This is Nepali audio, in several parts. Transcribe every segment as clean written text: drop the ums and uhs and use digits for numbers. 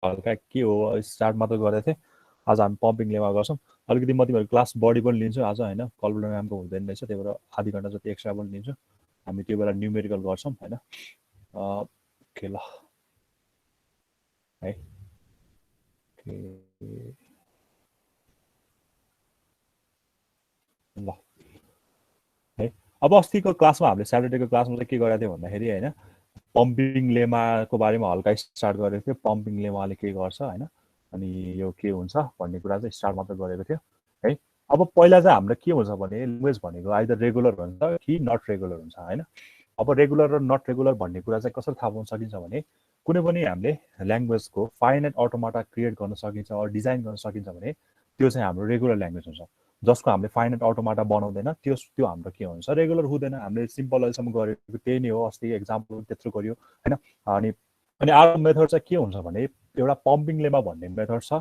हल्का के हो स्टार्ट मात्र गरेको थिएँ। आज हामी पम्पिङ लेमा गर्छौँ। अलिकति म तिमीहरू क्लास बढी पनि लिन्छु आज होइन, कलबुट म्यामको हुँदैन रहेछ, त्यही भएर आधी घन्टा जति एक्स्ट्रा पनि लिन्छु। हामी त्यो बेला न्युमेरिकल गर्छौँ होइन। ओके ल है ल है। अब अस्तिको क्लासमा हामीले स्याटरडेको क्लासमा चाहिँ के गरेको थियो भन्दाखेरि होइन, पम्पिङ लेमाको बारेमा हल्का स्टार्ट गरेको थियो। पम्पिङ लेमाले के गर्छ होइन, अनि यो के हुन्छ भन्ने कुरा चाहिँ स्टार्ट मात्र गरेको थियो है। अब पहिला चाहिँ हाम्रो के हुन्छ भने ल्याङ्ग्वेज भनेको आइदर रेगुलर हुन्छ कि नट रेगुलर हुन्छ होइन। अब रेगुलर र नट रेगुलर भन्ने कुरा चाहिँ कसरी थाहा पाउन सकिन्छ भने कुनै पनि हामीले ल्याङ्ग्वेजको फाइनाइट अटोमाटा क्रिएट गर्न सकिन्छ अर डिजाइन गर्न सकिन्छ भने त्यो चाहिँ हाम्रो रेगुलर ल्याङ्ग्वेज हुन्छ। जसको हामीले फाइनाइट अटोमाटा बनाउँदैन त्यो हाम्रो के हुन्छ, रेगुलर हुँदैन। हामीले सिम्पल अहिलेसम्म गरेको त्यही नै हो, अस्ति एक्जाम्पल त्यत्रो गर्यो होइन। अनि अर्को मेथड चाहिँ के हुन्छ भने एउटा पम्पिङ लेमा भन्ने मेथड छ।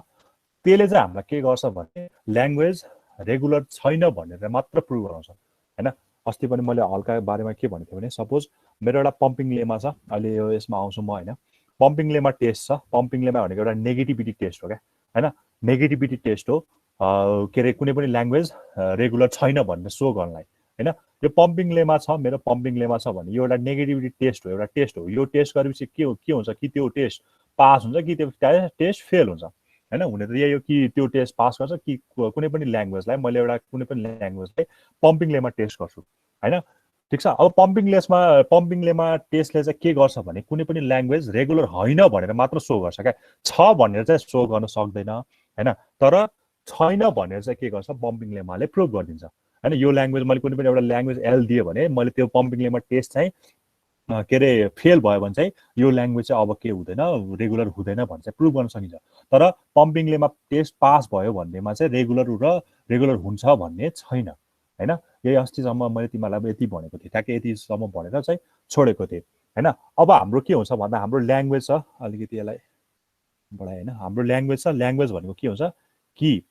त्यसले चाहिँ हामीलाई के गर्छ भने ल्याङ्ग्वेज रेगुलर छैन भनेर मात्र प्रुभ गराउँछ होइन। अस्ति पनि मैले हल्का बारेमा के भनेको थिएँ भने सपोज मेरो एउटा पम्पिङ लेमा छ, अहिले यो यसमा आउँछु म होइन। पम्पिङ लेमा टेस्ट छ। पम्पिङ लेमा भनेको एउटा नेगेटिभिटी टेस्ट हो क्या होइन। नेगेटिभिटी टेस्ट हो के अरे कुनै पनि ल्याङ्ग्वेज रेगुलर छैन भनेर सो गर्नलाई होइन। यो पम्पिङ लेमा छ, मेरो पम्पिङ लेमा छ भने यो एउटा नेगेटिभिटी टेस्ट हो, एउटा टेस्ट हो। यो टेस्ट गरेपछि के हुन्छ कि त्यो टेस्ट पास हुन्छ कि त्यो टेस्ट फेल हुन्छ होइन। हुने त यही हो कि त्यो टेस्ट पास गर्छ कि कुनै पनि ल्याङ्ग्वेजलाई मैले एउटा कुनै पनि ल्याङ्ग्वेजलाई पम्पिङ लेमा टेस्ट गर्छु होइन। ठिक छ। अब पम्पिङ लेमा टेस्टले चाहिँ के गर्छ भने कुनै पनि ल्याङ्ग्वेज रेगुलर होइन भनेर मात्र सो गर्छ क्या, छ भनेर चाहिँ सो गर्न सक्दैन होइन। तर छैन भनेर चाहिँ के गर्छ पम्पिङ लेमाले प्रुभ गरिदिन्छ होइन। यो ल्याङ्ग्वेज मैले कुनै पनि एउटा ल्याङ्ग्वेज एल दिएँ भने मैले त्यो पम्पिङ लेमा टेस्ट चाहिँ के अरे फेल भयो भने चाहिँ यो ल्याङ्ग्वेज चाहिँ अब के हुँदैन, रेगुलर हुँदैन भने चाहिँ प्रुभ गर्न सकिन्छ। तर पम्पिङ लेमा टेस्ट पास भयो भन्नेमा चाहिँ रेगुलर हुन्छ भन्ने छैन होइन। यही अस्तिसम्म मैले तिमीहरूलाई यति भनेको थिएँ, ठ्याक्कै यतिसम्म भनेर चाहिँ छोडेको थिएँ होइन। अब हाम्रो के हुन्छ भन्दा हाम्रो ल्याङ्ग्वेज छ, अलिकति यसलाई बढाएँ होइन। हाम्रो ल्याङ्ग्वेज छ, ल्याङ्ग्वेज भनेको के हुन्छ कि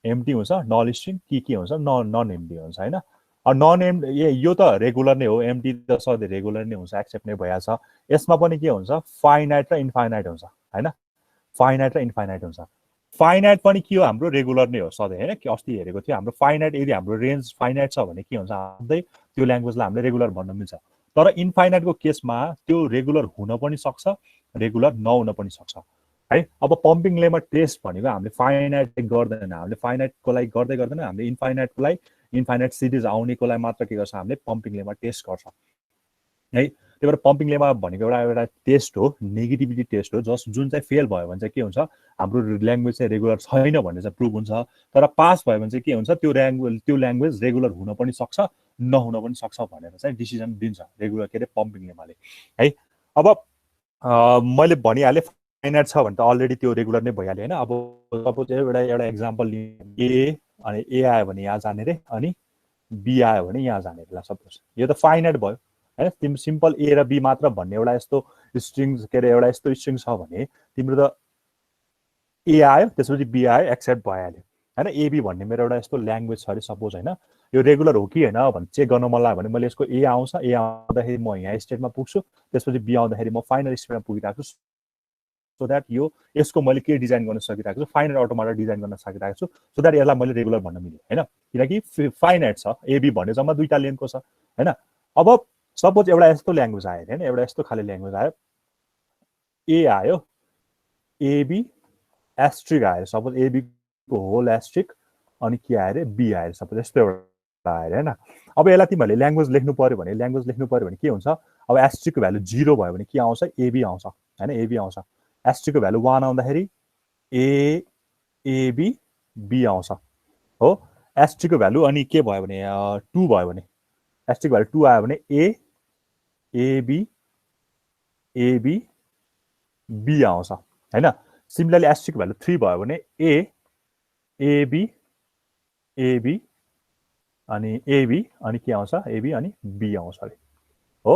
एम्टी हुन्छ, नल स्ट्रिङ कि के हुन्छ नन एम्टी हुन्छ होइन। नन एम यो त रेगुलर नै हो, एम्टी त सधैँ रेगुलर नै हुन्छ, एक्सेप्ट नै भइहाल्छ। यसमा पनि के हुन्छ फाइनाइट र इन्फाइनाइट हुन्छ होइन। फाइनाइट र इन्फाइनाइट हुन्छ। फाइनाइट पनि के हो हाम्रो रेगुलर नै हो सधैँ होइन। कि अस्ति हेरेको थियो हाम्रो फाइनाइट, यदि हाम्रो रेन्ज फाइनाइट छ भने के हुन्छ सधैँ त्यो ल्याङ्ग्वेजलाई हामीले रेगुलर भन्न मिल्छ। तर इन्फाइनाइटको केसमा त्यो रेगुलर हुन पनि सक्छ, रेगुलर नहुन पनि सक्छ है। अब पम्पिङ लेमा टेस्ट भनेको हामीले फाइनाइट गर्दैन, हामीले फाइनाइटको लागि गर्दै गर्दैन, हामीले इन्फाइनाइटको लागि इन्फाइनाइट सिरिज आउनेको लागि मात्र के गर्छ हामीले पम्पिङ लेमा टेस्ट गर्छ है। त्यही भएर पम्पिङ लेमा भनेको एउटा टेस्ट हो, नेगेटिभिटी टेस्ट हो, जुन चाहिँ फेल भयो भने चाहिँ के हुन्छ हाम्रो ल्याङ्ग्वेज चाहिँ रेगुलर छैन भन्ने चाहिँ प्रुभ हुन्छ। तर पास भयो भने चाहिँ के हुन्छ त्यो ल्याङ्ग्वेज रेगुलर हुन पनि सक्छ नहुन पनि सक्छ भनेर चाहिँ डिसिजन दिन्छ रेगुलर के अरे पम्पिङ लेमाले है। अब मैले भनिहालेँ फाइनाइट छ भने त अलरेडी त्यो रेगुलर नै भइहाल्यो होइन। अब सपोज एउटा एक्जाम्पल लिएँ, ए अनि ए आयो भने यहाँ जाने रे अनि बी आयो भने यहाँ जाने रे। सपोज यो त फाइनाइट भयो होइन। तिम्रो सिम्पल ए र बी मात्र भन्ने एउटा यस्तो स्ट्रिङ के अरे एउटा यस्तो स्ट्रिङ छ भने तिम्रो त ए आयो त्यसपछि बी आयो एक्सेप्ट भइहाल्यो होइन। एबी भन्ने मेरो एउटा यस्तो ल्याङ्ग्वेज छ अरे सपोज होइन। यो रेगुलर हो कि होइन भने चेक गर्न मन लाग्यो भने मैले यसको ए आउँछ, ए आउँदाखेरि म यहाँ स्टेटमा पुग्छु, त्यसपछि बी आउँदाखेरि म फाइनल स्टेटमा पुगिरहेको छु। सो द्याट यसको मैले के डिजाइन गर्न सकिरहेको छु, फाइनाइट अटोमाटा डिजाइन गर्न सकिरहेको छु, सो द्याट यसलाई मैले रेगुलर भन्न मिल्यो होइन। किनकि फाइनाइट छ, एबी भन्ने जम्मा दुईवटा लेन्थको छ होइन। अब सपोज एउटा यस्तो ल्याङ्ग्वेज आयो होइन, एउटा यस्तो खाले ल्याङ्ग्वेज आयो, ए आयो एबी एस्ट्रिक आयो, सपोज एबीको होल एस्ट्रिक अनि के आयो अरे बी आयो सपोज यस्तो एउटा आयो होइन। अब यसलाई तिमीहरूले ल्याङ्ग्वेज लेख्नु पऱ्यो भने के हुन्छ, अब एस्ट्रिकको भ्यालु 0 भयो भने के आउँछ एबी आउँछ होइन, एबी आउँछ। एस्ट्रिकको भ्यालु 1 आउँदाखेरि एबी बी आउँछ हो। एस्ट्रिकको भ्यालु अनि के भयो भने 2 भयो भने एस्ट्रिकको भ्यालु 2 आयो भने एबी बी आउँछ होइन। सिमिलरली एस्ट्रिकको भ्यालु 3 भयो भने एबी अनि अनि के आउँछ एबी अनि बी आउँछ अरे हो।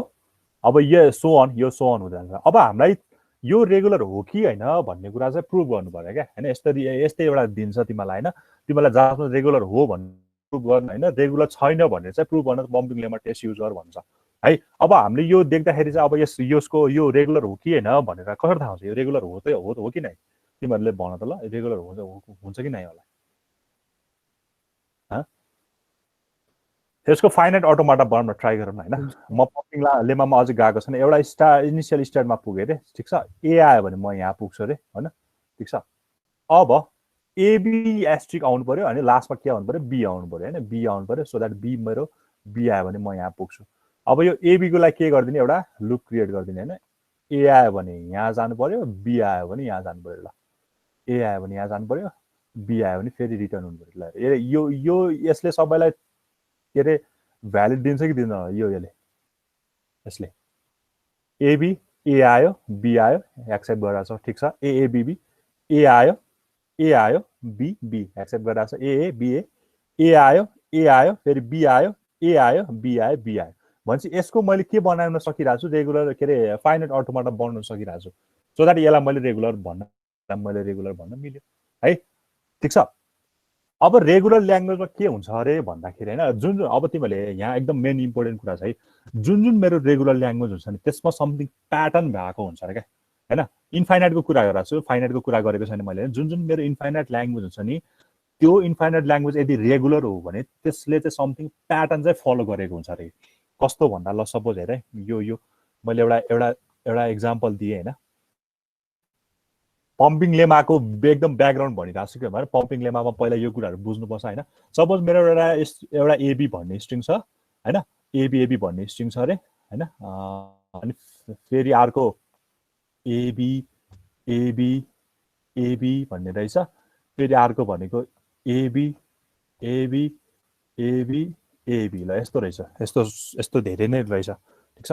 अब यो सो अन हुँदै जान्छ। अब हामीलाई यो रेगुलर हो कि होइन भन्ने कुरा चाहिँ प्रुभ गर्नु पर्यो क्या होइन। यस्तै एउटा दिन्छ तिमीलाई होइन, तिमीलाई जहाँ रेगुलर हो भन्ने प्रुभ गर्नु होइन, रेगुलर छैन भनेर चाहिँ प्रुभ गर्न पम्पिङ लेमा टेस्ट युज गर भन्छ है। अब हामीले यो देख्दाखेरि चाहिँ अब यसको यो रेगुलर हो कि होइन भनेर कसरी थाहा हुन्छ यो रेगुलर हो कि नै तिमीहरूले भन त ल रेगुलर हुन्छ कि नै होला त्यसको फाइनाइट अटोमाटा बनाउन ट्राई गरौँ होइन म पम्पिङ लेमामा अझै गएको छैन एउटा इनिसियल स्टेजमा पुगेँ अरे ठिक छ ए आयो भने म यहाँ पुग्छु अरे होइन ठिक छ अब एबी एस्ट्रिक आउनु पर्यो अनि लास्टमा के आउनु पर्यो बी आउनु पर्यो होइन बी आउनु पर्यो सो द्याट मेरो बी आयो भने म यहाँ पुग्छु अब यो एबीको लागि के गरिदिने एउटा लुप क्रिएट गरिदिने होइन ए आयो भने यहाँ जानु पर्यो बी आयो भने यहाँ जानु पर्यो ल ए आयो भने यहाँ जानु पर्यो बी आयो भने फेरि रिटर्न हुनु पर्यो ल यो यसले सबैलाई के अरे भ्यालिड दिन्छ कि दिँदैन यसले एबी ए आयो बी आयो एक्सेप्ट गरिरहेको छ ठिक छ एएबीबी ए आयो बी एक्सेप्ट गरिरहेको छ ए आयो फेरि बी आयो ए आयो बी आयो भनेपछि यसको मैले के बनाउन सकिरहेको छु रेगुलर के अरे फाइनाइट अटोमाटा बनाउन सकिरहेको छु सो द्याट यसलाई मैले रेगुलर भन्न मिल्यो है ठिक छ अब रेगुलर ल्याङ्ग्वेजमा के हुन्छ अरे भन्दाखेरि होइन जुन अब तिमीहरूले यहाँ एकदम मेन इम्पोर्टेन्ट कुरा छ है जुन मेरो रेगुलर ल्याङ्ग्वेज हुन्छ नि त्यसमा समथिङ प्याटर्न भएको हुन्छ अरे क्या होइन इन्फाइनाइटको कुरा गरिरहेको छु फाइनाइटको कुरा गरेको छैन मैले जुन मेरो इन्फाइनाइट ल्याङ्ग्वेज हुन्छ नि त्यो इन्फाइनाइट ल्याङ्ग्वेज यदि रेगुलर हो भने त्यसले चाहिँ समथिङ प्याटर्न चाहिँ फलो गरेको हुन्छ अरे कस्तो भन्दा ल सपोज हेर यो मैले एउटा इक्जाम्पल दिएँ होइन पम्पिङ लेमाको एकदम ब्याकग्राउन्ड भनिरहेको छु कि भने पम्पिङ लेमामा पहिला यो कुराहरू बुझ्नुपर्छ होइन सपोज मेरो एउटा एबी भन्ने स्ट्रिङ छ होइन एबी भन्ने स्ट्रिङ छ अरे होइन अनि फेरि अर्को एबी भन्ने रहेछ फेरि अर्को भनेको एबी ल यस्तो रहेछ यस्तो धेरै नै रहेछ ठिक छ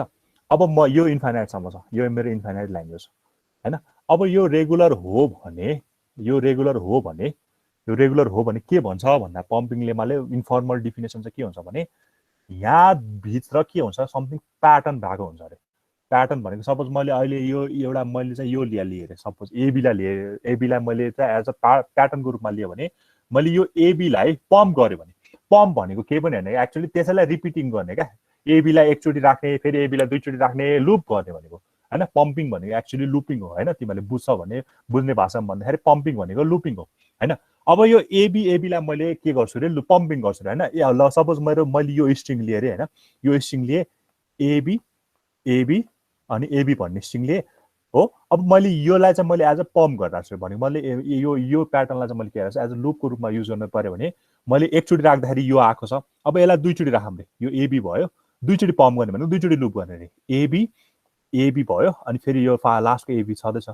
अब म यो इन्फाइनाइटसम्म छ यो मेरो इन्फाइनाइट ल्याङ्ग्वेज होइन अब यो रेगुलर हो भने के भन्छ भन्दा पम्पिङ लेमाले इन्फर्मल डिफिनेसन चाहिँ के हुन्छ भने यहाँ भित्र के हुन्छ समथिङ प्याटर्न भएको हुन्छ अरे प्याटर्न भनेको सपोज मैले अहिले मैले चाहिँ यो लिएँ अरे सपोज एबीलाई मैले चाहिँ एज अ प्याटर्नको रूपमा लिएँ भने मैले यो एबीलाई पम्प गरेँ भने पम्प भनेको केही पनि होइन एक्चुअली त्यसैलाई रिपिटिङ गर्ने क्या एबीलाई एकचोटि राख्ने फेरि एबीलाई दुईचोटि राख्ने लुप गर्ने भनेको होइन पम्पिङ भनेको एक्चुअली लुपिङ हो होइन तिमीहरूले बुझ्छ भने बुझ्ने भाषामा भन्दाखेरि पम्पिङ भनेको लुपिङ हो होइन अब यो एबीलाई मैले के गर्छु अरे पम्पिङ गर्छु होइन ल सपोज मैले यो स्ट्रिङ लिएँ अरे होइन यो स्ट्रिङ लिएँ एबी अनि एबी भन्ने स्ट्रिङ लिएँ हो अब मैले योलाई चाहिँ मैले एज अ पम्प गरिरहेको छु भने मैले यो प्याटर्नलाई चाहिँ मैले के गरेको छु एज अ लुपको रूपमा युज गर्नु पऱ्यो भने मैले एकचोटि राख्दाखेरि यो आएको छ अब यसलाई दुईचोटि राख्ने यो एबी भयो दुईचोटि पम्प गर्ने भने दुईचोटि लुप गर्ने अरे एबी भयो अनि फेरि यो लास्टको एबी छँदैछ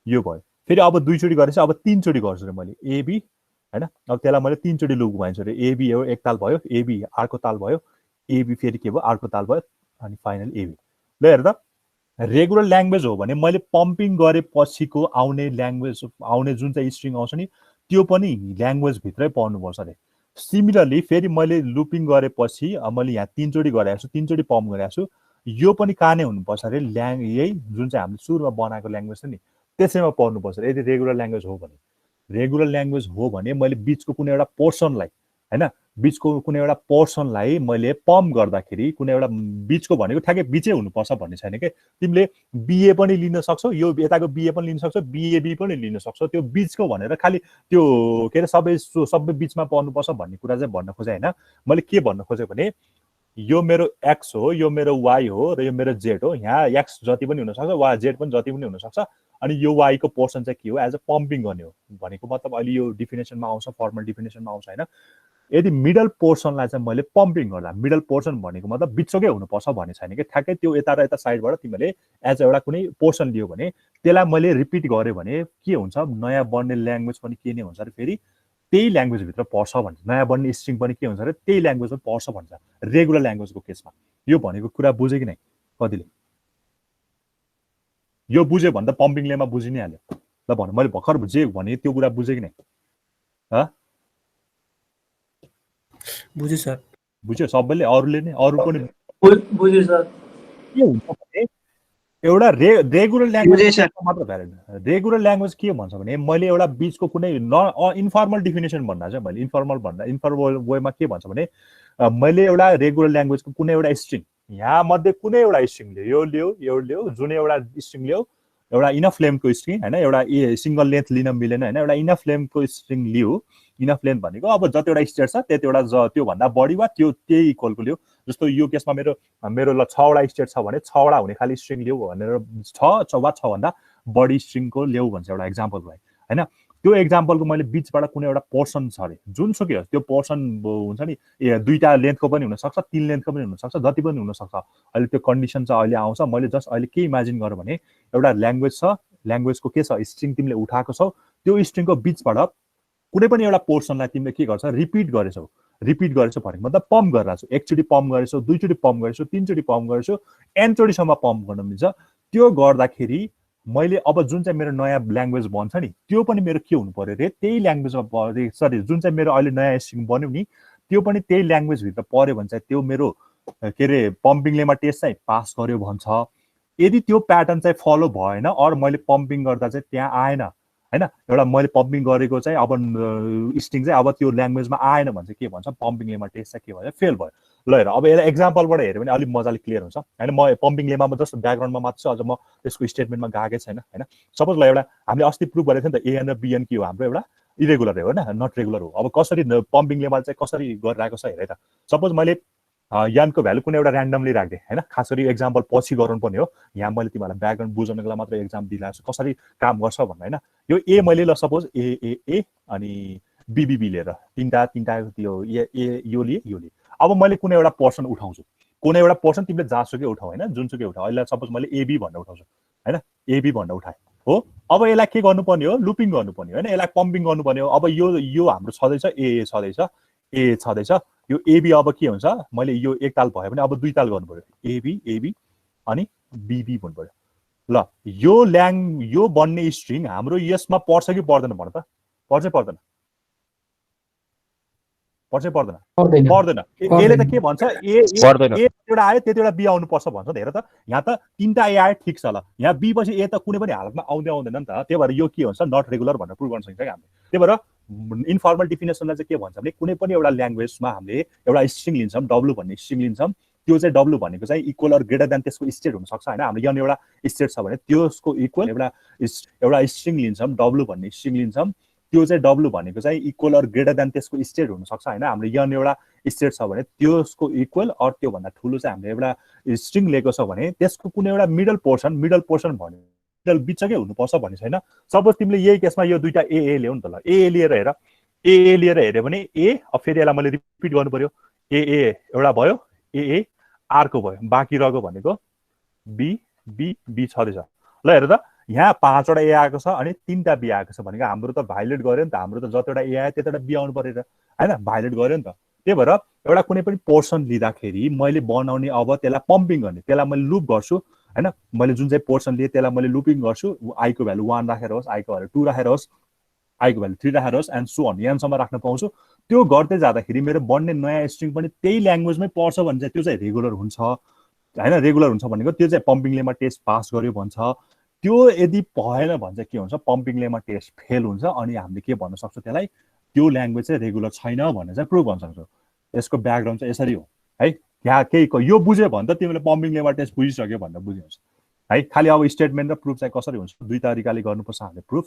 यो भयो फेरि अब दुईचोटि गरेपछि अब तीनचोटि गर्छु अरे मैले एबी होइन अब त्यसलाई मैले तीनचोटि लुप घुमाइन्छु अरे एबी एक ताल भयो एबी अर्को ताल भयो एबी फेरि के भयो अर्को ताल भयो अनि फाइनल एबी ल हेर त रेगुलर ल्याङ्ग्वेज हो भने मैले पम्पिङ गरेपछिको आउने जुन चाहिँ स्ट्रिङ आउँछ नि त्यो पनि ल्याङ्ग्वेजभित्रै पर्नुपर्छ अरे सिमिलरली फेरि मैले लुपिङ गरेपछि मैले यहाँ तीनचोटि गरेको छु तीनचोटि पम्प गरेको छु यो पनि कहाँ नै हुनुपर्छ अरे यही जुन चाहिँ हामीले सुरुमा बनाएको ल्याङ्ग्वेज छ नि त्यसैमा पर्नुपर्छ यदि रेगुलर ल्याङ्ग्वेज हो भने मैले बिचको कुनै एउटा पोर्सनलाई होइन बिचको कुनै एउटा पोर्सनलाई मैले पम्प गर्दाखेरि कुनै एउटा बिचको भनेको ठ्याक्कै बिचै हुनुपर्छ भन्ने छैन कि तिमीले बिए पनि लिन सक्छौ यो यताको बिए पनि लिन सक्छौ बिएबी पनि लिन सक्छौ त्यो बिचको भनेर खालि त्यो के अरे सबै बिचमा पर्नुपर्छ भन्ने कुरा चाहिँ भन्न खोजेँ होइन मैले के भन्न खोजेँ भने यो मेरो एक्स हो यो मेरो वाइ हो र यो मेरो जेड हो यहाँ एक्स जति पनि हुनसक्छ वा जेड पनि जति पनि हुनसक्छ अनि यो वाइको पोर्सन चाहिँ के हो एज अ पम्पिङ गर्ने हो भनेको मतलब अहिले यो डिफिनेसनमा आउँछ फर्मल डिफिनेसनमा आउँछ होइन यदि मिडल पोर्सनलाई चाहिँ मैले पम्पिङ गर्दा मिडल पोर्सन भनेको मतलब बिचकै हुनुपर्छ भन्ने छैन कि ठ्याक्कै त्यो यता र यता साइडबाट तिमीले एज एउटा कुनै पोर्सन लियो भने त्यसलाई मैले रिपिट गरेँ भने के हुन्छ नयाँ बन्ने ल्याङ्ग्वेज पनि के नै हुन्छ अरे फेरि त्यही ल्याङ्ग्वेजभित्र पर्छ भन्छ नयाँ बन्ने स्ट्रिङ पनि के हुन्छ अरे त्यही ल्याङ्ग्वेजमा पर्छ भन्छ रेगुलर ल्याङ्ग्वेजको केसमा यो भनेको कुरा बुझ्यो कि नै कतिले यो बुझ्यो भने त पम्पिङ लेमा बुझि नै हाल्यो ल भन मैले भर्खर बुझेँ भने त्यो कुरा बुझेँ कि नै बुझ्यो सर बुझ्यो सबैले अरूले नै अरू पनि बुझ्यो सर के हुन्छ भने एउटा रेगुलर ल्याङ्ग्वेज मात्र भ्यालिड रेगुलर ल्याङ्ग्वेज के भन्छ भने मैले एउटा बिचको कुनै इन्फर्मल डिफिनेसन भन्दा चाहिँ मैले इन्फर्मल वेमा के भन्छ भने मैले एउटा रेगुलर ल्याङ्ग्वेजको कुनै एउटा स्ट्रिङ यहाँ मध्ये कुनै एउटा स्ट्रिङ लियो यो लियो जुनै एउटा स्ट्रिङ लियो एउटा इनफ लेन्थको स्ट्रिङ हैन, एउटा सिंगल लेन्थ लिन मिलेन हैन, एउटा इनफ लेन्थको स्ट्रिङ लियो। इनफ लेन्थ भनेको अब जतिवटा स्टेट छ त्यतिवटा त्यो भन्दा बढी वा त्यही इक्वलको लियो। जस्तो यो केसमा मेरो ल 6 वटा स्टेट छ भने 6 वटा हुने खाली स्ट्रिङ लियो भनेर 6 वा 6 भन्दा बढी स्ट्रिङको ल्याउ भन्छ एउटा एक्जाम्पल भयो हैन। त्यो एक्जाम्पलको मैले बीचबाट कुनै एउटा पोर्सन छ अरे, जुनसुकै होस् त्यो पोर्सन हुन्छ नि, दुईटा लेन्थको पनि हुन सक्छ, 3 लेन्थको पनि हुन सक्छ, जति पनि हुन सक्छ। अहिले त्यो कन्डिसन चाहिँ अहिले आउँछ। मैले जस्ट अहिले के इमेजिन गरेँ भने एउटा ल्याङ्ग्वेज छ, ल्याङ्ग्वेजको के छ स्ट्रिङ तिमीले उठाएको छौ, त्यो स्ट्रिङको बीचबाट कुनै पनि एउटा पोर्सनलाई तिमीले के गर्छौ रिपिट गरेछौ भनेको मतलब पम्प गरिरहेको छौ। एकचोटि पम्प गरेछौ, दुईचोटि पम्प गरेछौ, तीनचोटि पम्प गरेछौ, n चोटिसम्म पम्प गर्न मिल्छ। त्यो गर्दाखेरि मैले अब जुन चाहिँ मेरो नयाँ ल्याङ्ग्वेज बन्छ नि त्यो पनि मेरो के हुनु पर्यो रे, त्यही ल्याङ्ग्वेजमा सरी जुन चाहिँ मेरो अहिले नयाँ स्ट्रिङ बन्यो नि त्यो पनि त्यही ल्याङ्ग्वेजभित्र पर्यो भने चाहिँ त्यो मेरो के अरे पम्पिङ लेमा टेस्ट चाहिँ पास गर्यो भन्छ। यदि त्यो प्याटर्न चाहिँ फलो भएन अर मैले पम्पिङ गर्दा चाहिँ त्यहाँ आएन हैन, एउटा मैले पम्पिङ गरेको चाहिँ अब स्ट्रिङ चाहिँ अब त्यो ल्याङ्ग्वेजमा आएन भने चाहिँ के भन्छ पम्पिङ लेमा टेस्ट चाहिँ के भयो फेल भयो। ल हेर अब यसलाई एक्जाम्पलबाट हेऱ्यो भने अलिक मजाले क्लियर हुन्छ हैन। म पम्पिङ लेमामा जस्तो ब्याकग्राउन्डमा मात्र छु, अझ म त्यसको स्टेटमेन्टमा गएकै छैन हैन। सपोज ल एउटा हामीले अस्ति प्रुभ गरेको थियो नि त एएन र बिएन के हो, हाम्रो एउटा इरेगुलर हो हैन, नट रेगुलर हो। अब कसरी पम्पिङ लेमा चाहिँ कसरी गरिरहेको छ हेर है त। सपोज मैले यानको भ्यालु कुनै एउटा ऱ्यान्डमली राख्दै हैन, खास गरी एक्जाम्पल पछि गराउनु पर्ने हो। यहाँ मैले तिमीलाई ब्याकग्राउन्ड बुझाउनको लागि मात्र एक्जाम दिइरहेको छु कसरी काम गर्छ भन्ने हैन। यो ए मैले ल सपोज ए अनि बीबीबी लिएर तीनटा त्यो यो लिए। अब मैले कुनै एउटा पर्सन उठाउँछु, कुनै एउटा पर्सन तिमीले जहाँसुकै उठाऊ हैन, जुनसुकै उठाऊ। अहिले सपोज मैले एबी भनेर उठाउँछु हैन, एबी भनेर उठाएँ हो। अब यसलाई के गर्नुपर्ने हो, लुपिङ गर्नुपर्ने हो हैन, यसलाई पम्पिङ गर्नुपर्ने हो। अब यो हाम्रो छँदैछ ए छँदैछ यो एबी। अब के हुन्छ मैले यो एक ताल भयो भने अब दुई ताल गर्नु पर्यो, एबी अनि बीबी भन्नु पर्यो। ल यो बन्ने स्ट्रिङ हाम्रो यसमा पर्छ कि पर्दैन भन त? पर्दैन यसले त के भन्छ एउटा आयो त्यतिवटा बी आउनुपर्छ भन्छ त। हेर त यहाँ त तीनटा ए आयो ठिक छ, ल यहाँ बी पछि ए त कुनै पनि हालतमा आउँदैन नि त। त्यही भएर यो के हुन्छ नट रेगुलर भनेर प्रुभ गर्न सकिन्छ कि हामीले। त्यही भएर इन्फर्मल डिफिनेसनलाई चाहिँ के भन्छ भने कुनै पनि एउटा ल्याङ्ग्वेजमा हामीले एउटा स्ट्रिङ लिन्छौँ, डब्लु भन्ने स्ट्रिङ लिन्छौँ। त्यो चाहिँ डब्लु भनेको चाहिँ इक्वल अर ग्रेटर देन त्यसको स्टेट हुनसक्छ होइन। हाम्रो यहाँ एउटा स्टेट छ भने त्यसको इक्वल एउटा स्ट्रिङ लिन्छौँ, डब्लु भन्ने स्ट्रिङ लिन्छौँ। त्यो चाहिँ डब्लु भनेको चाहिँ इक्वल अर ग्रेटर देन त्यसको स्टेट हुनसक्छ होइन। हाम्रो यहाँ एउटा स्टेट छ भने त्यसको इक्वल अर त्योभन्दा ठुलो चाहिँ हामीले एउटा स्ट्रिङ लिएको छ भने त्यसको कुनै एउटा मिडल पोर्सन भने मिडल बिचकै हुनुपर्छ भन्ने छैन। सपोज तिमीले यही केसमा यो दुईटा ए ल्याउ नि त। ल ए लिएर हेऱ्यो भने ए, अब फेरि यसलाई मैले रिपिट गर्नु पर्यो। ए एउटा भयो, ए अर्को भयो, बाँकी रहेको भनेको बी छँदैछ। ल हेर त यहाँ 5 वटा ए आएको छ अनि 3टा बी आएको छ भनेको हाम्रो त भाइलेट गर्यो नि त। हाम्रो त जतिवटा ए आयो त्यतिवटा बी आउनु पर्यो र हैन, भाइलेट गर्यो नि त। त्यही भएर एउटा कुनै पनि पोर्सन लिँदाखेरि मैले बनाउने अब त्यसलाई पम्पिङ गर्ने, त्यसलाई मैले लुप गर्छु हैन। मैले जुन चाहिँ पोर्सन लिएँ त्यसलाई मैले लुपिङ गर्छु। आई को भ्यालु 1 राखेर होस्, आई को भ्यालु 2 राखेर होस्, आई को भ्यालु 3 राखेर होस् एन्ड सो अन यानसम्म राख्न पाउँछु। त्यो गर्दै जाँदाखेरि मेरो बन्ने नयाँ स्ट्रिङ पनि त्यही ल्याङ्ग्वेजमै पर्छ भने चाहिँ त्यो चाहिँ रेगुलर हुन्छ हैन। रेगुलर हुन्छ भनेको त्यो चाहिँ पम्पिङ लेमा टेस्ट पास गर्यो भन्छ। त्यो यदि भएन भने चाहिँ के हुन्छ पम्पिङ लेमा टेस्ट फेल हुन्छ अनि हामीले के भन्न सक्छौँ त्यसलाई त्यो ल्याङ्ग्वेज चाहिँ रेगुलर छैन भनेर चाहिँ प्रुभ गर्न सक्छौँ। यसको ब्याकग्राउन्ड चाहिँ यसरी हो है। यहाँ केही यो बुझ्यो भने त तिमीले पम्पिङ लेमा टेस्ट बुझिसक्यो भनेर बुझ्नुहुन्छ है। खालि अब स्टेटमेन्ट र प्रुफ चाहिँ कसरी हुन्छ दुई तरिकाले गर्नुपर्छ हामीले प्रुफ।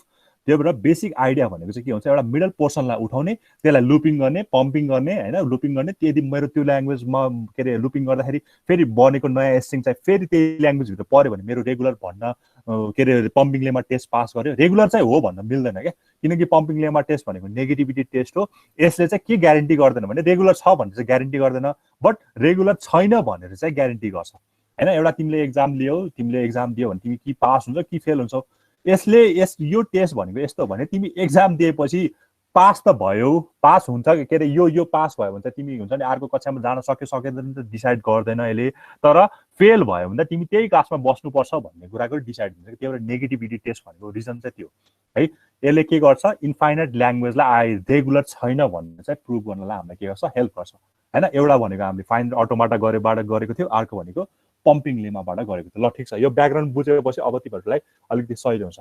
त्यही भएर बेसिक आइडिया भनेको चाहिँ के हुन्छ एउटा मिडल पोर्सनलाई उठाउने, त्यसलाई लुपिङ गर्ने, पम्पिङ गर्ने हैन, लुपिङ गर्ने। यदि मेरो त्यो ल्याङ्ग्वेजमा के अरे लुपिङ गर्दाखेरि फेरि बनेको नयाँ स्ट्रिङ चाहिँ फेरि त्यही ल्याङ्ग्वेजभित्र पऱ्यो भने मेरो रेगुलर भन्न के अरे पम्पिङ लेमा टेस्ट पास गर्यो। रेगुलर चाहिँ हो भन्न मिल्दैन क्या, किनकि पम्पिङ लेमा टेस्ट भनेको नेगेटिभिटी टेस्ट हो। यसले चाहिँ के ग्यारेन्टी गर्दैन भने रेगुलर छ भनेर चाहिँ ग्यारेन्टी गर्दैन, बट रेगुलर छैन भनेर चाहिँ ग्यारेन्टी गर्छ हैन। एउटा तिमीले एक्जाम दियौ भने तिमी कि पास हुन्छ कि फेल हुन्छौ। यो टेस्ट भनेको यस्तो भने तिमी एक्जाम दिएपछि पास त भयो, पास हुन्छ के अरे यो पास भयो भने त तिमी हुन्छ नि अर्को कक्षामा जान सकेन त डिसाइड गर्दैन यसले। तर फेल भयो भने त तिमी त्यही क्लासमा बस्नुपर्छ भन्ने कुराको डिसाइड हुन्छ। त्यही भएर नेगेटिभिटी टेस्ट भनेको रिजन चाहिँ त्यो है। यसले के गर्छ इन्फाइनाइट ल्याङ्ग्वेजलाई रेगुलर छैन भन्ने चाहिँ प्रुभ गर्नलाई हामीलाई के गर्छ हेल्प गर्छ हैन। एउटा भनेको हामीले फाइन्ड अटोमाटा गरेको थियो, अर्को भनेको पम्पिङ लेमाबाट गरेको थियो। ल ठिक छ, यो ब्याकग्राउन्ड बुझेपछि अब तिमीहरूलाई अलिकति सजिलो हुन्छ।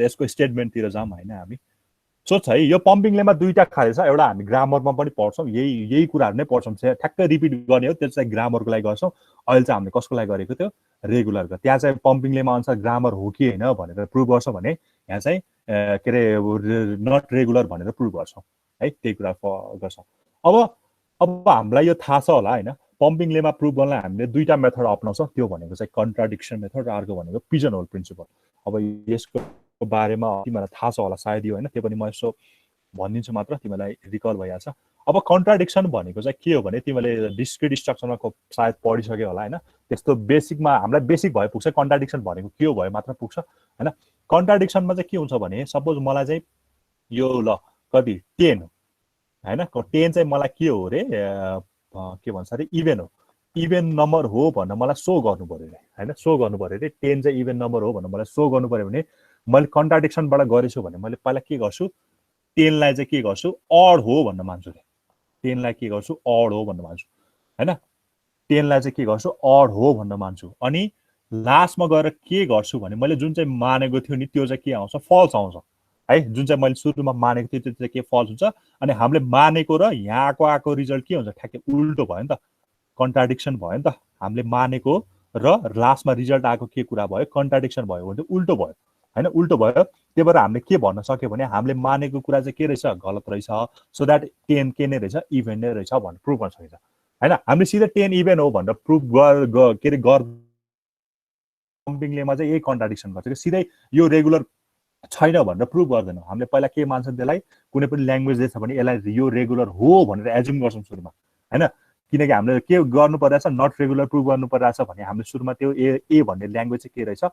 यसको स्टेटमेन्टतिर जाऊँ हैन हामी। सोच है यो पम्पिङ लेमा दुईटा खाले छ एउटा हामी ग्रामरमा पनि पढ्छौँ यही कुराहरु नै पढ्छौँ ठ्याक्कै रिपिट गर्ने हो त्यो चाहिँ ग्रामरको लागि गर्छौँ अहिले चाहिँ हामीले कसको लागि गरेको थियो रेगुलरको त्यहाँ चाहिँ पम्पिङ लेमा अनुसार ग्रामर हो कि हैन भनेर प्रुभ गर्छ भने यहाँ चाहिँ के अरे नट रेगुलर भनेर प्रुभ गर्छौँ है त्यही कुरा गर्छौँ अब हामीलाई यो थाहा छ होला हैन पम्पिङ लेमा प्रुभ गर्नलाई हामीले दुईटा मेथड अपनाउँछौँ त्यो भनेको चाहिँ कन्ट्राडिक्सन मेथड र अर्को भनेको पिजन होल प्रिन्सिपल अब यसको बारेमा तिमीलाई थाहा छ होला सायद यो हैन त्यो पनि म यसो भनिदिन्छु मात्र तिमीलाई रिकल भइहाल्छ अब कन्ट्राडिक्सन भनेको चाहिँ के हो भने तिमीले डिस्क्रिट स्ट्रक्चरमा सायद पढिसक्यो होला हैन त्यस्तो बेसिकमा हामीलाई बेसिक भए पुग्छ कन्ट्राडिक्सन भनेको के हो भए मात्र पुग्छ हैन कन्ट्राडिक्सनमा चाहिँ के हुन्छ भने सपोज मलाई चाहिँ यो ल कति 10 हैन 10 चाहिँ मलाई के हो रे के भन्छ अरे इभेन नम्बर हो भनेर मलाई सो गर्नु पर्यो रे हैन सो गर्नु पर्यो रे 10 चाहिँ इभेन नम्बर हो भनेर मलाई सो गर्नु पर्यो भने मैले कन्ट्राडिक्सनबाट गरेछु भने मैले पहिला के गर्छु 10 लाई चाहिँ के गर्छु अड हो भनेर मान्छु रे 10 लाई के गर्छु अड हो भनेर मान्छु हैन 10 लाई चाहिँ के गर्छु अड हो भनेर मान्छु अनि लास्टमा गएर के गर्छु भने मैले जुन चाहिँ मानेको थियो नि त्यो चाहिँ के आउँछ फल्स आउँछ है जुन चाहिँ मैले सुरुमा मानेको थिएँ त्यो चाहिँ के फल्स हुन्छ अनि हामीले मानेको र यहाँको आएको रिजल्ट के हुन्छ ठ्याक्कै उल्टो भयो नि त कन्ट्राडिक्सन भयो नि त हामीले मानेको र लास्टमा रिजल्ट आएको के कुरा भयो कन्ट्राडिक्सन भयो भने उल्टो भयो हैन उल्टो भयो त्यही भएर हामीले के भन्न सक्यो भने हामीले मानेको कुरा चाहिँ के रहेछ गलत रहेछ सो द्याट 10 के नै रहेछ इभेन नै रहेछ भनेर प्रुभ गर्न सकिन्छ हैन हामीले सिधै 10 इभेन हो भनेर प्रुभ के रे पम्पिङलेमा चाहिँ यही कन्ट्राडिक्सन गर्छ कि सिधै यो रेगुलर छैन भनेर प्रुभ गर्दैन हामीले पहिला के मान्छौँ त्यसलाई कुनै पनि ल्याङ्ग्वेज छ भने यसलाई यो रेगुलर हो भनेर एज्युम गर्छौँ सुरुमा हैन किनकि हामीले के गर्नु परिरहेछ नट रेगुलर प्रुभ गर्नु परिरहेछ भने हामीले सुरुमा त्यो ए भन्ने ल्याङ्ग्वेज चाहिँ के रहेछ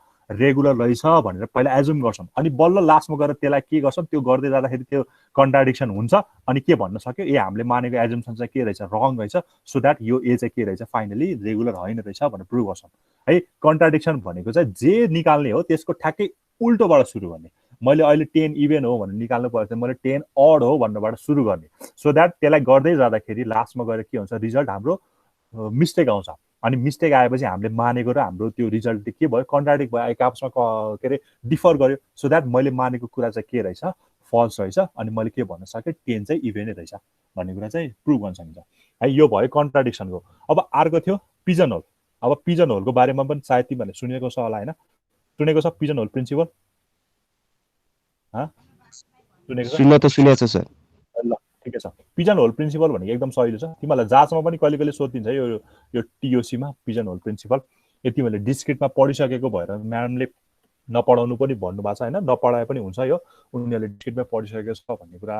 रेगुलर रहेछ भनेर पहिला एज्युम गर्छौँ अनि बल्ल लास्टमा गएर त्यसलाई के गर्छौँ त्यो गर्दै जाँदाखेरि त्यो कन्ट्राडिक्सन हुन्छ अनि के भन्न सक्यो ए हामीले मानेको एज्युम्सन चाहिँ के रहेछ रङ रहेछ सो द्याट यो ए चाहिँ के रहेछ फाइनली रेगुलर होइन रहेछ भनेर प्रुभ गर्छौँ है कन्ट्राडिक्सन भनेको चाहिँ जे निकाल्ने हो त्यसको ठ्याक्कै उल्टोबाट सुरु गर्ने मैले अहिले 10 इभेन हो भनेर निकाल्नु पर्छ मैले 10 अड हो भन्नेबाट सुरु गर्ने सो द्याट त्यसलाई गर्दै जाँदाखेरि लास्टमा गएर के हुन्छ रिजल्ट हाम्रो मिस्टेक आउँछ अनि मिस्टेक आएपछि हामीले मानेको र हाम्रो त्यो रिजल्ट के भयो कन्ट्राडिक्ट भयो एक आपसमा के अरे डिफर गर्यो सो द्याट मैले मानेको कुरा चाहिँ के रहेछ फल्स रहेछ अनि मैले के भन्न सकेँ 10 चाहिँ इभेनै रहेछ भन्ने कुरा चाहिँ प्रुभ गर्न सकिन्छ है यो भयो कन्ट्राडिक्सनको अब अर्को थियो पिजन होल अब पिजन होलको बारेमा पनि सायद तिमीहरूले सुनेको छ होला हैन सुनेको छ पिजन होल प्रिन्सिपल सुनेको छ सर ल ठिकै छ पिजन होल प्रिन्सिपल भनेको एकदम सजिलो छ तिमीलाई जाँचमा पनि कहिले कहिले सोधिन्छ यो टिओसीमा पिजन होल प्रिन्सिपल यति तिमीले डिस्क्रिटमा पढिसकेको भएर म्याडमले नपढाउनु पनि भन्नुभएको छ हैन नपढाए पनि हुन्छ यो उनीहरूले डिस्क्रिटमा पढिसकेको छ भन्ने कुरा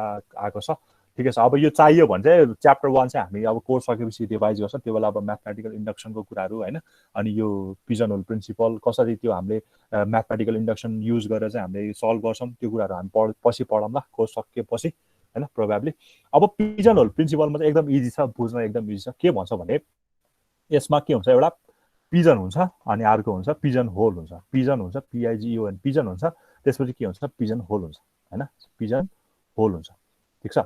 आएको छ ठिकै छ अब यो चाहियो भने चाहिँ च्याप्टर 1 चाहिँ हामी अब कोर्स सकेपछि रिभाइज गर्छौँ त्यो बेला अब म्याथमेटिकल इन्डक्सनको कुराहरू हैन अनि यो पिजन होल प्रिन्सिपल कसरी त्यो हामीले म्याथमेटिकल इन्डक्सन युज गरेर चाहिँ हामीले सल्भ गर्छौँ त्यो कुराहरू हामी पछि पढौँला कोर्स सकेपछि हैन प्रोबेबली अब पिजन होल प्रिन्सिपलमा चाहिँ एकदम इजी छ बुझ्न एकदम इजी छ के भन्छ भने यसमा के हुन्छ एउटा पिजन हुन्छ अनि अर्को हुन्छ पिजन होल हुन्छ पिआइजिओएन पिजन हुन्छ त्यसपछि के हुन्छ पिजन होल हुन्छ हैन पिजन होल हुन्छ ठीक छ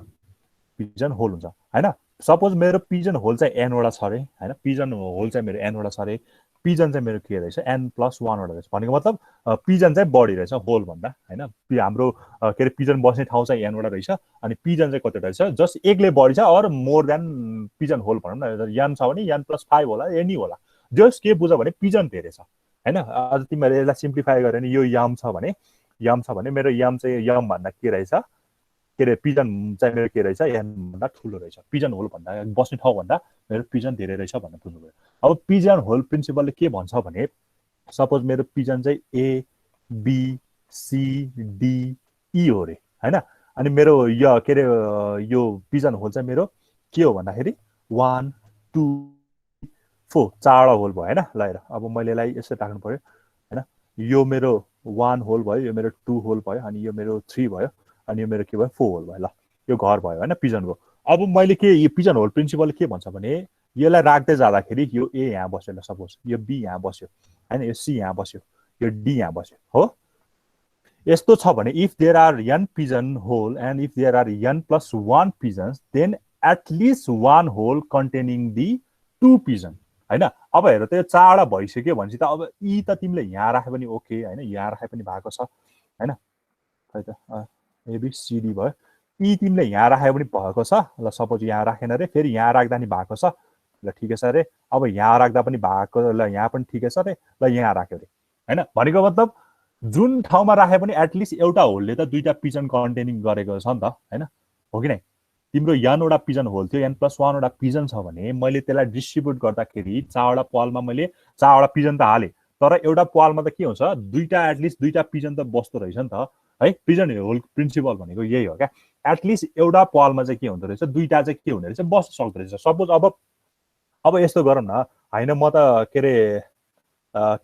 पिजन होल हुन्छ हैन सपोज मेरो पिजन होल चाहिँ एन वटा छ रे हैन पिजन होल चाहिँ मेरो एन वटा छ रे पिजन चाहिँ मेरो के रहेछ n + 1 वटा रहेछ भनेको मतलब पिजन चाहिँ बढी रहेछ होल भन्दा हैन हाम्रो के रे पिजन बस्ने ठाउँ चाहिँ n वटा रहेछ अनि पिजन चाहिँ कति रहेछ जस्ट एकले बढी छ or more than pigeon hole भनौँ न n छ भने n + 5 होला एनी होला जस्ट के बुझ भने पिजन धेरै छ हैन अझ तिमीहरूले यसलाई सिम्प्लिफाई गरे भने यो यम छ भने मेरो यम चाहिँ यम भन्दा के रहेछ के रे पिजन चाहिँ मेरो के रहेछ n भन्दा ठुलो रहेछ पिजन होल भन्दा बस्ने ठाउँ भन्दा मेरो पिजन धेरै रहेछ भन्ने बुझ्नु पर्यो अब पिजन होल प्रिन्सिपलले के भन्छ भने सपोज मेरो पिजन चाहिँ A B C D E हो रे हैन अनि मेरो यो के रे यो पिजन होल चाहिँ मेरो के हो भन्दाखेरि 1 2 4 चारवटा होल भयो हैन ल हेर अब मैले यसलाई यसरी राख्नु पर्यो हैन यो मेरो 1 होल भयो यो मेरो 2 होल भयो अनि यो मेरो 3 भयो अनि यो मेरो के भयो 4 होल भयो ल यो घर भयो हैन पिजनको अब मैले के यो पिजन होल प्रिन्सिपलले के भन्छ भने यसलाई राख्दै जाँदाखेरि यो ए यहाँ बस्यो ल सपोज यो बी यहाँ बस्यो हैन यो सी यहाँ बस्यो यो डी यहाँ बस्यो हो यस्तो छ भने if there are n pigeon hole and if there are n + 1 pigeons then at least 1 hole containing the 2 pigeon हैन अब हेर त यो चारवटा भइसक्यो भनेपछि त अब यी त तिमीले यहाँ राखे पनि ओके हैन यहाँ राखे पनि भएको छ हैन खै त एबिसिडी भयो। यी तिमीले यहाँ राखे पनि भएको छ ल, सपोज यहाँ राखेन रे, फेरि यहाँ राख्दा नि भएको छ ल, ठिकै छ रे। अब यहाँ राख्दा पनि भएको ल, यहाँ पनि ठिकै छ रे ल, यहाँ राख्यो रे हैन। भनेको मतलब जुन ठाउँमा राखे पनि एटलिस्ट एउटा होलले त दुईटा पिजन कन्टेनिङ गरेको छ नि त हैन, हो कि नै? तिम्रो n वटा पिजन होल थियो, n+1 वटा पिजन छ भने मैले त्यसलाई डिस्ट्रिब्युट गर्दाखेरि 4 वटा पालमा मैले 4 वटा पिजन त हालेँ, तर एउटा पालमा त के हुन्छ, दुईटा एटलिस्ट दुईटा पिजन त बस्दो रहेछ नि त है। पिजन होल प्रिन्सिपल भनेको यही हो क्या। एटलिस्ट एउटा पालमा चाहिँ के हुँदो रहेछ, दुईटा चाहिँ के हुँदो रहेछ, बस्न सक्दो रहेछ। सपोज अब यस्तो गरौँ न हैन, म त के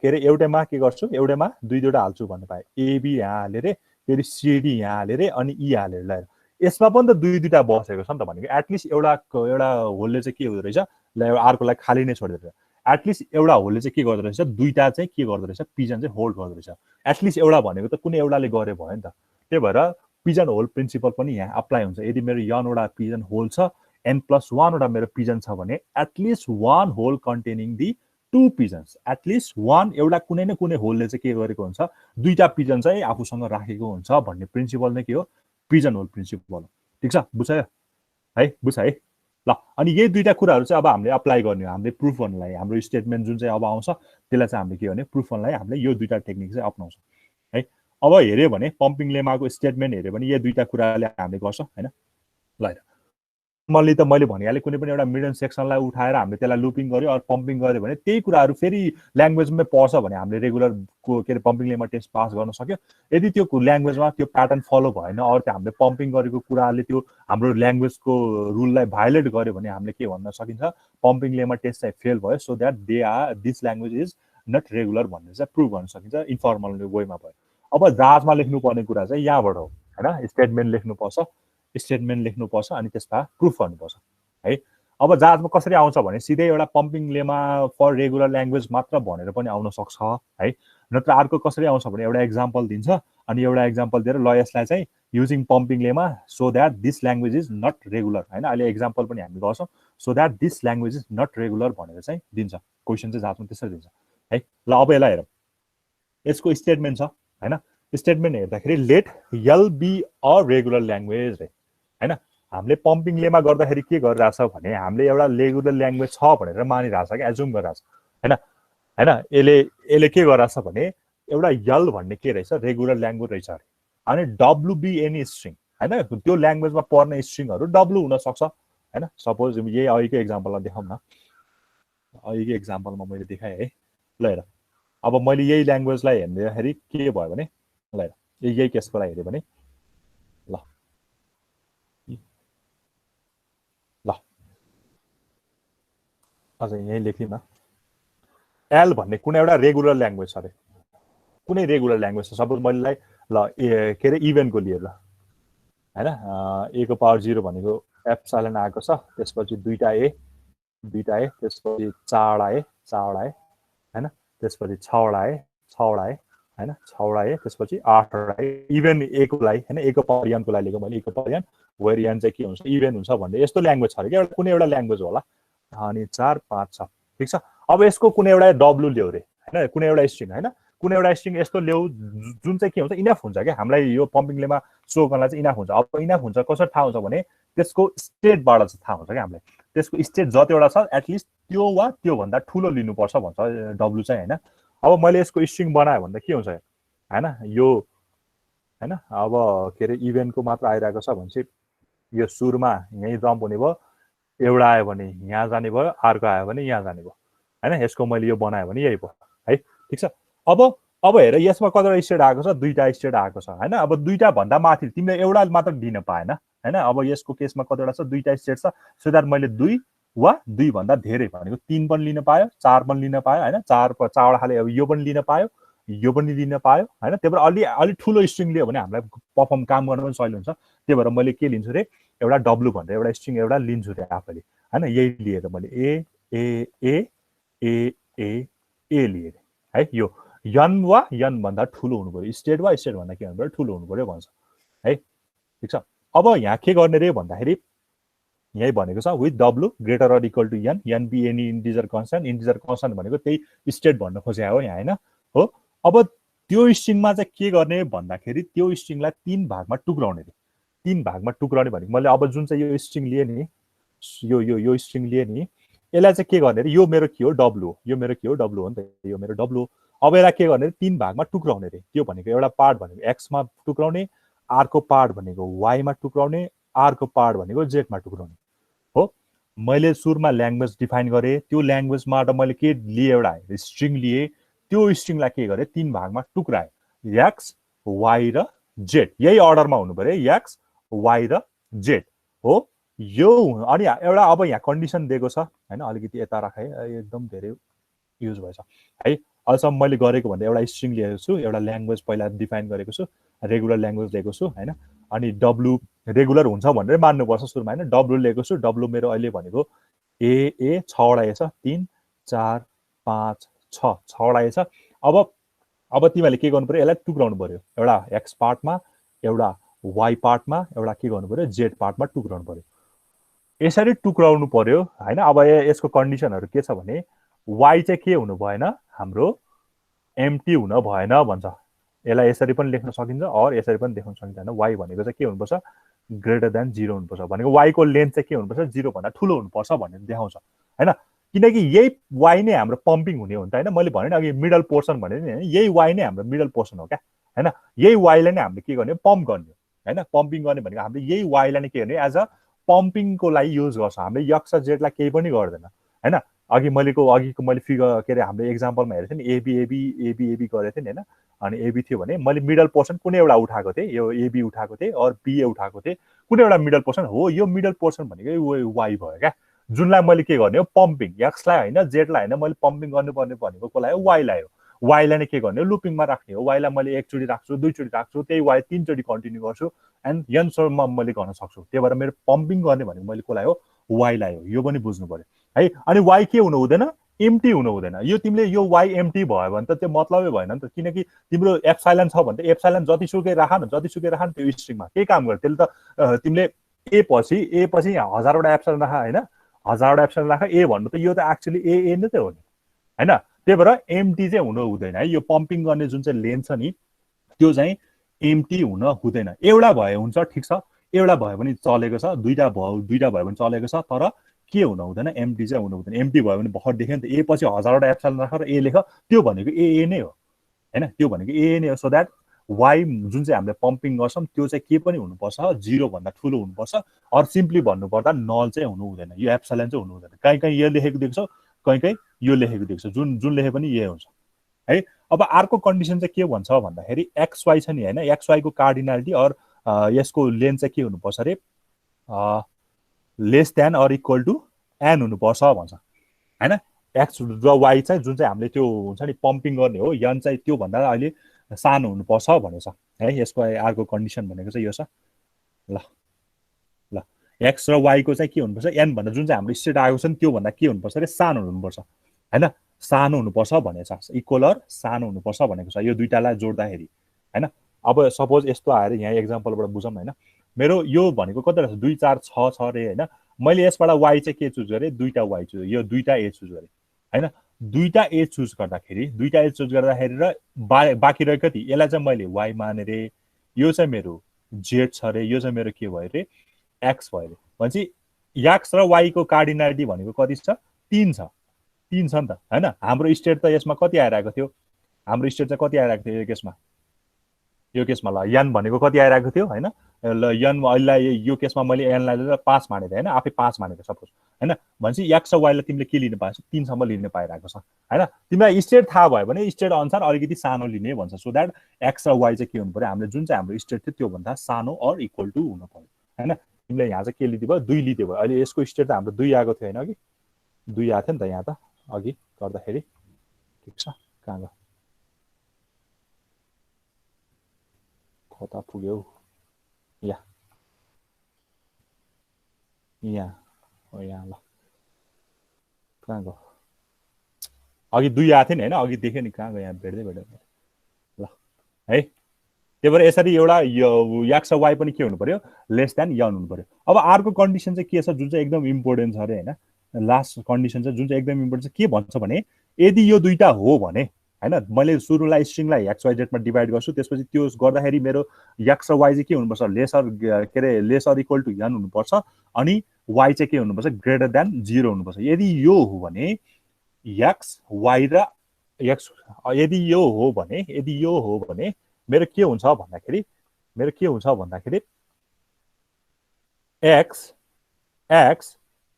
अरे एउटैमा के गर्छु, एउटैमा दुईवटा हाल्छु भन्नु पाएँ। एबी यहाँ हालेँ रे, फेरि सिडी यहाँ हालेँ रे, अनि ई हालेर ल, यसमा पनि त दुईटा बसेको छ नि त। भनेको एटलिस्ट एउटा होलले चाहिँ के हुँदो रहेछ, ल अर्कोलाई खाली नै छोडिदिएको रहेछ। एटलिस्ट एउटा होलले चाहिँ के गर्दो रहेछ, दुईटा चाहिँ के गर्दो रहेछ, पिजन चाहिँ होल्ड गर्दो रहेछ। एटलिस्ट एउटा भनेको त कुनै एउटाले गरे भयो नि त। त्यही भएर पिजन होल प्रिन्सिपल पनि यहाँ अप्लाई हुन्छ। यदि मेरो n वटा पिजन होल छ, n+1 वटा मेरो पिजन छ भने at least 1 hole containing the 2 pigeons, at least 1 एउटा कुनै न कुनै होलले चाहिँ के गरेको हुन्छ, दुईटा पिजन चाहिँ आफूसँग राखेको हुन्छ भन्ने प्रिन्सिपल नै के हो, पिजन होल प्रिन्सिपल। ठिक छ, बुझ्यो है, बुझ है ल। अनि यही दुईटा कुराहरू चाहिँ अब हामीले अप्लाई गर्ने हो हामीले प्रुफ गर्नलाई। हाम्रो स्टेटमेन्ट जुन चाहिँ अब आउँछ त्यसलाई चाहिँ हामीले के गर्ने, प्रुफ गर्नलाई हामीले यो दुईटा टेक्निक चाहिँ अपनाउँछौँ है। अब हेऱ्यो भने पम्पिङ लेमाको स्टेटमेन्ट हेऱ्यो भने यो दुईटा कुराले हामीले गर्छौँ हैन। ल नर्मल्ली त मैले भनिहालेँ, कुनै पनि एउटा मिडल सेक्सनलाई उठाएर हामीले त्यसलाई लुपिङ गर्यो अर पम्पिङ गर्यो भने त्यही कुराहरू फेरि ल्याङ्ग्वेजमै पर्छ भने हामीले रेगुलरको के अरे पम्पिङ लेमा टेस्ट पास गर्न सक्यो। यदि त्यो ल्याङ्ग्वेजमा त्यो प्याटर्न फलो भएन, अरू त्यो हामीले पम्पिङ गरेको कुराले त्यो हाम्रो ल्याङ्ग्वेजको रुललाई भायोलेट गर्यो भने हामीले के भन्न सकिन्छ, पम्पिङ लेमा टेस्ट चाहिँ फेल भयो, so that this language is not regular भन्ने चाहिँ प्रुभ गर्न सकिन्छ इन्फर्मल वेमा भयो। अब जहाजमा लेख्नुपर्ने कुरा चाहिँ यहाँबाट हो हैन, स्टेटमेन्ट लेख्नुपर्छ, स्टेटमेन्ट लेख्नुपर्छ अनि त्यसमा प्रुफ गर्नुपर्छ है। अब जहाजमा कसरी आउँछ भने सिधै एउटा pumping lemma for regular language मात्र भनेर पनि आउन सक्छ है। नत्र अर्को कसरी आउँछ भने एउटा एक्जाम्पल दिन्छ अनि एउटा एक्जाम्पल दिएर ल यसलाई चाहिँ using pumping lemma so that this language is not regular हैन। अहिले एक्जाम्पल पनि हामी गर्छौँ, so that this language is not regular भनेर चाहिँ दिन्छ। क्वेसन चाहिँ जहाजमा त्यसरी दिन्छ है। ल अब यसलाई हेरौँ, यसको स्टेटमेन्ट छ हैन। स्टेटमेन्ट हेर्दाखेरि let L be a regular language रे हैन। हामीले पम्पिङ लेमा गर्दाखेरि के गरिरहेछ भने हामीले एउटा रेगुलर ल्याङ्ग्वेज छ भनेर मानिरहेछ कि एज्युम गरिरहेछ हैन हैन। यसले के गरिरहेछ भने एउटा यल भन्ने के रहेछ, रेगुलर ल्याङ्ग्वेज रहेछ अरे। अनि डब्लुबी एनी स्ट्रिङ हैन, त्यो ल्याङ्ग्वेजमा पर्ने स्ट्रिङहरू डब्लु हुनसक्छ हैन। सपोज यही अघिको एक्जाम्पलमा देखाउँ न, अघिको एक्जाम्पलमा मैले देखाएँ है। ल हेर, अब मैले यही ल्याङ्ग्वेजलाई हेर्दाखेरि के भयो भने ल हेर, यही केसको लागि हेऱ्यो भने ल ल अझ यहीँ लेख्यौँ न, एल भन्ने कुनै एउटा रेगुलर ल्याङ्ग्वेज छ अरे, कुनै रेगुलर ल्याङ्ग्वेज छ। सपोज मैले ल के अरे इभेन्टको लिएर ल हैन, ए को पावर 0 भनेको एप्सिलन आएको छ, त्यसपछि दुईटा ए, त्यसपछि 4 वटा ए हैन, त्यसपछि 6 वटा ए हैन, 6 वटा ए, त्यसपछि 8 वटा ए। इभेन ए को लागि हैन, ए को पावर n को लागि लेखेको मैले, ए को पावर n वेयर n चाहिँ के हुन्छ, इभेन हुन्छ भन्ने यस्तो ल्याङ्ग्वेज छ अरे क्या, कुनै एउटा ल्याङ्ग्वेज होला। अनि 4 5 6 ठिक छ। अब यसको कुनै एउटा डब्लु ल्याउ रे हैन, कुनै एउटा स्ट्रिङ हैन, कुनै एउटा स्ट्रिङ यस्तो ल्याउ जुन चाहिँ के हुन्छ, इनफ हुन्छ क्या हामीलाई यो पम्पिङ लेमा सो गर्नलाई चाहिँ इनफ हुन्छ। अब इनफ हुन्छ कसरी थाहा हुन्छ भने त्यसको स्टेटबाट चाहिँ थाहा हुन्छ क्या हामीलाई। त्यसको स्टेट जतिवटा छ एटलिस्ट त्यो वा त्यो भन्दा ठुलो लिनुपर्छ भन्छ डब्लु चाहिँ हैन। अब मैले यसको स्ट्रिङ बनायो भने के हुन्छ हैन, यो हैन। अब के अरे इभेन्टको मात्र आइरहेको छ भने चाहिँ यो सुरुमा यहीँ जम्प हुने भयो, एउटा आयो भने यहाँ जाने भयो, अर्को आयो भने यहाँ जाने भयो हैन। यसको मैले यो बनायो भने यही भयो है, ठिक छ। अब हेर, यसमा कतिवटा स्टेट आएको छ, दुईटा स्टेट आएको छ हैन। अब दुईटा भन्दा माथि तिमीले एउटा मात्र दिन पाएन हैन। अब यसको केसमा कतिवटा छ, दुईटा स्टेट छ, सो द्याट मैले 2 वा 2 भन्दा धेरै भनेको 3 पनि लिन पायो, 4 पनि लिन पायो हैन। 4 वटा खाले अब यो पनि लिन पायो, यो पनि लिन पायो हैन। त्यही भएर अलि ठुलो स्ट्रिङ लियो भने हामीलाई परफर्म काम गर्न पनि सजिलो हुन्छ। त्यही भएर मैले के लिन्छु रे, एउटा डब्लु भनेर एउटा स्ट्रिङ एउटा लिन्छु रे आफैले हैन। यही लिएर मैले ए ए ए ए ए ए लिएर है। यो यन वा यन भन्दा ठुलो हुनु पर्यो, स्टेट वा स्टेट भन्दा के हुनु पर्यो, ठुलो हुनु पर्यो भन्छ है, ठिक छ। अब यहाँ के गर्ने रे भन्दाखेरि यही भनेको छ with W greater or equal to N B any integer constant भनेको त्यही स्टेट भन्न खोजे हो यहाँ हैन हो। अब त्यो स्ट्रिङमा चाहिँ के गर्ने भन्दाखेरि त्यो स्ट्रिङलाई 3 भागमा टुक्राउने रे 3 भागमा टुक्राउने भनेको मैले अब जुन चाहिँ यो स्ट्रिङ लिए नि यो स्ट्रिङ लिए नि यसलाई चाहिँ के गर्ने रे यो मेरो के हो डब्लु हो यो मेरो के हो डब्लु हो नि त यो मेरो डब्लु अब यसलाई के गर्ने रे 3 भागमा टुक्राउने रे त्यो भनेको एउटा पार्ट भनेको x मा टुक्राउने अर्को पार्ट भनेको y मा टुक्राउने अर्को पार्ट भनेको z मा टुक्राउने हो मैले सुरुमा ल्याङ्ग्वेज डिफाइन गरे त्यो ल्याङ्ग्वेजबाट मैले के लिए एउटा स्ट्रिङ लिए त्यो स्ट्रिङलाई के गरे 3 भागमा टुक्राए x y र z यही अर्डरमा हुनु पर्यो x y र z हो यो अनि एउटा अब यहाँ कन्डिसन दिएको छ हैन अलिकति यता राखे एकदम धेरै युज भएछ है अहिलेसम्म मैले गरेको भन्दा एउटा स्ट्रिङ लिएको छु एउटा ल्याङ्ग्वेज पहिला डिफाइन गरेको छु रेगुलर ल्याङ्ग्वेज लिएको छु हैन अनि डब्लु रेगुलर हुन्छ भनेर मान्नुपर्छ सुरुमा हैन डब्लु लिएको छु डब्लु मेरो अहिले भनेको ए 6 वटा ए छ 3 4 5 6 6 वटा ए छ अब तिमीले के गर्नु पर्यो यसलाई टुक्राउनु पर्यो एउटा x पार्टमा एउटा y पार्टमा एउटा के गर्नु पर्यो z पार्टमा टुक्राउनु पर्यो यसरी टुक्राउनु पर्यो हैन अब यसको कन्डिसनहरु के छ भने y चाहिँ के हुनु भएन हाम्रो एम्प्टी हुन भएन भन्छ यसलाई यसरी पनि लेख्न सकिन्छ और यसरी पनि लेख्न सकिन्छ हैन y भनेको चाहिँ के हुनुपर्छ ग्रेटर देन 0 हुनुपर्छ भनेको y को लेन्थ चाहिँ के हुनुपर्छ 0 भन्दा ठूलो हुनुपर्छ भन्ने देखाउँछ हैन किनकि यही y नै हाम्रो पम्पिङ हुने हो नि त हैन मैले भने अघि मिडल पोर्सन भने नि यही y नै हाम्रो मिडल पोर्सन हो क्या हैन यही y लाई नै हामीले के गर्ने पम्प गर्ने हैन पम्पिङ गर्ने भनेको हामीले यही y लाई नै के गर्ने एज अ पम्पिङको लागि युज गर्छ हामीले x र z लाई केही पनि गर्दैन हैन अघिको मैले फिगर के रे हाम्रो एक्जाम्पलमा हेरेको थिएँ नि एबी गरेको थिएँ नि हैन अनि एबी थियो भने मैले मिडल पोर्सन कुनै एउटा उठाएको थिएँ यो एबी उठाएको थिएँ और बी उठाएको थिएँ कुनै एउटा मिडल पोर्सन हो यो मिडल पोर्सन भनेको y भयो क्या जुनलाई मैले के गर्ने हो पम्पिङ x लाई हैन z लाई हैन मैले पम्पिङ गर्नुपर्ने भनेको कोलाई हो y लाई हो y लाई नै के गर्ने हो लुपिङमा राख्ने हो y लाई मैले एकचोटी राख्छु दुईचोटी राख्छु त्यही y तीनचोटी कन्टिन्यू गर्छु एन्ड यनसम्म मैले गर्न सक्छु त्यही भएर मेरो पम्पिङ गर्ने भनेको मैले कोलाई हो y लाई हो यो पनि बुझ्नु पर्यो है अनि y के हुनु हुँदैन एम्प्टी हुनु हुँदैन यो तिमीले यो y एम्प्टी भयो भने त त्यो मतलबै भएन नि त किनकि तिम्रो एप्सिलन छ भने त एप्सिलन जतिसुकै राख न त्यो स्ट्रिङमा के काम गर्छ त्यसले त तिमीले ए पछि यहाँ 1000 वटा एप्सिलन राख हैन 1000 वटा एप्सिलन राख ए भन्नु त यो त एक्चुअली ए नै त हो नि हैन त्यही भएर एम्प्टी चाहिँ हुनु हुँदैन है यो पम्पिङ गर्ने जुन चाहिँ लेन्थ छ नि त्यो चाहिँ एम्प्टी हुन हुँदैन एउटा भयो हुन्छ ठीक छ एउटा भयो भने चलेको छ दुईटा भयो भने चलेको छ तर के हुन हुँदैन एम्प्टी चाहिँ हुनु हुँदैन एम्प्टी भयो भने भर्खर देख्यो नि त ए पछि 1000 वटा एप्सिलन राखेर ए लेख त्यो भनेको ए नै हो हैन त्यो भनेको ए नै हो सो दैट y जुन चाहिँ हामीले पम्पिङ गर्छौं त्यो चाहिँ के पनि हुनुपर्छ 0 भन्दा ठूलो हुनुपर्छ अर सिम्पली भन्नुपर्दा नल चाहिँ हुनु हुँदैन यो एप्सिलन चाहिँ हुनु हुँदैन कहीं यो लेखेको देख्छौ कहीं यो लेखेको देख्छौ जुन लेखे पनि यही हुन्छ है अब अर्को कन्डिसन चाहिँ के भन्छ भन्दाखेरि xy छ नि हैन xy को कार्डिनालिटी और यसको लेन्थ चाहिँ के हुनुपर्छ रे less than or equal to n हुनुपर्छ भन्छ हैन x र y चाहिँ जुन चाहिँ हामीले त्यो हुन्छ नि पम्पिङ गर्ने हो n चाहिँ त्यो भन्दा अहिले सानो हुनुपर्छ भनेछ है यसको अर्को कन्डिसन भनेको चाहिँ यो छ ल x र y को चाहिँ के हुनुपर्छ n भन्दा जुन चाहिँ हाम्रो स्टेट आएको छ नि त्यो भन्दा के हुनुपर्छ रे सानो हुनुपर्छ हैन सानो हुनुपर्छ भनेछ इक्वल अर सानो हुनुपर्छ भनेको छ यो दुईटालाई जोड्दाखेरि हैन अब सपोज यस्तो आएर यहाँ एक्जाम्पलबाट बुझौँ हैन मेरो यो भनेको कति रहेछ 2 4 6 छ रे हैन मैले यसबाट y चाहिँ के चुज गरे दुईटा y चुज यो दुईटा a चुज गरे हैन दुईटा a चुज गर्दाखेरि र बाँकी रह्यो कति यसलाई चाहिँ मैले y माने रे यो चाहिँ मेरो z छ रे यो चाहिँ मेरो के भयो रे x भयो रे भनेपछि x र y को कार्डिनालिटी भनेको कति छ 3 छ नि त हैन हाम्रो स्टेट त यसमा कति आइराको थियो हाम्रो स्टेट चाहिँ कति आइराको थियो यो केसमा ल n भनेको कति आइराको थियो हैन ल n अहिले यो केसमा मैले n लाई 5 मानेथे हैन आफै 5 मानेको सपोज हैन भनेपछि x र y लाई तिमीले के लिन पाएछ 3 सम्म लिन पाइराको छ हैन तिमीलाई स्टेट थाहा भयो भने स्टेट अनुसार अलिकति सानो लिने भन्छ सो दैट x र y चाहिँ के हुनु पर्यो हामीले जुन चाहिँ हाम्रो स्टेट थियो त्यो भन्दा सानो और इक्वल टु हुनु पर्यो हैन तिमीले यहाँ चाहिँ के लिदियो भयो 2 लिदियो भयो अहिले यसको स्टेट त हाम्रो 2 आएको थियो हैन अघि 2 आएको थियो नि त यहाँ त अघि गर्दाखेरि ठीक छ कहाँ गयो कता पुग्यो यहाँ ल कहाँ गयो अघि 2 आएको थियो नि हैन अघि देख्यो नि कहाँ गयो यहाँ भेट्दै ल है त्यही भएर यसरी एउटा x र y पनि के हुनु पर्यो लेस देन n हुनु पर्यो अब अर्को कन्डिसन चाहिँ के छ जुन चाहिँ एकदम इम्पोर्टेन्ट छ रे हैन लास्ट कन्डिसन चाहिँ जुन चाहिँ एकदम इम्पोर्टेन्ट छ के भन्छ भने यदि यो दुईटा हो भने हैन मैले सुरुलाई स्ट्रिङलाई XYZ मा डिभाइड गर्छु त्यसपछि त्यो गर्दाखेरि मेरो x र y चाहिँ के हुनुपर्छ लेसर इक्वल टु n हुनुपर्छ अनि y चाहिँ के हुनुपर्छ ग्रेटर देन 0 हुनुपर्छ यदि यो हो भने x y र x यदि यो हो भने मेरो के हुन्छ भन्दाखेरि x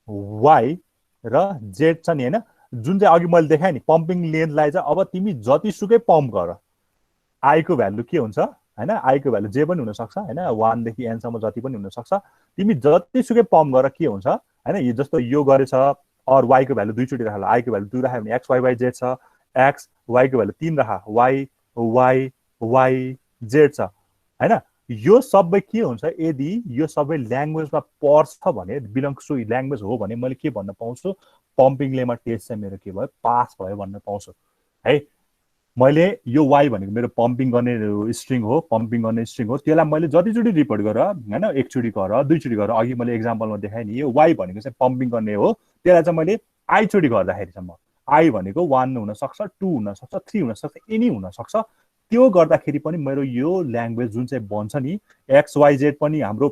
y र z छ नि हैन जुन चाहिँ अघि मैले देखाएँ नि पम्पिङ लेन्थलाई चाहिँ अब तिमी जतिसुकै पम्प गर i को भ्यालु के हुन्छ हैन i को भ्यालु जे पनि हुन सक्छ हैन 1 देखि n सम्म जति पनि हुन सक्छ तिमी जतिसुकै पम्प गर के हुन्छ हैन यो जस्तो यो गरेछ और y को भ्यालु दुई चोटी राख i को भ्यालु 2 राख्यो भने x y y z छ x y को भ्यालु 3 राख y y y z छ हैन यो सबै के हुन्छ यदि यो सबै ल्याङ्ग्वेजमा पर्छ भने बिलोङ्स टु ल्याङ्ग्वेज हो भने मैले के भन्न पाउँछु पम्पिङ लेमा टेस्ट चाहिँ मेरो के भयो पास भयो भन्न पाउँछु है मैले यो y भनेको मेरो पम्पिङ गर्ने स्ट्रिङ हो त्यसलाई मैले जतिचोटी रिपोर्ट गर हैन एकचोटी गर दुईचोटी गर अघि मैले एक्जाम्पलमा देखाएँ नि यो y भनेको चाहिँ पम्पिङ गर्ने हो त्यसलाई चाहिँ मैले i चोटी गर्दाखेरि चाहिँ म i भनेको 1 हुन सक्छ 2 हुन सक्छ 3 हुन सक्छ एनी हुन सक्छ त्यो गर्दाखेरि पनि मेरो यो ल्याङ्ग्वेज जुन चाहिँ बन्छ नि x y z पनि हाम्रो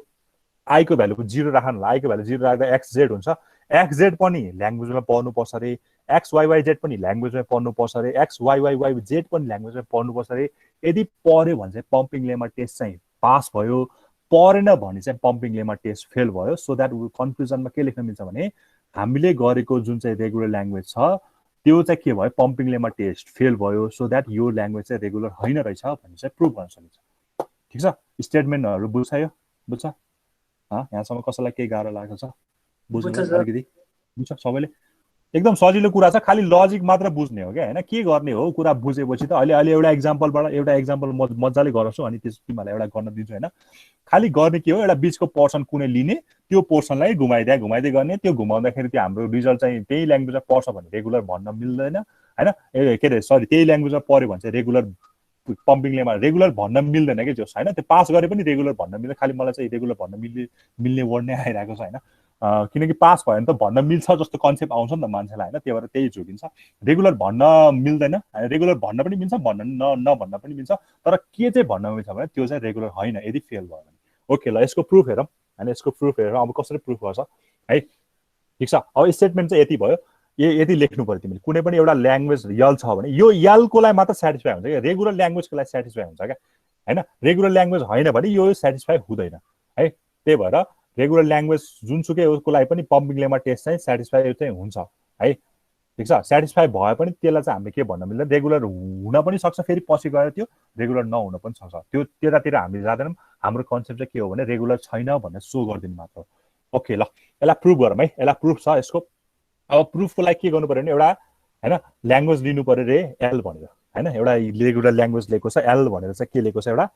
i को भ्यालुको 0 राख्नु i को भ्यालु 0 राख्दा x z हुन्छ x z पनि ल्याङ्ग्वेजमा पढ्नु पर्छ रे x y y z पनि ल्याङ्ग्वेजमा पढ्नु पर्छ रे x y y y z पनि ल्याङ्ग्वेजमा पढ्नु पर्छ रे यदि पर्यो भने चाहिँ पम्पिङ लेमा टेस्ट चाहिँ पास भयो परेन भने चाहिँ पम्पिङ लेमा टेस्ट फेल भयो सो दैट कन्क्लुजनमा के लेख्न मिल्छ भने हामीले गरेको जुन चाहिँ रेगुलर ल्याङ्ग्वेज छ त्यो चाहिँ के भयो पम्पिङ लेमा टेस्ट फेल भयो सो दैट यो ल्याङ्ग्वेज चाहिँ रेगुलर हैन रहेछ भन्ने चाहिँ प्रुभ गर्न सकिन्छ ठीक छ स्टेटमेन्टहरु बुझ्छ यहाँसम्म कसैलाई केही गाह्रो लागेको छ बुझ्नु अलिकति बुझ्छ सबैले एकदम सजिलो कुरा छ खाली लजिक मात्र बुझ्ने हो क्या हैन के गर्ने हो कुरा बुझेपछि त अहिले एउटा एक्जाम्पल मजाले गराउँछु अनि त्यस तिमीलाई एउटा गर्न दिन्छु हैन खाली गर्ने के हो एउटा बीचको पोर्सन कुनै लिने त्यो पोर्सनलाई घुमाइदै गर्ने त्यो घुमाउँदाखेरि त्यो हाम्रो रिजल्ट चाहिँ त्यही ल्याङ्ग्वेजमा पर्छ भने रेगुलर भन्न मिल्दैन हैन के अरे सरी त्यही ल्याङ्ग्वेजमा पर्यो भने चाहिँ रेगुलर पम्पिङ लेमा रेगुलर भन्न मिल्दैन के जोस हैन त्यो पास गरे पनि रेगुलर भन्न मिल्दैन खाली मलाई चाहिँ रेगुलर भन्न मिल्ने वर्ड नै आइरहेको छ हैन किनकि पास भयो भने त भन्न मिल्छ जस्तो कन्सेप्ट आउँछ नि त मान्छेलाई हैन त्यही भएर त्यही झुकिन्छ रेगुलर भन्न मिल्दैन रेगुलर भन्न पनि मिल्छ नभन्न पनि मिल्छ तर के चाहिँ भन्न मिल्छ भने त्यो चाहिँ रेगुलर हैन यदि फेल भयो भने ओके ल यसको प्रुफ हेरौँ हैन यसको प्रुफ हेरौँ अब कसरी प्रुफ गर्छ है ठीक छ अब स्टेटमेन्ट चाहिँ यति भयो यदि लेख्नु पर्यो तिमीले कुनै पनि एउटा ल्याङ्ग्वेज यल छ भने यो यल कोलाई मात्र सेटिस्फाई हुन्छ क्या रेगुलर ल्याङ्ग्वेजको लागि सेटिस्फाई हुन्छ क्या हैन रेगुलर ल्याङ्ग्वेज हैन भने यो सेटिस्फाई हुँदैन है त्यही भएर रेगुलर ल्याङ्ग्वेज जुनसुकै उसको लागि पनि पम्पिङ लेमा टेस्ट चाहिँ सेटिस्फाई चाहिँ हुन्छ है ठीक छ सेटिस्फाई भए पनि त्यसलाई चाहिँ हामीले के भन्न मिल्दैन रेगुलर हुन पनि सक्छ फेरि पछि गएर त्यो रेगुलर नहुन पनि सक्छ त्यो त्यतातिर हामी जाँदैनौँ हाम्रो कन्सेप्ट चाहिँ के हो भने रेगुलर छैन भनेर सो गरिदिनु मात्र ओके ल यसलाई प्रुफ गरौँ है यसलाई प्रुफ छ यसको अब प्रुफको लागि के गर्नु पर्यो भने एउटा हैन ल्याङ्ग्वेज लिनु पर्यो रे एल भनेर हैन एउटा रेगुलर ल्याङ्ग्वेज लिएको छ एल भनेर चाहिँ के लिएको छ एउटा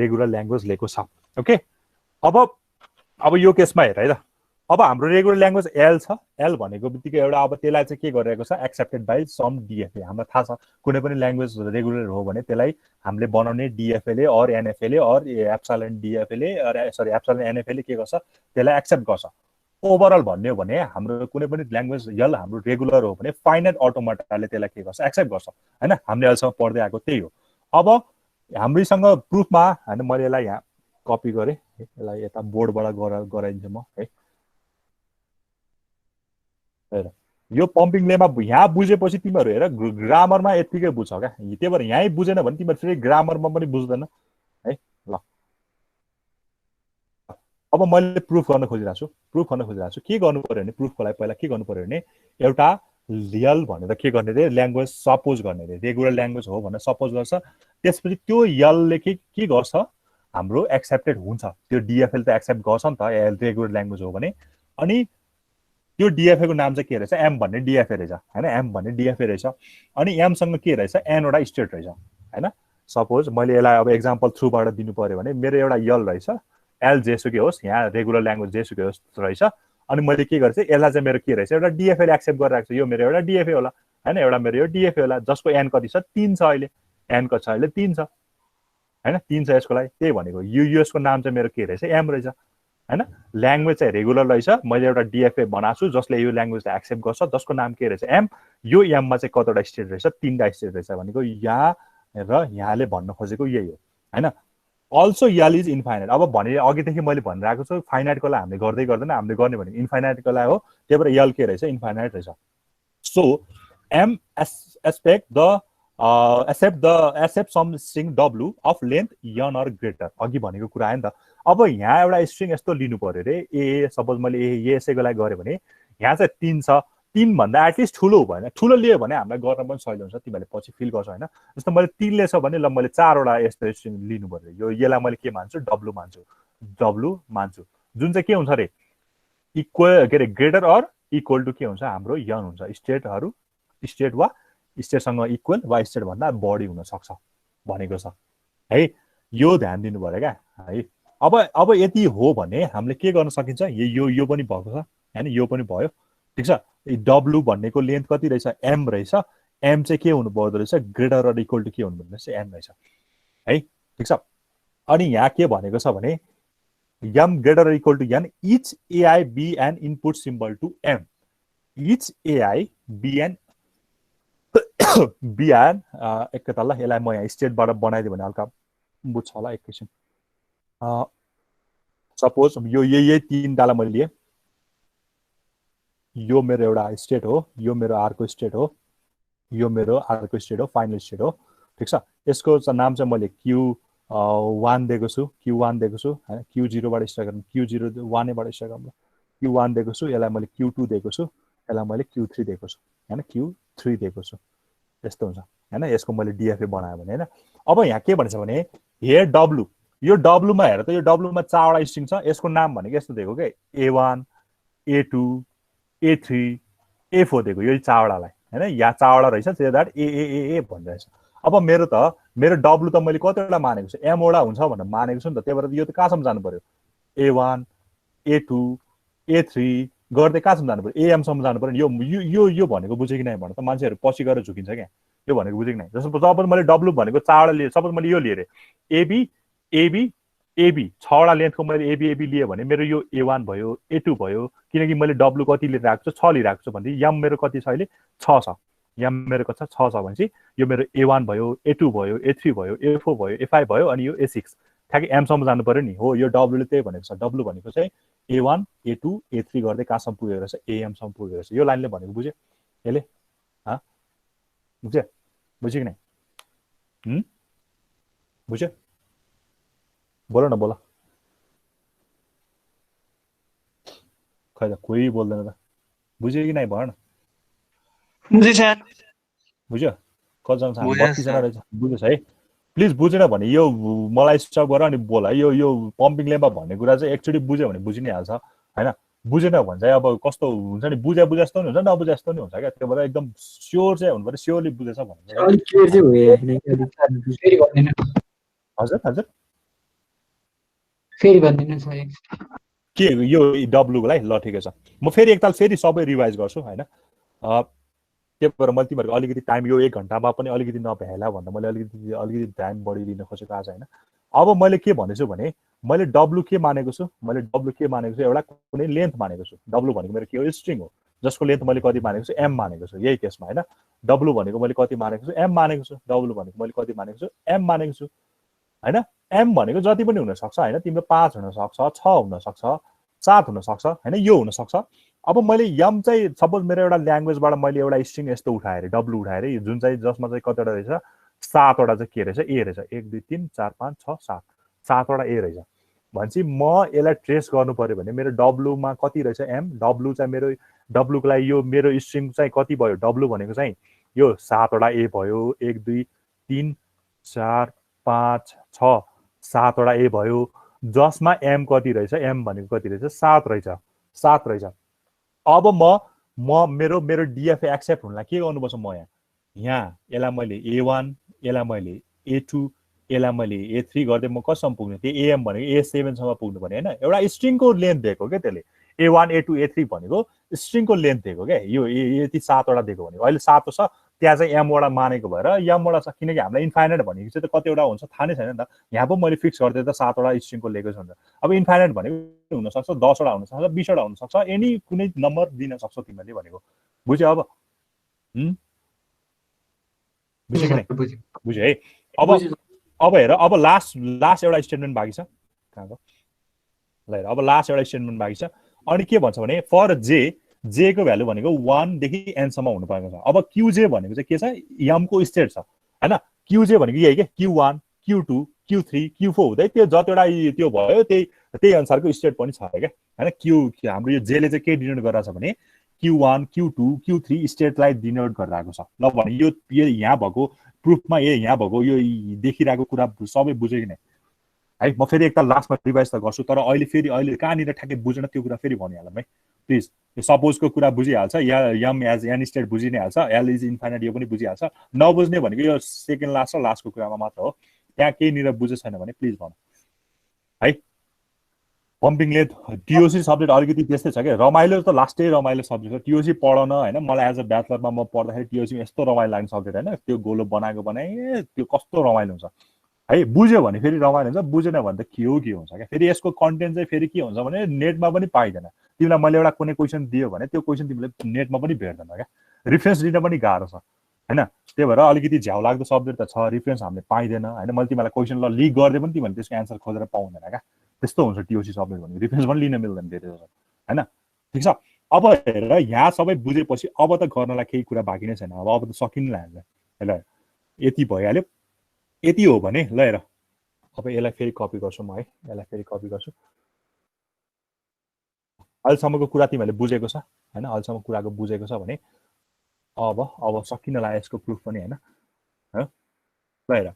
रेगुलर ल्याङ्ग्वेज लिएको छ ओके अब यो केसमा हेर है त अब हाम्रो रेगुलर ल्याङ्ग्वेज एल छ एल भनेको बित्तिकै एउटा अब त्यसलाई चाहिँ के गरिरहेको छ एक्सेप्टेड बाइ सम डिएफए हामीलाई थाहा छ कुनै पनि ल्याङ्ग्वेज रेगुलर हो भने त्यसलाई हामीले बनाउने डिएफएले और एनएफएले और एप्सिलन डिएफएले सरी एप्सिलन एनएफएले के गर्छ त्यसलाई एक्सेप्ट गर्छ ओभरअल भन्ने हो भने हाम्रो कुनै पनि ल्याङ्ग्वेज यल हाम्रो रेगुलर हो भने फाइनाइट अटोमेटाले त्यसलाई के गर्छ एक्सेप्ट गर्छ हैन हामीले अहिलेसम्म पढ्दै आएको त्यही हो अब हामीसँग प्रुफमा हैन मैले यसलाई यहाँ कपी गरेँ यसलाई यता बोर्डबाट गराइदिन्छु म है हेर यो पम्पिङ लेमा यहाँ बुझेपछि तिमीहरू हेर ग्रामरमा यतिकै बुझ्छ क्या त्यही भएर यहीँ बुझेन भने तिमीहरू फेरि ग्रामरमा पनि बुझ्दैन है ल अब मैले प्रुफ गर्न खोजिरहेको छु के गर्नु पर्यो भने प्रुफको लागि पहिला के गर्नु पर्यो भने एउटा यल भनेर के गर्ने रे ल्याङ्ग्वेज सपोज गर्ने रे रेगुलर ल्याङ्ग्वेज हो भनेर सपोज गर्छ त्यसपछि त्यो यलले के गर्छ हाम्रो एक्सेप्टेड हुन्छ त्यो डिएफएल त एक्सेप्ट गर्छ नि त रेगुलर ल्याङ्ग्वेज हो भने अनि त्यो डिएफए को नाम चाहिँ के रहेछ एम भन्ने डिएफए रहेछ हैन एम भन्ने डिएफए रहेछ अनि एम सँग के रहेछ एन वटा स्टेट रहेछ हैन सपोज मैले यसलाई अब एक्जाम्पल थ्रुबाट दिनु पर्यो भने मेरो एउटा यल रहेछ एल जेसुकै होस् यहाँ रेगुलर ल्याङ्ग्वेज जेसुकै होस् रहेछ अनि मैले के गरेँ यसलाई चाहिँ मेरो के रहेछ एउटा डिएफएले एक्सेप्ट गरिरहेको छ यो मेरो एउटा डिएफए होला हैन एउटा मेरो यो डिएफए होला जसको एन कति छ 3 छ अहिले एन को छ अहिले 3 छ हैन 3 छ यसको लागि त्यही भनेको यो यसको नाम चाहिँ मेरो के रहेछ एम रहेछ हैन ल्याङ्ग्वेज चाहिँ रेगुलर रहेछ मैले एउटा डिएफए बनाएको छु जसले यो ल्याङ्ग्वेजलाई एक्सेप्ट गर्छ जसको नाम के रहेछ एम यो एममा चाहिँ कतिवटा स्टेट रहेछ 3टा स्टेट रहेछ भनेको यहाँ र यहाँले भन्न खोजेको यही हो हैन अल्सो यल इज इन्फाइनाइट अब भने अघिदेखि मैले भनिरहेको छु फाइनाइटको लागि हामीले गर्दै गर्दैन हामीले गर्ने भने इन्फाइनाइटको लागि हो त्यही भएर यल के रहेछ इन्फाइनाइट रहेछ so M accept some string W of length N or greater अघि भनेको कुरा आयो नि त अब यहाँ एउटा स्ट्रिङ यस्तो लिनु पर्यो रे ए सपोज मैले यसैको लागि गरेँ भने यहाँ चाहिँ 3 छ 3 भन्दा एटलिस्ट ठुलो भएन ठुलो लियो भने हामीलाई गर्न पनि सजिलो हुन्छ तिमीहरूले पछि फिल गर्छौ हैन जस्तो मैले 3 ले छ भने ल मैले 4 वटा यस्तो स्ट्रिङ लिनु पर्यो यसलाई मैले के मान्छु डब्लु मान्छु जुन चाहिँ के हुन्छ रे इक्वल के रे ग्रेटर अर इक्वल टु के हुन्छ हाम्रो यन हुन्छ स्टेट वा स्टेटसँग इक्वल वा स्टेट भन्दा बढी हुन सक्छ भनेको छ है यो ध्यान दिनु पर्यो क्या है अब यति हो भने हामीले के गर्न सकिन्छ यो पनि भएको छ हैन यो पनि भयो ठीक छ डब्लु भन्नेको लेन्थ कति रहेछ एम रहेछ एम चाहिँ के हुनु पर्दो रहेछ ग्रेटर अर इक्वल टु के हुनु पर्दो रहेछ एम रहेछ है ठीक छ अनि यहाँ के भनेको छ भने M greater or equal to N each AI B N input symbol to M each AI B N बिहान एकैताल ल यसलाई म यहाँ स्टेटबाट बनाइदिएँ भने हल्का बुझ्छ होला एकैछिन सपोज यो यही 3टालाई मैले लिएँ यो मेरो एउटा स्टेट हो यो मेरो अर्को स्टेट हो यो मेरो अर्को स्टेट हो फाइनल स्टेट हो ठीक छ यसको नाम चाहिँ मैले Q1 दिएको छु Q1 दिएको छु हैन Q0 बाट स्टार्ट गरौँ Q0 1 बाट स्टार्ट गरौँ Q1 दिएको छु यसलाई मैले Q2 दिएको छु यसलाई मैले Q3 दिएको छु हैन Q3 दिएको छु यस्तो हुन्छ हैन यसको मैले डिएफए बनाए भने हैन अब यहाँ के भन्छ भने हियर डब्लु यो डब्लुमा हेर त यो डब्लुमा 4वटा स्ट्रिङ छ यसको नाम भनेको यस्तो दिएको के A1 A2 A3 A4 दिएको यो 4वटालाई हैन यहाँ 4वटा रहेछ त्यही दैट ए भनिरहेछ अब मेरो डब्लु त मैले कतिवटा मानेको छु एम वटा हुन्छ भनेर मानेको छु नि त त्यही भएर यो त कहाँसम्म जानु पर्यो A1 A2 A3 गर्दै कहाँसम्म जानु पर्यो एएमसम्म जानु पर्यो यो भनेको बुझ्यो कि नै भन त मान्छेहरू पछि गएर झुकिन्छ क्या यो भनेको बुझ्यो कि नै जस्तो सपोज मैले डब्लु भनेको 4वटा लिए सपोज मैले यो लिएँ एबी एबी एबी 6वटा लेन्थको मैले एबी लिएँ भने मेरो यो A1 भयो A2 भयो किनकि मैले डब्लु कति लिइरहेको छु 6 लिइरहेको छु भने यम मेरो कति छ अहिले 6 छ यम मेरो कति छ 6 छ भनेपछि यो मेरो A1 भयो A2 भयो A3 भयो A4 भयो A5 भयो अनि यो A6 ठ्याक्कै एमसम्म जानु पर्यो नि हो यो डब्लुले त्यही भनेको छ डब्लु भनेको चाहिँ A1 A2 A3 गर्दै कहाँसम्म पुगेको रहेछ एएमसम्म पुगेको रहेछ यो लाइनले भनेको बुझ्यो यसले बुझ्यो कि नै बुझ्यो बोल न बोल खै त कोही बोल्दैन त बुझ्यो कि नै भन बुझ्यो कतिजना छ 32जना रहेछ बुझ्योस् है प्लिज बुझेन भने यो मलाई स्टप गर अनि बोल है यो पम्पिङ लेम्पमा भन्ने कुरा चाहिँ एकचोटि बुझ्यो भने बुझि नै हाल्छ हैन बुझेन भने चाहिँ अब कस्तो हुन्छ नि बुझे जस्तो नि हुन्छ नबुझे जस्तो नि हुन्छ क्या त्यो भएर एकदम स्योर चाहिँ हुनु पर्यो स्योरली बुझेछ भने हजुर फेरि भन्दिनु सर के यो डब्लुको लागि ल ठिकै छ म फेरि एकताल फेरि सबै रिभाइज गर्छु हैन त्यही भएर मैले तिमीहरूको अलिकति टाइम यो 1 घण्टामा पनि अलिकति नभ्याएला भन्दा मैले अलिकति टाइम बढी लिन खोजेको आज हैन अब मैले के भनेछु भने मैले डब्लु के मानेको छु एउटा कुनै लेन्थ मानेको छु डब्लु भनेको मेरो के हो स्ट्रिङ हो जसको लेन्थ मैले कति मानेको छु एम मानेको छु यही केसमा हैन डब्लु भनेको मैले कति मानेको छु एम मानेको छु डब्लु भनेको मैले कति मानेको छु एम मानेको छु हैन एम भनेको जति पनि हुन सक्छ हैन तिम्रो 5 हुन सक्छ 6 हुन सक्छ 7 हुन सक्छ हैन यो हुन सक्छ अब मैले यम चाहिँ सपोज मेरो एउटा ल्याङ्ग्वेजबाट मैले एउटा स्ट्रिङ यस्तो उठाएर डब्लु उठाएर जुन चाहिँ जसमा चाहिँ कतिवटा रहेछ 7वटा चाहिँ के रहेछ ए रहेछ 1 2 3 4 5 6 7 7वटा ए रहेछ भनेपछि म यसलाई ट्रेस गर्नु पर्यो भने मेरो डब्लुमा कति रहेछ एम डब्लु चाहिँ मेरो डब्लुको लागि यो मेरो स्ट्रिङ चाहिँ कति भयो डब्लु भनेको चाहिँ यो 7वटा ए भयो 1 2 3 4 5 6 7वटा ए भयो जसमा एम कति रहेछ एम भनेको कति रहेछ 7 रहेछ अब म मेरो डिएफए एक्सेप्ट हुनलाई के गर्नुपर्छ म यहाँ यसलाई मैले A1 यसलाई मैले A2 यसलाई मैले A3 गर्दै म कसम्म पुग्ने थिएँ एएम भनेको A7 सम्म पुग्नु पर्ने हैन एउटा स्ट्रिङको लेन्थ दिएको के त्यसले A1 A2 A3 भनेको स्ट्रिङको लेन्थ दिएको के यो यति 7वटा दिएको भनेको अहिले 7 छ त्यहाँ चाहिँ एमवटा मानेको भएर एमवटा छ, किनकि हामीलाई इन्फाइनाइट भनेको चाहिँ त कतिवटा हुन्छ थाहा नै छैन नि त। यहाँ पो मैले फिक्स गर्दै त 7वटा स्ट्रिङको लिएको छु नि त। अब इन्फाइनाइट भनेको हुनसक्छ 10वटा हुनसक्छ 20वटा हुनसक्छ, एनी कुनै नम्बर दिन सक्छौ तिमीले भनेको। बुझ्यो अब? बुझ्यो कि नै? बुझ्यो है। अब हेर, अब लास्ट एउटा स्टेटमेन्ट बाँकी छ। कहाँ गयो? ल हेर, अब लास्ट एउटा स्टेटमेन्ट बाँकी छ। अनि के भन्छ भने फर जे को भ्यालु भनेको 1 देखि n सम्म हुनुपर्ने छ। अब क्युजे भनेको चाहिँ के छ? यमको स्टेट छ हैन। क्युजे भनेको यही के Q1 Q2 Q3 Q4 हुँदै त्यो जतिवटा त्यो भयो त्यही अनुसारको स्टेट पनि छ क्या हैन। हाम्रो यो जेले चाहिँ के डिनोट गरिरहेछ भने Q1 Q2 Q3 स्टेटलाई डिनोट गरिरहेको छ। ल भने यो यहाँ भएको प्रुफमा यहाँ भएको यो देखिरहेको कुरा सबै बुझ्यो कि नै है? म फेरि एकताल लास्टमा रिभाइज त गर्छु, तर अहिले कहाँनिर ठ्याक्कै बुझेन त्यो कुरा फेरि भनिहालौँ है प्लिज। यो सपोजको कुरा बुझिहाल्छ, यम एज एन स्टेट बुझि नै हाल्छ, एल इज इन्फाइनाइट यो पनि बुझिहाल्छ। नबुझ्ने भनेको यो सेकेन्ड लास्ट र लास्टको कुरामा मात्र हो। त्यहाँ केहीनिर बुझे छैन भने प्लिज भन है। पम्पिङले टिओसी सब्जेक्ट अलिकति त्यस्तै छ क्या, रमाइलो त लास्टै रमाइलो सब्जेक्ट हो। टिओसी पढन होइन, मलाई एज अ ब्याचलरमा म पढ्दाखेरि टिओसी यस्तो रमाइलो लाग्ने सब्जेक्ट होइन। त्यो गोलो बनाए त्यो कस्तो रमाइलो हुन्छ है। बुझ्यो भने फेरि रमाइलो हुन्छ, बुझेन भने त के हुन्छ क्या। फेरि यसको कन्टेन्ट चाहिँ फेरि के हुन्छ भने नेटमा पनि पाइँदैन। तिमीलाई मैले एउटा कुनै क्वेसन दियो भने त्यो क्वेसन तिमीले नेटमा पनि भेट्दैन क्या। रिफरेन्स दिन पनि गाह्रो छ हैन। त्यही भएर अलिकति झ्याउ लाग्दो सब्जेक्ट त छ, रिफरेन्स हामीले पाइँदैन हैन। मैले तिमीलाई क्वेसन लिक गर्दै पनि तिमीले त्यसको एन्सर खोजेर पाउँदैन क्या। त्यस्तो हुन्छ टिओसी सब्जेक्ट भने, रिफरेन्स पनि लिन मिल्दैन धेरै जस्तो हैन। ठिक छ। अब हेर, यहाँ सबै बुझेपछि अब त गर्नलाई केही कुरा बाँकी नै छैन। अब त सकिन्न हामीलाई ल। यति भइहाल्यो। यति हो भने ल हेर, अब यसलाई फेरि कपी गर्छु म है। यसलाई फेरि कपी गर्छु। अहिलेसम्मको कुरा तिमीहरूले बुझेको छ हैन। अहिलेसम्म कुराको बुझेको छ भने अब सकिन लाग्यो यसको प्रुफ पनि हैन। ल हेर,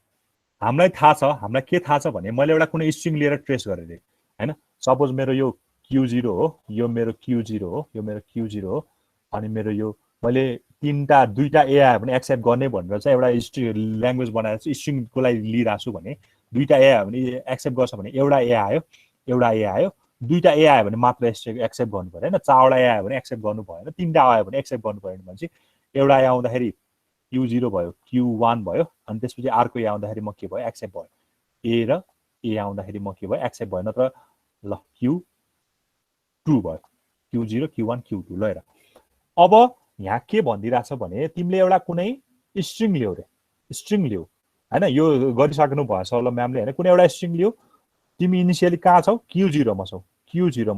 हामीलाई थाहा छ, हामीलाई के थाहा छ भने मैले एउटा कुनै स्ट्रिङ लिएर ट्रेस गरेँ हैन। सपोज मेरो यो Q0 हो, यो मेरो Q0 हो, यो मेरो Q0 हो, अनि मेरो यो मैले दुईटा ए आयो भने एक्सेप्ट गर्ने भनेर चाहिँ एउटा स्ट्रिङ ल्याङ्ग्वेज बनाएर चाहिँ स्ट्रिङको लागि लिइरहेको छु भने दुईटा ए आयो भने एक्सेप्ट गर्छ भने एउटा ए आयो, दुईटा ए आयो भने मात्र एक्सेप्ट गर्नु पर्यो हैन। 4वटा ए आयो भने एक्सेप्ट गर्नु भएन, 3टा आयो भने एक्सेप्ट गर्नु पर्यो भने चाहिँ एउटा ए आउँदाखेरि Q0 भयो, Q1 भयो, अनि त्यसपछि अर्को ए आउँदाखेरि म के भयो एक्सेप्ट भयो। ए र ए आउँदाखेरि म के भयो एक्सेप्ट भयो, नत्र ल Q2 भयो, Q0 Q1 Q2। ल हेर, अब यहाँ के भनिदिरहेछ भने तिमीले एउटा कुनै स्ट्रिङ लियो रे, स्ट्रिङ लियो हैन। यो गरिसक्नु भएछ होला म्यामले हैन। कुनै एउटा स्ट्रिङ लियो, तिमी इनिसियली कहाँ छौ? Q0 मा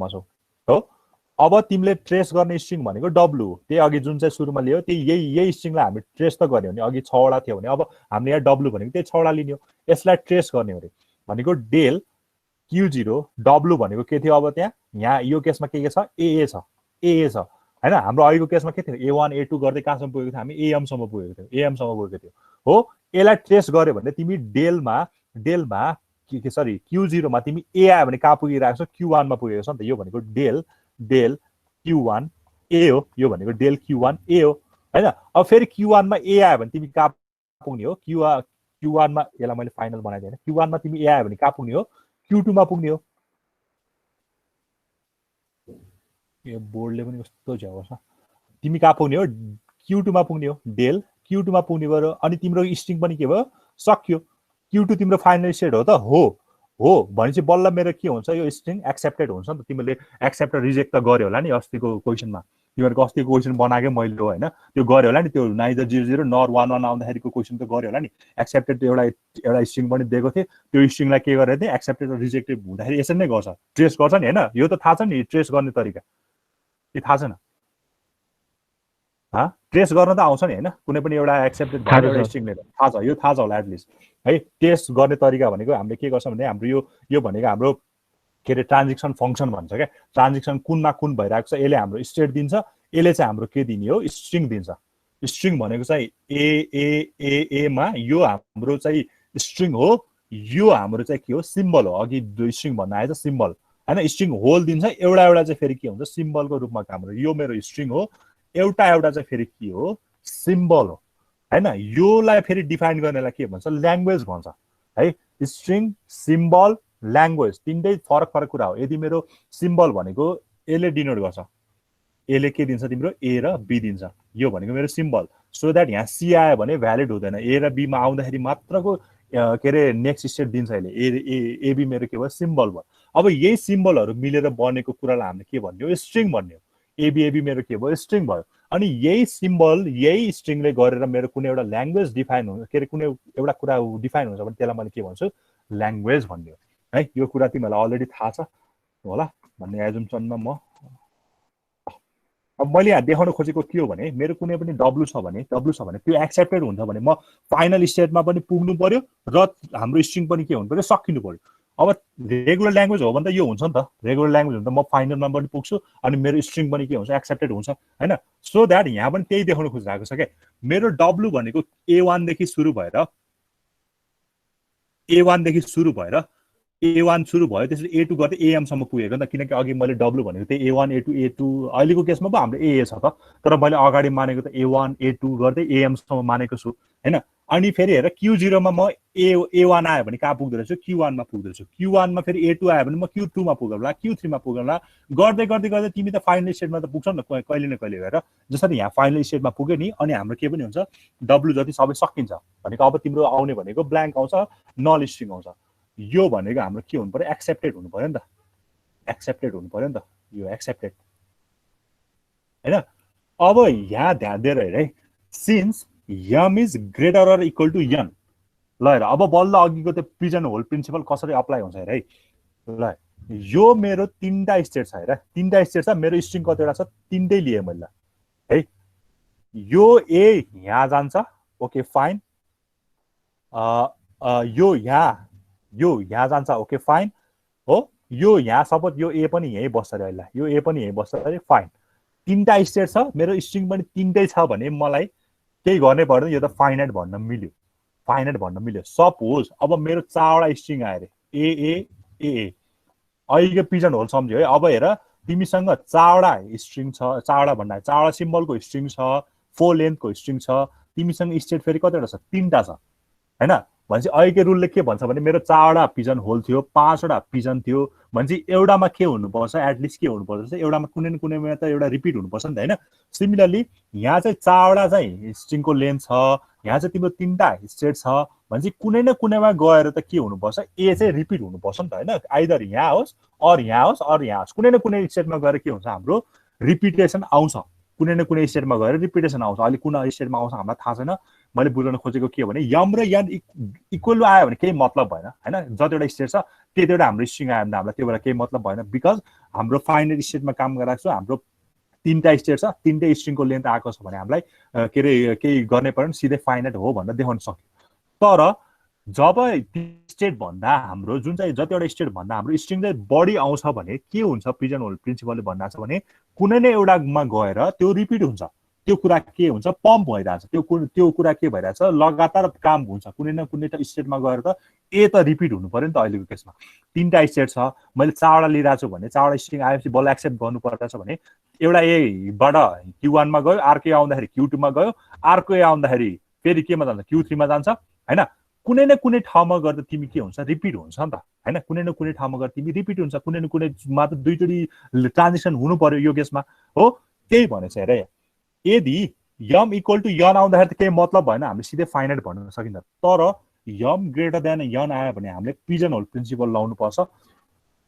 छौ हो। अब तिमीले ट्रेस गर्ने स्ट्रिङ भनेको W हो। त्यही अघि जुन चाहिँ सुरुमा लियो त्यही यही स्ट्रिङलाई हामी ट्रेस त गर्यो भने अघि 6वटा थियो भने अब हामीले यहाँ W भनेको त्यही 6वटा लिने हो। यसलाई ट्रेस गर्ने हो रे भनेको डेल Q0 W भनेको के थियो? अब यहाँ यो केसमा के छ? AA छ हैन। हाम्रो अहिलेको केसमा के थियो? A1 A2 गर्दै कहाँसम्म पुगेको थियो? हामी AM सम्म पुगेको थियो हो। यसलाई ट्रेस गर्यो भने तिमी डेलमा Q0 मा तिमी ए आयो भने कहाँ पुगिरहेको छ? Q1 मा पुगेको छ नि त। यो भनेको डेल Q1 A हो, यो भनेको डेल Q1 A हो हैन। अब फेरि Q1 मा ए आयो भने तिमी कहाँ पुग्ने हो? Q1 मा, यसलाई मैले फाइनल बनाइदिएँ। Q1 मा तिमी ए आयो भने कहाँ पुग्ने हो? Q2 मा पुग्ने हो। यो बोर्डले पनि कस्तो झ्याउ छ। तिमी कहाँ पुग्ने हो? Q2 मा पुग्ने हो। डेल Q2 मा पुग्ने भयो अनि तिम्रो स्ट्रिङ पनि के भयो? सक्यो। Q2 तिम्रो फाइनल स्टेट हो त? हो भनेपछि बल्ल मेरो के हुन्छ? यो स्ट्रिङ एक्सेप्टेड हुन्छ नि त। तिमीले एक्सेप्ट र रिजेक्ट त गर्यो होला नि अस्तिको क्वेसनमा। तिमीहरूको अस्तिको क्वेसन बनाएकै मैले हो हैन। त्यो गर्यो होला नि, त्यो नाइदर 00 नर 11 आउँदाखेरिको क्वेसन त गर्यो होला नि। एक्सेप्टेड एउटा स्ट्रिङ पनि दिएको थिए, त्यो स्ट्रिङलाई के गरेर थिए? एक्सेप्टेड र रिजेक्टेड हुँदाखेरि यसरी नै गर्छ, ट्रेस गर्छ नि हैन। यो त थाहा छ नि ट्रेस गर्ने तरिका, के थाहा छैन? ट्रेस गर्न त आउँछ नि हैन। कुनै पनि एउटा एक्सेप्टेड भयो एउटा स्ट्रिङ लिएर थाहा छ, यो थाहा छ होला एटलिस्ट है। टेस्ट गर्ने तरिका भनेको हामीले के गर्छ भने हाम्रो यो भनेको हाम्रो के अरे ट्रान्जेक्सन फङ्सन भन्छ क्या। ट्रान्जेक्सन कुनमा कुन भइरहेको छ यसले हाम्रो स्टेट दिन्छ, यसले चाहिँ हाम्रो के दिने हो? स्ट्रिङ दिन्छ। स्ट्रिङ भनेको चाहिँ ए मा यो हाम्रो चाहिँ स्ट्रिङ हो, यो हाम्रो चाहिँ के हो? सिम्बल हो। अघि स्ट्रिङ भन्न आएछ सिम्बल हैन। स्ट्रिङ होल दिन्छ, एउटा चाहिँ फेरि के हुन्छ? सिम्बलको रूपमा काम गर्छ। यो मेरो स्ट्रिङ हो, एउटा चाहिँ फेरि के हो? सिम्बल हो हैन। योलाई फेरि डिफाइन गर्नेलाई के भन्छ? ल्याङ्ग्वेज भन्छ है। स्ट्रिङ, सिम्बल, ल्याङ्ग्वेज तीनटै फरक कुरा हो। यदि मेरो सिम्बल भनेको यसले डिनोट गर्छ, यसले के दिन्छ? तिम्रो ए र बी दिन्छ। यो भनेको मेरो सिम्बल, सो द्याट यहाँ सी आयो भने भ्यालिड हुँदैन। ए र बीमा आउँदाखेरि मात्रको के अरे नेक्स्ट स्टेट दिन्छ अहिले। एबी मेरो के भयो सिम्बल भयो। अब यही सिम्बलहरू मिलेर बनेको कुरालाई हामीले के भन्ने हो स्ट्रिङ भन्ने हो। एबी मेरो के भयो स्ट्रिङ भयो। अनि यही सिम्बल यही स्ट्रिङले गरेर मेरो कुनै एउटा ल्याङ्ग्वेज डिफाइन हुन्छ के अरे कुनै एउटा कुरा डिफाइन हुन्छ भने त्यसलाई मैले के भन्छु ल्याङ्ग्वेज भन्ने हो है। यो कुरा तिमीहरूलाई अलरेडी थाहा छ होला भन्ने एजुम्सनमा म अब मैले यहाँ देखाउन खोजेको के हो भने मेरो कुनै पनि डब्लु छ भने त्यो एक्सेप्टेड हुन्छ भने म फाइनल स्टेटमा पनि पुग्नु पर्यो र हाम्रो स्ट्रिङ पनि के हुनु पर्यो सकिनु पर्यो। अब रेगुलर ल्याङ्ग्वेज हो भने त यो हुन्छ नि त। रेगुलर ल्याङ्ग्वेज हो भने त म फाइनलमा पनि पुग्छु अनि मेरो स्ट्रिङ पनि के हुन्छ एक्सेप्टेड हुन्छ हैन। सो द्याट यहाँ पनि त्यही देखाउन खोजिरहेको छ क्या। मेरो डब्लु भनेको A1 देखि सुरु भएर A1 सुरु भयो त्यसपछि A2 गर्दै AM सम्म पुगेको नि त। किनकि अघि मैले डब्लु भनेको त्यही A1 A2 A2 अहिलेको केसमा पो हाम्रो AA छ त। तर मैले अगाडि मानेको त A1 A2 गर्दै AM सम्म मानेको छु हैन। अनि फेरि हेर Q0 मा म A1 आयो भने कहाँ पुग्दो रहेछु Q1 मा पुग्दो रहेछु। Q1 मा फेरि A2 आयो भने म Q2 मा पुगौँला Q3 मा पुगौँला गर्दै गर्दै गर्दै तिमी त फाइनल स्टेटमा त पुग्छौ नि कहिले न कहिले भएर। जसरी यहाँ फाइनल स्टेटमा पुग्यो नि अनि हाम्रो के पनि हुन्छ डब्लु जति सबै सकिन्छ भनेको अब तिम्रो आउने भनेको ब्ल्याङ्क आउँछ नल स्ट्रिङ आउँछ। यो भनेको हाम्रो के हुनु पर्यो एक्सेप्टेड हुनु पर्यो नि त। एक्सेप्टेड हुनु पर्यो नि त यो एक्सेप्टेड हैन। अब यहाँ ध्यान दिएर हेर है since M is greater or equal to N. ल हेर अब बल्ल अघिको त्यो पिजन होल प्रिन्सिपल कसरी अप्लाई हुन्छ हेर है। ल यो मेरो तीनटा स्टेट छ हेर तीनटा स्टेट छ मेरो स्ट्रिङ कतिवटा छ तीनटै लिए मैले है। यो ए यहाँ जान्छ ओके फाइन। यो यहाँ जान्छ ओके फाइन हो। यो यहाँ सपोज यो ए पनि यहीँ बस्छ अरे अहिले यो ए पनि यहीँ बस्छ अरे फाइन। तीनटा स्टेट छ मेरो स्ट्रिङ पनि तीनटै छ भने मलाई केही गर्नै पर्दैन यो त फाइनाइट भन्न मिल्यो। सपोज अब मेरो 4वटा स्ट्रिङ आयो अरे ए अहिलेको पिजन होल सम्झ्यो है। अब हेर तिमीसँग 4वटा स्ट्रिङ छ 4वटा भन्दा 4वटा सिम्बलको स्ट्रिङ छ 4 लेन्थको स्ट्रिङ छ तिमीसँग स्टेट फेरि कतिवटा छ 3टा छ हैन। भनेपछि अहिलेको रुलले के भन्छ भने मेरो 4वटा पिजन होल थियो 5वटा पिजन थियो भनेपछि एउटामा के हुनुपर्छ एटलिस्ट के हुनुपर्छ एउटामा कुनै न कुनैमा त एउटा रिपिट हुनुपर्छ नि त हैन। सिमिलरली यहाँ चाहिँ 4वटा चाहिँ स्ट्रिङको लेन्थ छ यहाँ चाहिँ तिम्रो 3टा स्टेट छ भनेपछि कुनै न कुनैमा गएर त के हुनुपर्छ ए चाहिँ रिपिट हुनुपर्छ नि त हैन। आइदर यहाँ होस् अर यहाँ होस् कुनै न कुनै स्टेटमा गएर के हुन्छ हाम्रो रिपिटेसन आउँछ। कुनै न कुनै स्टेटमा गएर रिपिटेसन आउँछ। अहिले कुन स्टेटमा आउँछ हामीलाई थाहा छैन। मैले बुझाउन खोजेको के भने यम र यन इक्वल आयो भने केही मतलब भएन हैन। जतिवटा स्टेट छ त्यतिवटा हाम्रो स्ट्रिङ आयो भने हामीलाई त्यो बेला केही मतलब भएन बिकज हाम्रो फाइनल स्टेटमा काम गरिरहेको छु। हाम्रो 3टा स्टेट छ 3टै स्ट्रिङको लेन्थ आएको छ भने हामीलाई के अरे केही गर्नै पर्यो सिधै फाइनाइट हो भनेर देखाउन सक्यो। तर जब स्टेट भन्दा हाम्रो जुन चाहिँ जतिवटा स्टेट भन्दा हाम्रो स्ट्रिङ चाहिँ बढी आउँछ भने के हुन्छ पिजन होल प्रिन्सिपलले भनिरहेको छ भने कुनै न एउटामा गएर त्यो रिपिट हुन्छ। त्यो कुरा के हुन्छ पम्प भइरहेछ त्यो कुरा के भइरहेछ लगातार काम हुन्छ। कुनै न कुनै त स्टेटमा गएर त ए त रिपिट हुनु पर्यो नि त। अहिलेको केसमा 3टा स्टेट छ मैले 4वटा लिइरहेको छु भने 4वटा स्ट्रिङ आएपछि बल्ल एक्सेप्ट गर्नु पर्छ भने एउटा एबाट Q1 मा गयो अर्को आउँदाखेरि Q2 मा गयो अर्को आउँदाखेरि फेरि केमा जान्छ Q3 मा जान्छ हैन। कुनै न कुनै ठाउँमा गर्दा तिमी के हुन्छ रिपिट हुन्छ नि त हैन। कुनै न कुनै ठाउँमा गर्दा तिमी रिपिट हुन्छ कुनै न कुनैमा त दुईचोटि ट्रान्जिसन हुनु पर्यो यो केसमा हो। त्यही भनेछ हेर यदि यम इक्वल टु यन आउँदाखेरि त केही मतलब भएन हामीले सिधै फाइनाइट भन्न सकिन्छ। तर यम ग्रेटर देन यन आयो भने हामीले पिजन होल प्रिन्सिपल लाउनु पर्छ।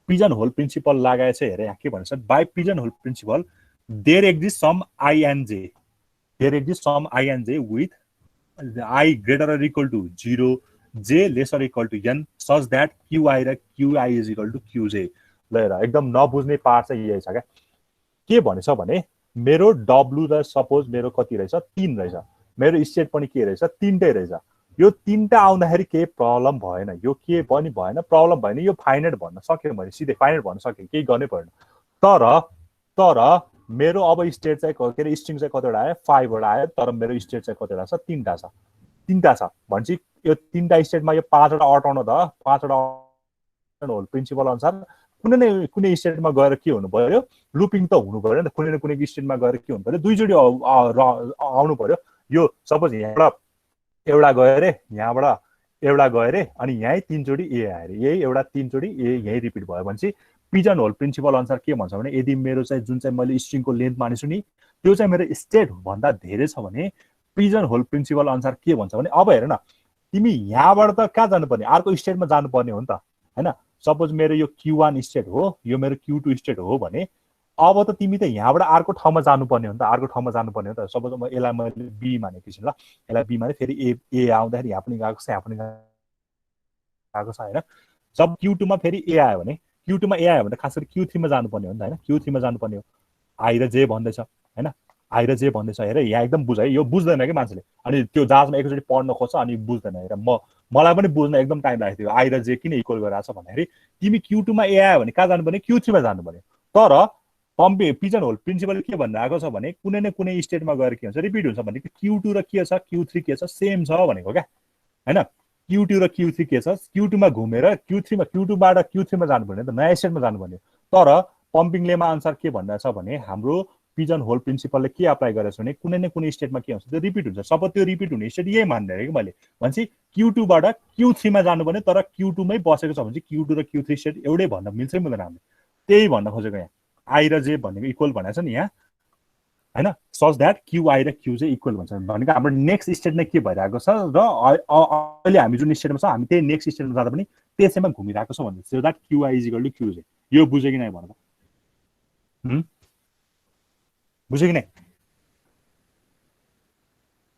पिजन होल प्रिन्सिपल लगाए चाहिँ हेर यहाँ के भन्छ by pigeon hole principle there exist some I and J with I greater or equal to 0 J lesser equal to n such that QI र QI is equal to QJ। ल हेर एकदम नबुझ्ने पार्ट चाहिँ यही छ क्या। के भनेछ भने मेरो डब्लु र सपोज मेरो कति रहेछ 3 रहेछ मेरो स्टेट पनि के रहेछ 3टै रहेछ। यो 3टा आउँदाखेरि केही प्रब्लम भएन यो के पनि भएन प्रब्लम भएन यो फाइनाइट भन्न सक्यो मैले सिधै फाइनाइट भन्न सक्यो केही गर्नै परेन। तर मेरो अब स्टेट चाहिँ के अरे स्ट्रिङ चाहिँ कतिवटा आयो 5वटा आयो तर मेरो स्टेट चाहिँ कतिवटा छ 3टा छ भनेपछि यो 3टा स्टेटमा यो 5वटा अटाउन त 5वटा होल प्रिन्सिपल अनुसार कुनै न कुनै स्टेटमा गएर के हुनु पर्यो लुपिङ त हुनु पर्यो नि त। कुनै न कुनै स्टेटमा गएर के हुनु पर्यो दुईचोटि आउनु पर्यो। यो सपोज यहाँबाट एउटा गयो अरे यहाँबाट एउटा गयो अरे अनि यहीँ 3चोटि ए आयो अरे यही एउटा 3चोटि ए यहीँ रिपिट भयो भनेपछि पिजन होल प्रिन्सिपल अनुसार के भन्छ भने यदि मेरो चाहिँ जुन चाहिँ मैले स्ट्रिङको लेन्थ मानेछु नि त्यो चाहिँ मेरो स्टेट भन्दा धेरै छ भने पिजन होल प्रिन्सिपल अनुसार के भन्छ भने अब हेर न तिमी यहाँबाट त कहाँ जानुपर्ने अर्को स्टेटमा जानुपर्ने हो नि त हैन सपोज मेरो यो Q1 स्टेट हो यो मेरो Q2 स्टेट हो भने अब त तिमी त यहाँबाट अर्को ठाउँमा जानुपर्ने हो नि त अर्को ठाउँमा जानुपर्ने हो नि त सपोज म यसलाई मैले बी मानेको छु ल यसलाई बी माने फेरि ए आउँदाखेरि यहाँ पनि गएको छ यहाँ पनि गएको छ हैन सब Q2 मा फेरि ए आयो भने Q2 मा ए आयो भने खास गरी Q3 मा जानुपर्ने हो नि त हैन Q3 मा जानुपर्ने हो आई र जे भन्दैछ हैन आई र जे भन्दैछ हेर यहाँ एकदम बुझ है यो बुझ्दैन कि मान्छेले अनि त्यो जहाजमा एकचोटि पढ्न खोज्छ अनि बुझ्दैन हेर मलाई पनि बुझ्न एकदम टाइम लागेको थियो आई र जे किन इक्वल गरिरहेछ भन्दाखेरि तिमी Q2 मा ए आयो भने कहाँ जानुपर्ने Q3 मा जानुपर्ने तर पिजन होल प्रिन्सिपल के भनिरहेको छ भने कुनै न कुनै स्टेटमा गएर के हुन्छ रिपिट हुन्छ भने Q2 र के छ Q3 के छ सेम छ भनेको क्या हैन Q2 र Q3 के छ Q2 मा घुमेर Q3 मा Q2 बाट Q3 मा जानुपर्ने त नयाँ स्टेटमा जानुपर्ने तर पम्पिङ लेमा अनुसार के भनिरहेछ भने हाम्रो पिजन होल प्रिन्सिपलले के अप्लाई गरेछ भने कुनै न कुनै स्टेटमा के हुन्छ त्यो रिपिट हुन्छ सपोज त्यो रिपिट हुने स्टेट यही मान्दैन कि मैले भन्छ Q2 बाट Q3 मा जानुपर्ने तर Q2 मै बसेको छ भने Q2 र Q3 स्टेट एउटै भन्न मिल्छ मिल्दैन हामीले त्यही भन्न खोजेको यहाँ आई र जे भनेको इक्वल भनेको छ नि यहाँ हैन सच दैट QI र Q चाहिँ इक्वल भन्छ भनेको हाम्रो नेक्स्ट स्टेट नै के भइरहेको छ र अहिले हामी जुन स्टेटमा छ हामी त्यही नेक्स्ट स्टेटमा जाँदा पनि त्यसैमा घुमिरहेको छ भन्छ so that QI equal to Q यो बुझ्यो कि नै भन त बुझ्यो कि नै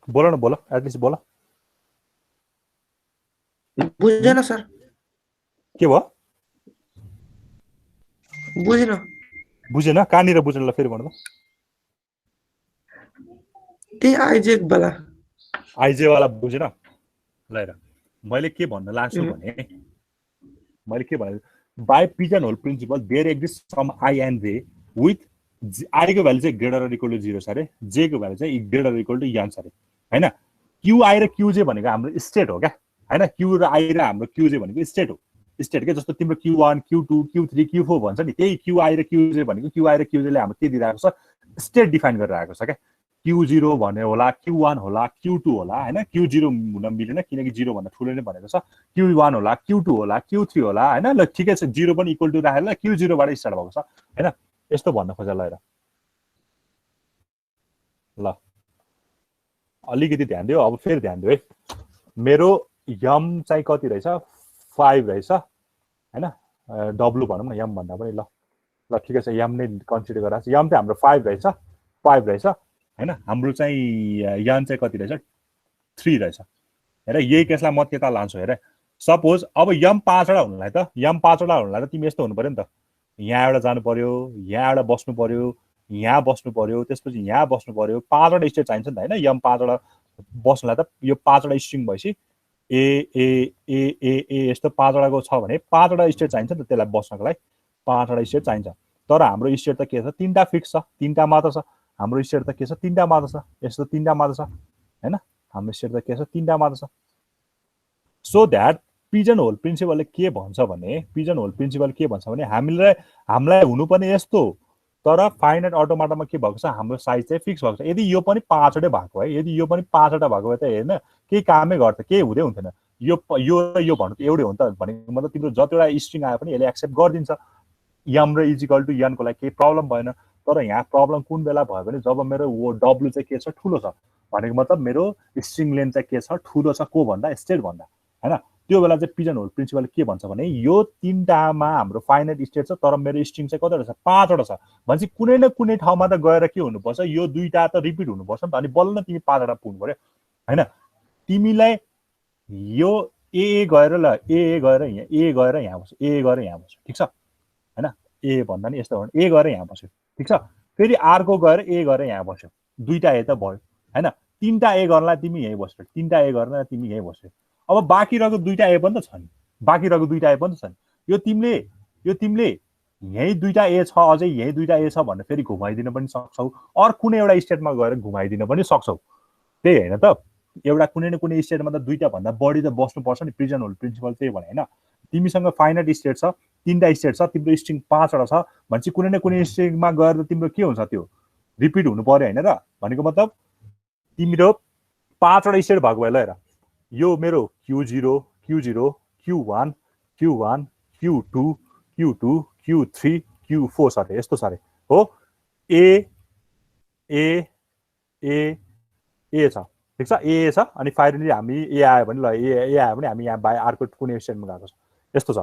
बोल न बोल एटलिस्ट बोल बुझेन सर के भयो बुझेन कहाँनिर बुझेन ल फेरि भन्नु त्यही आइजेक वाला बुझेन ल हेर मैले के भन्न लाग्छु भने मैले के भने by pigeon hole principle there exist some I and J with I को भ्यालु चाहिँ ग्रेटर अर इक्वल टु 0 छ अरे जे को भ्यालु चाहिँ greater or equal to n छ अरे हैन QI र QJ भनेको हाम्रो स्टेट हो क्या हैन Q र I र हाम्रो QJ भनेको स्टेट हो स्टेट के जस्तो तिम्रो Q1 Q2 Q3 Q4 भन्छ नि त्यही QI र QJ भनेको QI र QJ ले हाम्रो के दिइरहेको छ स्टेट डिफाइन गरिरहेको छ क्या Q0 भन्ने होला Q1 होला Q2 होला हैन Q0 हुन मिलेन किनकि 0 भन्दा ठुलो नै भनेको छ Q1 होला Q2 होला Q3 होला हैन ल ठिकै छ 0 पनि इक्वल टु राखेर ल Q0 बाट स्टार्ट भएको छ हैन यस्तो भन्न खोजा ल ल अलिकति ध्यान दियो अब फेरि ध्यान दियो है मेरो यम चाहिँ कति रहेछ 5 रहेछ हैन W भनौँ न यम भन्दा पनि ल ल ठिकै छ यम नै कन्सिडर गराछ यम चाहिँ हाम्रो 5 रहेछ हैन हाम्रो चाहिँ यान चाहिँ कति रहेछ 3 रहेछ हेर यही केसलाई म त्यता लान्छु हेर सपोज अब यम 5 वटा हुनलाई त तिमी यस्तो हुनु पर्यो नि त यहाँ एउटा जानु पर्यो यहाँ एउटा बस्नु पर्यो यहाँ बस्नु पर्यो त्यसपछि यहाँ बस्नु पर्यो 5 वटा स्टेट चाहिन्छ नि त हैन यम 5 वटा बस्नलाई त यो 5 वटा स्ट्रिङ भएपछि ए यस्तो 5 वटाको छ भने 5 वटा स्टेट चाहिन्छ नि त त्यसलाई बस्नको लागि 5 वटा स्टेट चाहिन्छ तर हाम्रो स्टेट त के छ 3टा फिक्स छ 3टा मात्र छ हाम्रो स्टेट त के छ 3टा मात्र छ यस्तो 3टा मात्र छ हैन हाम्रो स्टेट त के छ 3टा मात्र छ सो दैट पिजन होल प्रिन्सिपलले के भन्छ भने हामीलाई हुनुपर्ने यस्तो तर फाइनाइट अटोमाटामा के भएको छ हाम्रो साइज चाहिँ फिक्स भएको छ यदि यो पनि 5 वटै भएको है यदि यो पनि 5 वटा भएको भए त हेर्न केही कामै गर्छ केही हुँदै हुन्थेन यो र यो भन्नु त एउटै हो नि त भनेको मतलब तिम्रो जतिवटा स्ट्रिङ आयो पनि यसले एक्सेप्ट गरिदिन्छ यम र इजिकल टु n को लागि केही प्रब्लम भएन तर यहाँ प्रब्लम कुन बेला भयो भने जब मेरो W चाहिँ के छ ठुलो छ भनेको मतलब मेरो स्ट्रिङ लेन्थ चाहिँ के छ ठुलो छ को भन्दा स्टेट भन्दा हैन त्यो बेला चाहिँ पिजन होल प्रिन्सिपल के भन्छ भने यो 3टामा हाम्रो फाइनाइट स्टेट छ तर मेरो स्ट्रिङ चाहिँ कतिवटा छ 5 वटा छ भनेपछि कुनै न कुनै ठाउँमा त गएर के हुनुपर्छ यो दुईटा त रिपिट हुनुपर्छ नि त अनि बल्ल तिमी 5 वटा पुग्नु पर्यो हैन तिमीलाई यो ए गएर ल ए गएर यहाँ बस्छ ठीक छ हैन ए भन्दा नि यस्तो ए गएर यहाँ बस्यो ठीक छ फेरि अर्को गएर ए गएर यहाँ बस्यो दुईटा ए त भयो हैन 3टा ए गर्नलाई तिमी यही बस्यो 3टा ए गर्न तिमी यही बस्यो अब बाँकी रहेको 2टा ए पनि त छ नि यो तिमीले यही 2टा ए छ अझै यही 2टा ए छ भनेर फेरि घुमाइदिन पनि सक्छौ अर कुनै एउटा स्टेटमा गएर घुमाइदिन पनि सक्छौ त्यही हैन त एउटा कुनै न कुनै स्टेटमा त 2टा भन्दा बढी त बस्नुपर्छ नि पिजन होल प्रिन्सिपल त्यही भने हैन तिमीसँग फाइनाइट स्टेट छ 3टा स्टेट छ तिम्रो स्ट्रिङ 5 वटा छ भनेपछि कुनै न कुनै स्टेटमा गएर तिम्रो के हुन्छ त्यो रिपिट हुनु पर्यो हैन र भनेको मतलब तिम्रो 5 वटा स्टेट भएको भए ल हेर यो मेरो Q0 Q1 Q2 Q3 Q4 छ अरे यस्तो छ अरे हो ए छ ठिक छ ए छ अनि फाइनली हामी ए आयो भने ल ए आयो भने हामी यहाँ बाई अर्को कुनै स्टेटमा गएको छ यस्तो छ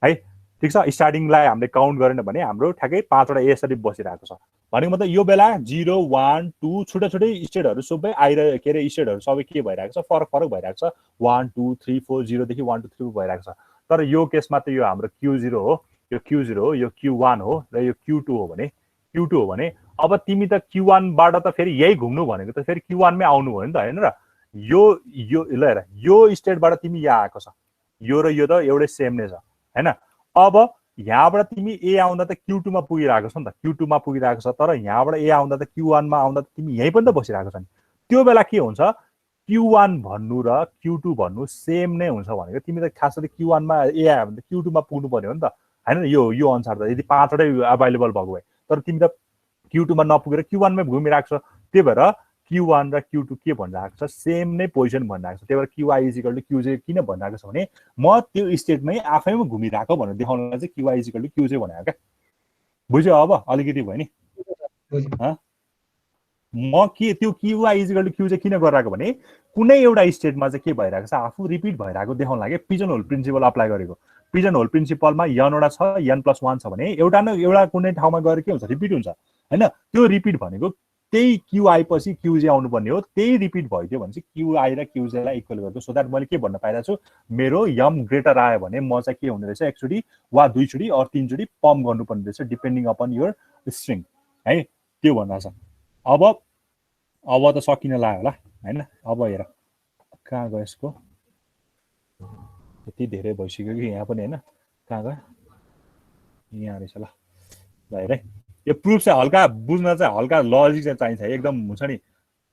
है ठिक छ स्टार्टिङलाई हामीले काउन्ट गरेन भने हाम्रो ठ्याक्कै 5 वटा यसरी बसिरहेको छ भनेको मतलब यो बेला 0 1 2 छुट्टै छुट्टै स्टेटहरू सबै के अरे स्टेटहरू सबै के भइरहेको छ फरक फरक भइरहेको छ 1 2 3 4 0 देखि 1 2 3 भइरहेको छ तर यो केसमा त यो हाम्रो Q0 हो यो Q0 हो यो Q1 हो र यो Q2 हो भने Q2 हो भने अब तिमी त Q1 बाट त फेरि यही घुम्नु भनेको त फेरि Q1 मै आउनु भयो नि त हैन र यो ल हेर यो स्टेटबाट तिमी यहाँ आएको छ यो र यो त एउटै सेम नै छ हैन अब यहाँबाट तिमी ए आउँदा त Q2 मा पुगिरहेको छ नि त Q2 मा पुगिरहेको छ तर यहाँबाट ए आउँदा त Q1 मा आउँदा त तिमी यही पनि त बसिरहेको छ नि त्यो बेला के हुन्छ Q1 भन्नु र Q2 भन्नु सेम नै हुन्छ भनेको तिमी त खास गरी Q1 मा ए आयो भने त Q2 मा पुग्नु पर्यो नि त हैन यो अनुसार त यदि 5 वटै अवेलेबल भएको भए तर तिमी त Q2 मा नपुगेर Q1 मै घुमिरहेको छ त्यही भएर Q1 र Q2 के भनिरहेको छ सेम नै पोजिसन भनिरहेको छ त्यही भएर QI QJ किन भनिरहेको छ भने म त्यो स्टेटमै आफैमा घुमिरहेको भनेर देखाउनलाई चाहिँ QI QJ भनेको क्या बुझ्यो अब अलिकति भयो नि म के त्यो QI QJ किन गरिरहेको भने कुनै एउटा स्टेटमा चाहिँ के भइरहेको छ आफू रिपिट भइरहेको देखाउन लागि पिजन होल प्रिन्सिपल अप्लाई गरेको पिजन होल प्रिन्सिपलमा n वटा छ n+1 छ भने एउटा कुनै ठाउँमा गएर के हुन्छ रिपिट हुन्छ हैन त्यो रिपिट भनेको त्यही QI पछि QJ आउनु पर्ने हो त्यही रिपिट भइदियो भने चाहिँ QI र QJ लाई इक्वल गर्छु सो दैट मैले के भन्न पाइरहेको छु मेरो m ग्रेटर आयो भने म चाहिँ के हुने रहेछ एकचोटी वा दुईचोटी अर तीनचोटी पम्प गर्नुपर्ने रहेछ डिपेन्डिङ अपन योर स्ट्रिङ है त्यो भन्नु छ अब त सकिन लाग्यो होला हैन अब हेर कहाँ गयो यसको यति धेरै भइसक्यो कि यहाँ पनि हैन कहाँ गयो यहाँ रहेछ ल हेर है यो प्रुफ चाहिँ हल्का बुझ्न चाहिँ हल्का लजिक चाहिँ चाहिन्छ एकदम हुन्छ नि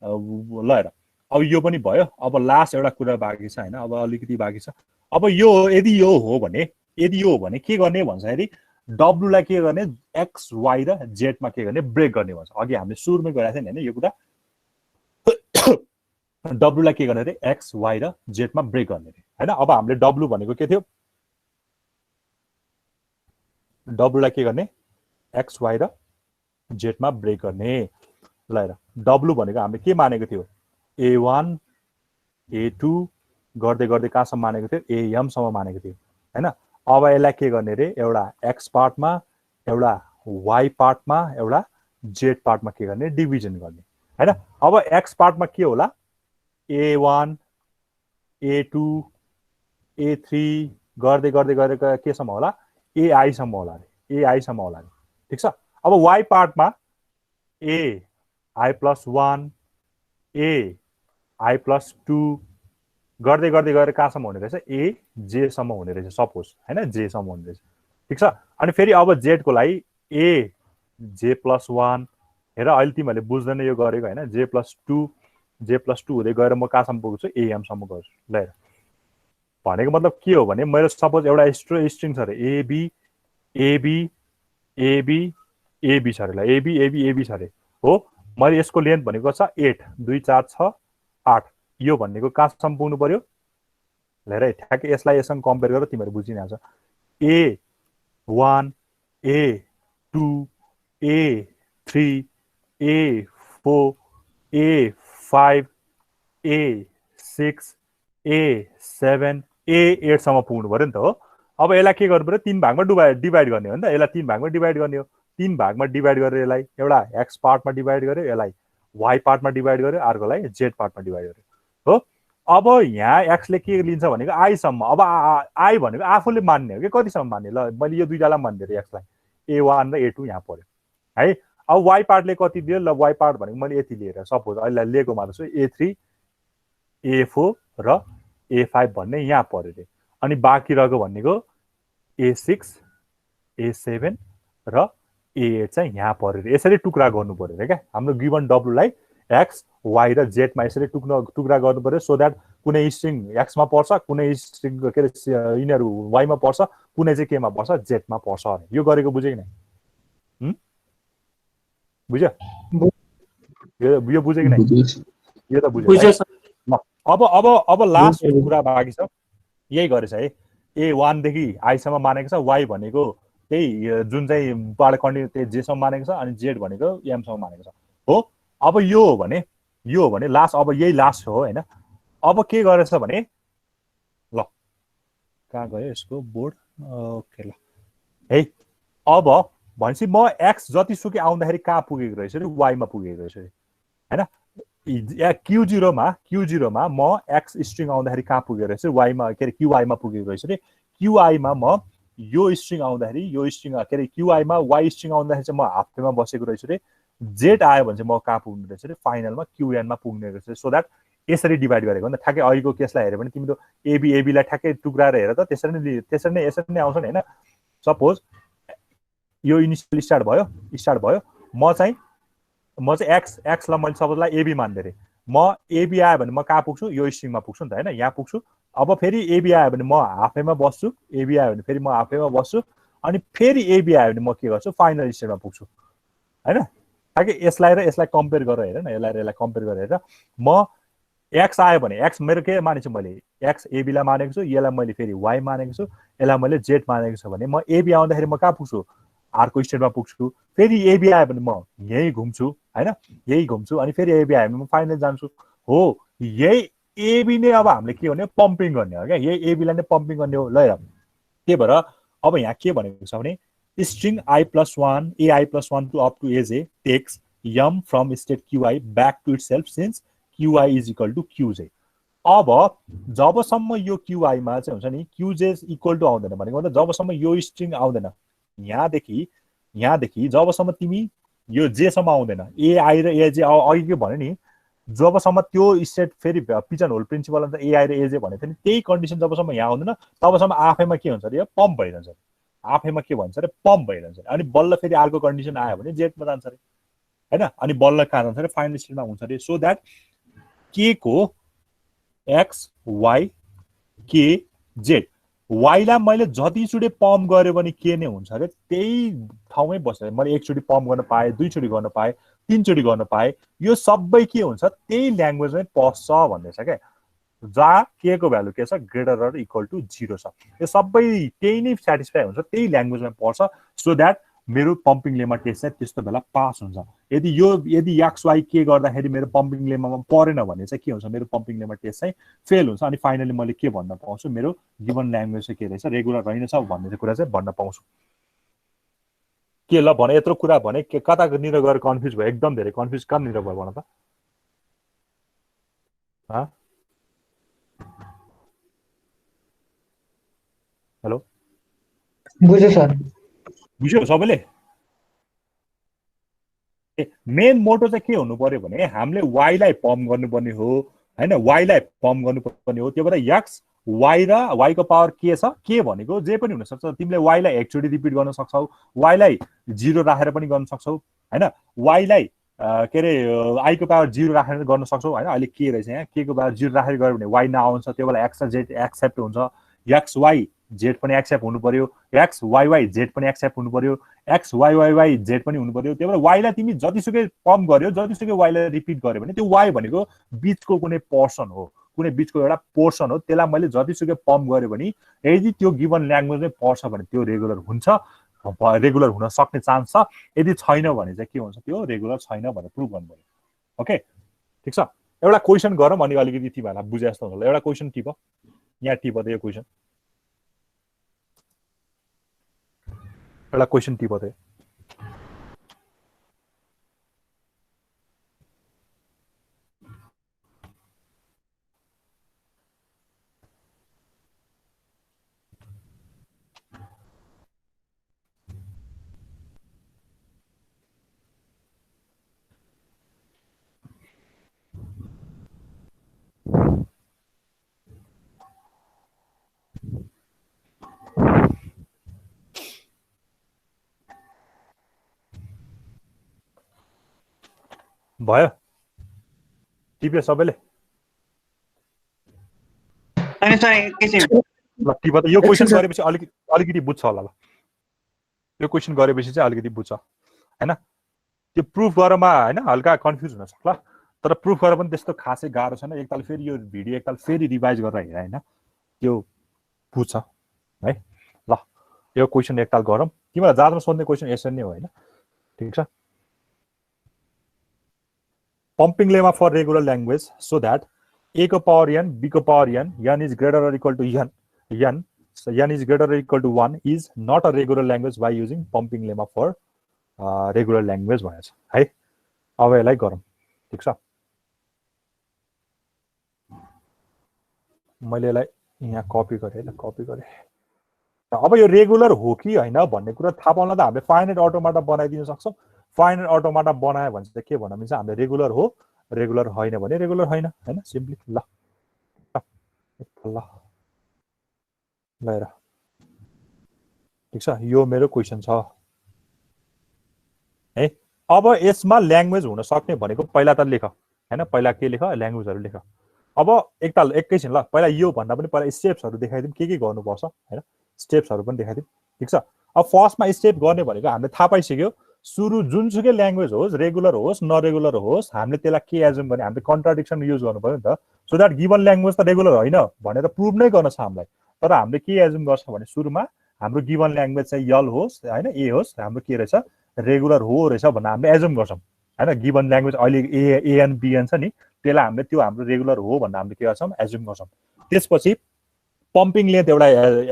ल हेर अब यो पनि भयो अब लास्ट एउटा कुरा बाँकी छ हैन अब अलिकति बाँकी छ अब यो यदि यो हो भने के गर्ने भन्छ यदि W लाई के गर्ने x y र z मा के गर्ने ब्रेक गर्ने भन्छ अघि हामीले सुरुमै गराएको थियौ नि हैन यो कुरा W लाई के गर्ने रे x y र z मा ब्रेक गर्ने रे हैन अब हामीले W भनेको के थियो W लाई के गर्ने x y र z मा ब्रेक गर्ने ल हेर W भनेको हामीले के मानेको थियो A1 A2 गर्दै गर्दै कहाँसम्म मानेको थियो AM सम्म मानेको थियो हैन अब यसलाई के गर्ने रे एउटा x पार्टमा एउटा y पार्टमा एउटा z पार्टमा के गर्ने डिभिजन गर्ने हैन अब x पार्टमा के होला A1 A2 A3 गर्दै गर्दै गएर के सम्म होला AI सम्म होला रे AI सम्म होला रे ठीक छ अब y पार्टमा AI+1 AI+2 गर्दै गर्दै गएर कहाँसम्म हुने रहेछ AJ सम्म हुने रहेछ सपोज हैन J सम्म हुने रहेछ ठीक छ अनि फेरि अब Z को लागि AJ+1 हेर अहिले तिमीहरूले बुझ्दैन यो गरेको हैन J+2 हुँदै गएर म कहाँसम्म पुग्छु AM सम्म गर्छु ल हेर भनेको मतलब के हो भने मेरो सपोज एउटा स्ट्रिङ छ रे AB छ रे ल AB छ रे हो मैले यसको लेन्थ भनेको छ 8 2 4 6 8 यो भनेको कहाँसम्म पुग्नु पर्यो हेर ठ्याक्कै यसलाई यससँग कम्पेयर गरेर तिमीहरू बुझिनुहुन्छ A1 A2 A3 A4 A5 A6 A7 A8 सम्म पुग्नु पर्यो नि त हो अब यसलाई के गर्नु पर्यो तीन भागमा डिभाइड गर्ने हो नि त यसलाई तीन भागमा डिभाइड गर्ने हो तीन भागमा डिभाइड गरेर यसलाई एउटा x पार्टमा डिभाइड गर्यो यसलाई y पार्टमा डिभाइड गर्यो अर्कोलाई z पार्टमा डिभाइड गर्यो हो अब यहाँ x ले के लिन्छ भनेको i सम्म अब i भनेको आफूले मान्ने हो कि कतिसम्म मान्ने ल मैले यो दुईटालाई मान्दिए x लाई A1 र A2 यहाँ पर्यो है अब y पार्टले कति दियो ल y पार्ट भनेको मैले यति लिएर सपोज अहिले लिएको मात्र छु A3 A4 र A5 भन्ने यहाँ पर्यो रे अनि बाँकी रहेको भनेको A6 A7 र A8 चाहिँ यहाँ पर्यो रे यसरी टुक्रा गर्नु पर्यो रे क्या हाम्रो गिवन W लाई x y र z मा यसरी टुक्रा गर्नु पर्यो सो दैट कुनै स्ट्रिङ x मा पर्छ कुनै स्ट्रिङ के रे यिनीहरु y मा पर्छ कुनै चाहिँ के मा पर्छ z मा पर्छ यो गरेको बुझ्यो कि नै बुझ्यो यो बुझ्यो कि नै यो त बुझ्यो अब लास्ट कुरा बाँकी छ यही गरेछ है A1 देखि I सम्म मानेको छ y भनेको त्यही जुन चाहिँ पार्ट कन्टिन्यु त्यही j सम्म मानेको छ अनि z भनेको m सम्म मानेको छ हो अब यो हो भने यो भने लास्ट, अब यही लास्ट हो हैन। अब के गरेछ भने ल कहाँ गयो यसको बोर्ड, ओके ल है। अब भनेपछि म एक्स जतिसुकै आउँदाखेरि कहाँ पुगेको रहेछ रे, वाइमा पुगेको रहेछ हैन। Q0 मा म एक्स स्ट्रिङ आउँदाखेरि कहाँ पुगेको रहेछ, वाइमा के अरे क्युआईमा पुगेको रहेछ रे। क्युआईमा म यो स्ट्रिङ आउँदाखेरि यो स्ट्रिङ के अरे क्युआईमा वाइ स्ट्रिङ आउँदाखेरि चाहिँ म हाफमा बसेको रहेछु रे। जेड आयो भने चाहिँ म कहाँ पुग्ने रहेछ रे, फाइनलमा क्युएनमा पुग्ने रहेछ। सो द्याट यसरी डिभाइड गरेको नि त। ठ्याक्कै अहिलेको केसलाई हेऱ्यो भने तिम्रो एबीलाई ठ्याक्कै टुक्राएर हेर त, त्यसरी नै यसरी नै आउँछ नि हैन। सपोज यो इनिसियल स्टार्ट भयो, म चाहिँ एक्सलाई मैले सबैलाई एबी मान्दै रे। म एबी आयो भने म कहाँ पुग्छु, यो स्ट्रिङमा पुग्छु नि त हैन, यहाँ पुग्छु। अब फेरि एबी आयो भने म हाफमा बस्छु, एबी आयो भने फेरि म हाफमा बस्छु, अनि फेरि एबी आयो भने म के गर्छु, फाइनल स्टेजमा पुग्छु हैन। ताकि यसलाई र यसलाई कम्पेयर गरेर हेर न, यसलाई र यसलाई कम्पेयर गरेर हेर। म एक्स आयो भने एक्स मेरो के मानेको छु मैले, एक्स एबीलाई मानेको छु, यसलाई मैले फेरि वाइ मानेको छु, यसलाई मैले जेड मानेको छु भने म एबी आउँदाखेरि म कहाँ पुग्छु, अर्को स्टेटमा पुग्छु। फेरि एबी आयो भने म यही घुम्छु हैन, यही घुम्छु, अनि फेरि एबी आयो भने म फाइनल जान्छु। हो, यही एबी नै अब हामीले के गर्ने, पम्पिङ गर्ने हो क्या, यही एबीलाई नै पम्पिङ गर्ने हो। ल हेर, त्यही भएर अब यहाँ के भनेको छ भने string i+1 ai+1 to up to AJ takes M from state QI back to itself since QI is equal to QJ. अब जबसम्म यो क्युआईमा चाहिँ हुन्छ नि क्युजे इक्वल टु आउँदैन भनेको मतलब जबसम्म यो स्ट्रिङ आउँदैन, यहाँदेखि जबसम्म तिमी यो जेसम्म आउँदैन, एआई र एजे अघि के भन्यो नि, जबसम्म त्यो स्टेट फेरि पिजन होल प्रिन्सिपल अन्त एआई र एजे भनेको थियो नि, त्यही कन्डिसन जबसम्म यहाँ आउँदैन तबसम्म आफैमा के हुन्छ अरे, पम्प भइरहन्छ। आफैमा के भन्छ अरे, पम्प भइरहन्छ। अनि बल्ल फेरि अर्को कन्डिसन आयो भने जेडमा जान्छ अरे हैन, अनि बल्ल कहाँ जान्छ अरे, फाइनल स्टेटमा हुन्छ अरे। सो द्याट के को एक्स वाइ के जेड, वाइलाई मैले जतिचोटि पम्प गऱ्यो भने के नै हुन्छ अरे, त्यही ठाउँमै बस्छ। मैले एकचोटि पम्प गर्न पाएँ, दुईचोटि गर्न पाएँ, तीनचोटि गर्न पाएँ, यो सबै के हुन्छ, त्यही ल्याङ्ग्वेजमै पस्छ भन्दैछ क्या। जहाँ के को भ्यालु के छ, ग्रेटर र इक्वल टु 0 छ, यो सबै त्यही नै सेटिस्फाई हुन्छ, त्यही ल्याङ्ग्वेजमा पर्छ। सो द्याट मेरो पम्पिङ लेमा टेस्ट चाहिँ त्यस्तो बेला पास हुन्छ। यदि एक्स वाइ के गर्दाखेरि मेरो पम्पिङ लेमामा परेन भने चाहिँ के हुन्छ, मेरो पम्पिङ लेमा टेस्ट चाहिँ फेल हुन्छ। अनि फाइनली मैले के भन्न पाउँछु, मेरो गिभन ल्याङ्ग्वेज चाहिँ के रहेछ, रेगुलर रहेनछ भन्ने चाहिँ कुरा चाहिँ भन्न पाउँछु। के ल भने, यत्रो कुरा भने के कतानिर गएर कन्फ्युज भयो, एकदम धेरै कन्फ्युज कहाँनिर भयो भन त। हेलो, बुझ्यो सर, बुझ्यो सबैले? मेन मोटो चाहिँ के हुनु पर्यो भने हामीले वाइलाई पम्प गर्नुपर्ने हो हैन, वाइलाई पम्प गर्नुपर्ने हो। त्यो भएर एक्स वाइ र वाइको पावर के छ, के भनेको जे पनि हुनसक्छ। तिमीले वाइलाई एकचोटि रिपिट गर्न सक्छौ, वाइलाई 0 राखेर पनि गर्न सक्छौ हैन, वाइलाई के अरे आईको पावर 0 राखेर गर्न सक्छौ हैन। अहिले के रहेछ यहाँ, के को पावर 0 राखेर गयो भने वाइ नआउँछ, त्यो बेला एक्स र जेड एक्सेप्ट हुन्छ, एक्स वाइ जेड पनि एक्सेप्ट हुनु पर्यो, एक्स वाइ वाइ जेड पनि एक्सेप्ट हुनु पर्यो, X Y Y Y Z पनि हुनु पर्यो। त्यही भएर वाइलाई तिमी जतिसुकै पम्प गर्यो, जतिसुकै वाइलाई रिपिट गर्यो भने त्यो वाइ भनेको बिचको कुनै पर्सन हो, कुनै बिचको एउटा पोर्सन हो, त्यसलाई मैले जतिसुकै पम्प गर्यो भने यदि त्यो गिभन ल्याङ्ग्वेजमै पर्छ भने त्यो रेगुलर हुन्छ, रेगुलर हुन सक्ने चान्स छ। यदि छैन भने चाहिँ के हुन्छ, त्यो रेगुलर छैन भनेर प्रुभ गर्नु पर्यो। ओके, ठिक छ। एउटा क्वेसन गरौँ अनि अलिकति तिमीहरूलाई बुझे जस्तो हुन्छ। एउटा क्वेसन टिप, यहाँ टिप त यो क्वेसन, एउटा क्वेसन टिप त। भयो टिप्यो सबैले? ल टिप त। यो क्वेसन गरेपछि अलिकति बुझ्छ होला। ल यो क्वेसन गरेपछि चाहिँ अलिकति बुझ्छ हैन। त्यो प्रुफ गरेरमा हैन हल्का कन्फ्युज हुन सक्ला, तर प्रुफ गरेर पनि त्यस्तो खासै गाह्रो छैन। एकताल फेरि यो भिडियो एकताल फेरि रिभाइज गरेर हेर हैन, त्यो बुझ्छ है। ल यो क्वेसन एकताल गरौँ। तिमीलाई जाँदमा सोध्ने क्वेसन यसरी नै हो हैन, ठिक छ। pumping lemma for regular language so that a को power n, b को power n is greater or equal to n, so n is greater or equal to 1 is not a regular language by using pumping lemma for regular language भनेछ है। अब यसलाई गरौँ, ठीक छ। मैले यसलाई यहाँ कपी गरेँ ल, कपी गरेँ। अब यो रेगुलर हो कि हैन भन्ने कुरा थाहा पाउन त हामीले फाइनाइट अटोमाटा बनाइदिन सक्छौं। फाइनाइट अटोमाटा बनायो भने चाहिँ के भन्नु मिल्छ, हामीले रेगुलर हो, रेगुलर होइन भने रेगुलर होइन, हैन, सिम्पली ल ल ल हेर, ठीक छ। यो मेरो क्वेशन छ है। अब यसमा ल्याङ्ग्वेज हुन सक्ने भनेको पहिला त लेख, हैन, पहिला के लेख, ल्याङ्ग्वेजहरु लेख। अब एकताल एकैछिन ल, पहिला यो भन्दा पनि पहिला स्टेप्सहरु देखाइदिम, के गर्नुपर्छ, हैन, स्टेप्सहरु पनि देखाइदिम, ठीक छ। अब फर्स्टमा स्टेप गर्ने भनेको हामीले थाहा पाइसक्यो, सुरु जुनसुकै ल्याङ्ग्वेज होस्, रेगुलर होस् नरेगुलर होस्, हामीले त्यसलाई के एज्युम गर्ने, हामीले कन्ट्राडिक्सन युज गर्नु पर्यो नि त, सो दैट गिवन ल्याङ्ग्वेज त रेगुलर होइन भनेर प्रुभ नै गर्न छ हामीलाई। तर हामीले के एज्युम गर्छ भने सुरुमा हाम्रो गिवन ल्याङ्ग्वेज चाहिँ यल होस्, हैन, ए होस्, हाम्रो के रहेछ, रेगुलर हो रहेछ भनेर हामीले एज्युम गर्छौं, हैन। गिवन ल्याङ्ग्वेज अहिले एएन बिएन छ नि, त्यसलाई हामीले त्यो हाम्रो रेगुलर हो भनेर हामीले के गर्छौं, एज्युम गर्छौं। त्यसपछि पम्पिङ लेन्थ एउटा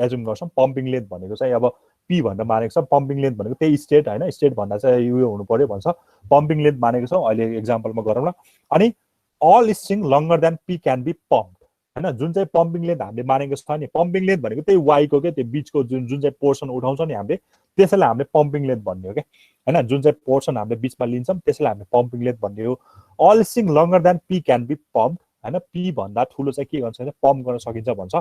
एज्युम गर्छौं। पम्पिङ लेन्थ भनेको चाहिँ अब पी भनेर मानेको छ, पम्पिङ लेन्थ भनेको त्यही स्टेट, हैन, स्टेट भन्दा चाहिँ यो हुनु पर्यो भन्छ। पम्पिङ लेन्थ मानेको छौं, अहिले एक्जाम्पलमा गरौँ ल। अनि all string longer than P can be pumped, हैन। जुन चाहिँ पम्पिङ लेन्थ हामीले मानेको छ नि, पम्पिङ लेन्थ भनेको त्यही वाइ को के, त्यो बीचको जुन चाहिँ पोर्सन उठाउँछ नि हामीले, त्यसैलाई हामीले पम्पिङ लेन्थ भन्ने हो के, हैन। जुन चाहिँ पोर्सन हामीले बीचमा लिन्छौं त्यसैलाई हामीले पम्पिङ लेन्थ भन्ने हो। All string longer than P can be pumped, हैन, पी भन्दा ठुलो चाहिँ के गर्छ भने पम्प गर्न सकिन्छ भन्छ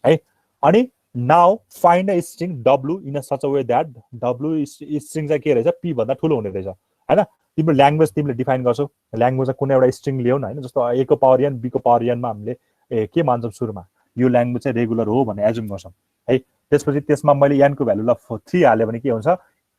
है। अनि now find a string W in a such a way that W string चाहिँ के रहेछ, पी भन्दा ठुलो हुने रहेछ, हैन। तिम्रो ल्याङ्ग्वेज तिमीले डिफाइन गर्छौ, ल्याङ्ग्वेज चाहिँ कुनै एउटा स्ट्रिङ ल्याउ न, हैन। जस्तो ए को पावर n, बी को पावर n मा हामीले के मान्छौं, सुरुमा यो ल्याङ्ग्वेज चाहिँ रेगुलर हो भन्ने एज्युम गर्छौं है। त्यसपछि त्यसमा मैले n को भ्यालु ल 3 हाले भने के हुन्छ,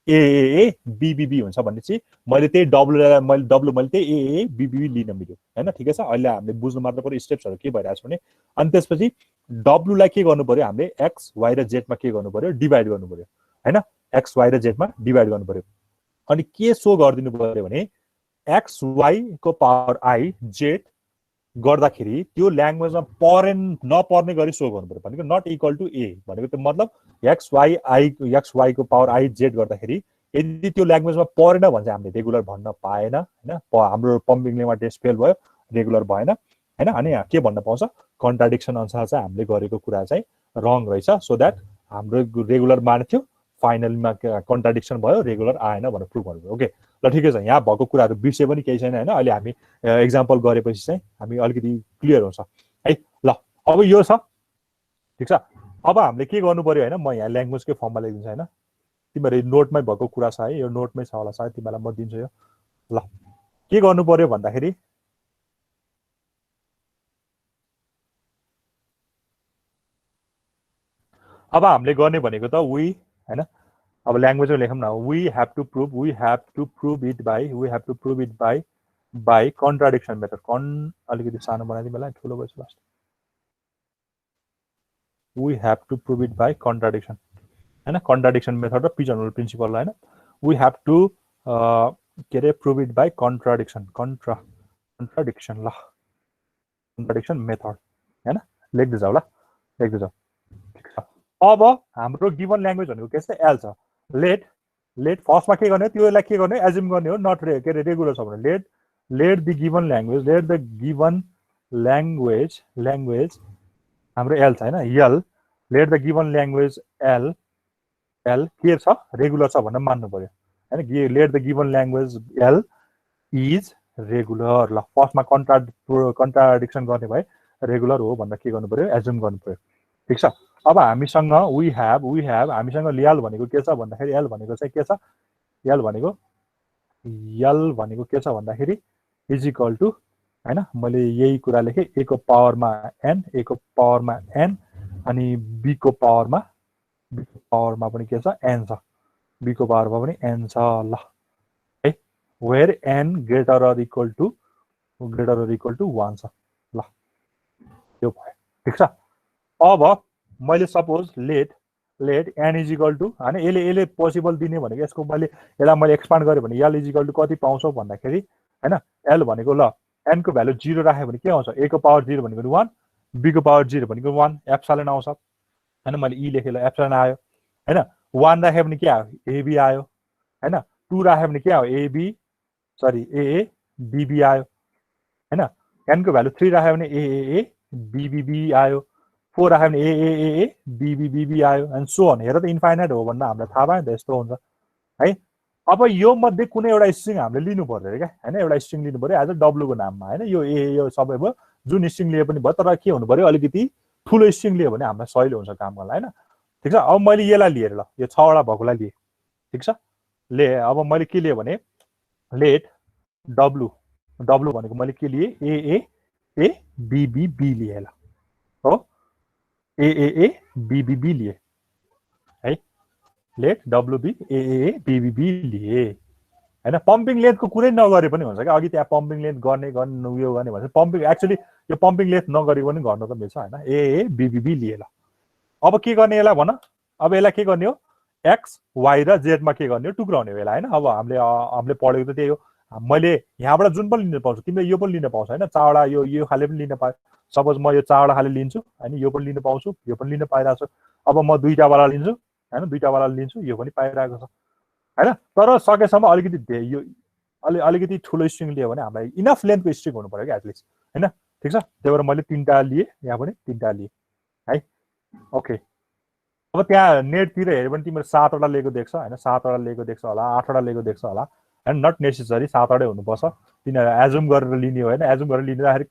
ए बीबीबी हुन्छ भनेपछि मैले त्यही डब्लु मैले त्यही ए बीबीबी लिन मिल्यो, हैन। ठिकै छ। अहिले हामीले बुझ्नु मात्र पर्यो स्टेप्सहरु के भइरहेछ भने। अनि त्यसपछि डब्लु लाई के गर्नु पर्यो, हामीले एक्स वाइ र जेड मा के गर्नु पर्यो, डिभाइड गर्नु पर्यो, हैन। एक्स वाइ र जेड मा डिभाइड गर्नु पर्यो। अनि के सो गरिदिनु पर्यो भने एक्स वाइ को पावर आई जेड गर्दाखेरि त्यो ल्याङ्ग्वेजमा नपर्ने गरी सो गर्नु पर्यो, भनेको नट इक्वल टु ए भनेको त्यो मतलब एक्स वाइ को पावर आई जेड गर्दाखेरि यदि त्यो ल्याङ्ग्वेजमा परेन भने चाहिँ हामीले रेगुलर भन्न पाएन, हैन। हाम्रो पम्पिङ लेमा टेस्ट फेल भयो, रेगुलर भएन, हैन। अनि के भन्न पाउँछ, कन्ट्राडिक्सन अनुसार चाहिँ हामीले गरेको कुरा चाहिँ रङ रहेछ, सो दैट हाम्रो रेगुलर मान्थ्यो, फाइनलमा कन्ट्राडिक्सन भयो, रेगुलर आएन भनेर प्रुभ गर्नु। ओके ल, ठिकै छ। यहाँ भएको कुराहरु बिर्से पनि केही छैन, हैन। अहिले हामी एक्जाम्पल गरेपछि चाहिँ हामी अलिकति क्लियर हुन्छ है। ल अब यो छ, ठीक छ। अब हामीले के गर्नु पर्यो, हैन, म यहाँ ल्याङ्ग्वेजकै फर्ममा लेखिदिन्छु, हैन। तिमीहरु नोटमै भएको कुरा छ है, यो नोटमै छ होला सायद, तिमीलाई म दिन्छु यो। ल के गर्नु पर्यो भन्दाखेरि अब हामीले गर्ने भनेको त वी, हैन, अब ल्याङ्ग्वेजमा लेखौँ न, we have to prove it by contradiction method. अलिकति सानो बनाइदिउँ, मलाई ठुलो भएछ last. We have to prove it by contradiction, हैन, कन्ट्राडिक्सन मेथड र पिजनहोल प्रिन्सिपल, हैन। वी हैव टु के रे प्रुभ इट बाइ कन्ट्राडिक्सन ल, कन्ट्राडिक्सन मेथड, हैन। लेख्दै जाऊ ल, लेख्दै जाऊ, ठीक छ। अब हाम्रो गिवन ल्याङ्ग्वेज भनेको के छ, एल छ। लेट फर्स्टमा के गर्ने, त्योलाई के गर्ने, एज्युम गर्ने हो, नट के रे रेगुलर छ भने लेट द गिवन ल्याङ्ग्वेज हाम्रो एल छ, हैन, L. Let the given language L के छ, रेगुलर छ भनेर मान्नु पर्यो, हैन। Let the given language L is regular. ल फर्स्टमा कन्ट्राडिक्सन गर्ने भए रेगुलर हो भनेर के गर्नु पर्यो, एज्युम गर्नु पर्यो, ठीक छ। अब हामीसँग वी हैव हामीसँग यल भनेको के छ भन्दाखेरि, एल भनेको चाहिँ के छ, यल भनेको के छ भन्दाखेरि इज इक्वल टु, हैन, मैले यही कुरा लेखेँ, ए को पावरमा एन, अनि बी को पावरमा पनि के छ, एन छ, बी को पावरमा पनि एन छ, ल है। Where N greater or equal to 1 छ, ल यो भयो, ठीक छ। अब मैले suppose let N is equal to, हैन, यसले पोसिबल दिने भनेको यसलाई मैले एक्सपान्ड गरेँ भने यल इज इक्वल टु कति पाउँछौ भन्दाखेरि, हैन, एल भनेको ल n को भ्यालु 0 राख्यो भने के आउँछ a को पावर 0 भनेको 1 b को पावर 0 भनेको 1 एप्सिलन आउँछ हैन मैले e लेखेँ ल एप्सिलन आयो हैन 1 राख्यो भने के आयो ab आयो हैन 2 राख्यो भने के आयो ab सरी aa bb आयो हैन n को भ्यालु 3 राख्यो भने aaa bbb आयो 4 राख्यो भने aaa bbb आयो एन्ड सो अन हेर त इन्फाइनाइट हो भन्दा हामीलाई थाहा भयो नि त यस्तो हुन्छ है अब यो मध्ये कुनै एउटा स्ट्रिङ हामीले लिनु पर्यो क्या हैन एउटा स्ट्रिङ लिनु पर्यो एज अ w को नाममा हैन यो यो सबै भयो जुन स्ट्रिङ लिए पनि भयो तर के हुनु पर्यो अलिकति ठुलो स्ट्रिङ लियो भने हामीलाई सजिलो हुन्छ काम गर्न हैन ठीक छ अब मैले यसलाई लिएर ल यो 6 वटा भएकोलाई लिए ठीक छ ले अब मैले के लिए भने लेट w भनेको मैले के लिए a a b b b लिए ल हो a a b b b लिए है late w b a a b b b लिए हैन पम्पिङ लेन्थको कुरै नगरे पनि हुन्छ के अघि त्यहाँ पम्पिङ लेन्थ गर्ने यो गर्ने भन्छ पम्पिङ एक्चुअली यो पम्पिङ लेन्थ नगरेको पनि गर्न त मिल्छ हैन a a b b b लिए ल अब के गर्ने यसलाई भन अब यसलाई के गर्ने हो x y र z मा के गर्ने हो टुक्राउने हो यसलाई हैन अब हामीले पढेको त त्यही हो मैले यहाँबाट जुन पनि लिन पाउँछु तिमीले यो पनि लिन पाउँछ हैन चावडा यो खाले पनि लिन पाए सपोज म यो चावडा खाले लिन्छु हैन यो पनि लिन पाउँछु यो पनि लिन पाइरहेको छु अब म दुईटा वाला लिन्छु हैन दुईटा वाला लिन्छु यो पनि पाइरहेको छ हैन तर सकेसम्म अलिकति यो अलिकति ठुलो स्ट्रिङ लियो भने हामीलाई इनफ लेन्थको स्ट्रिङ हुनु पर्यो क्या एटलिस्ट हैन ठीक छ त्यही भएर मैले 3टा लिए यहाँ पनि 3टा लिए है ओके अब त्यहाँ नेटतिर हेर्यो भने तिमीले 7 वटा लिएको देख्छ हैन 7 वटा लिएको देख्छ होला 8 वटा लिएको देख्छ होला एन्ड नट नेसेसरी 7 वटै हुनुपर्छ तिनीहरू एजुम गरेर लिने हो हैन एजुम गरेर लिँदाखेरि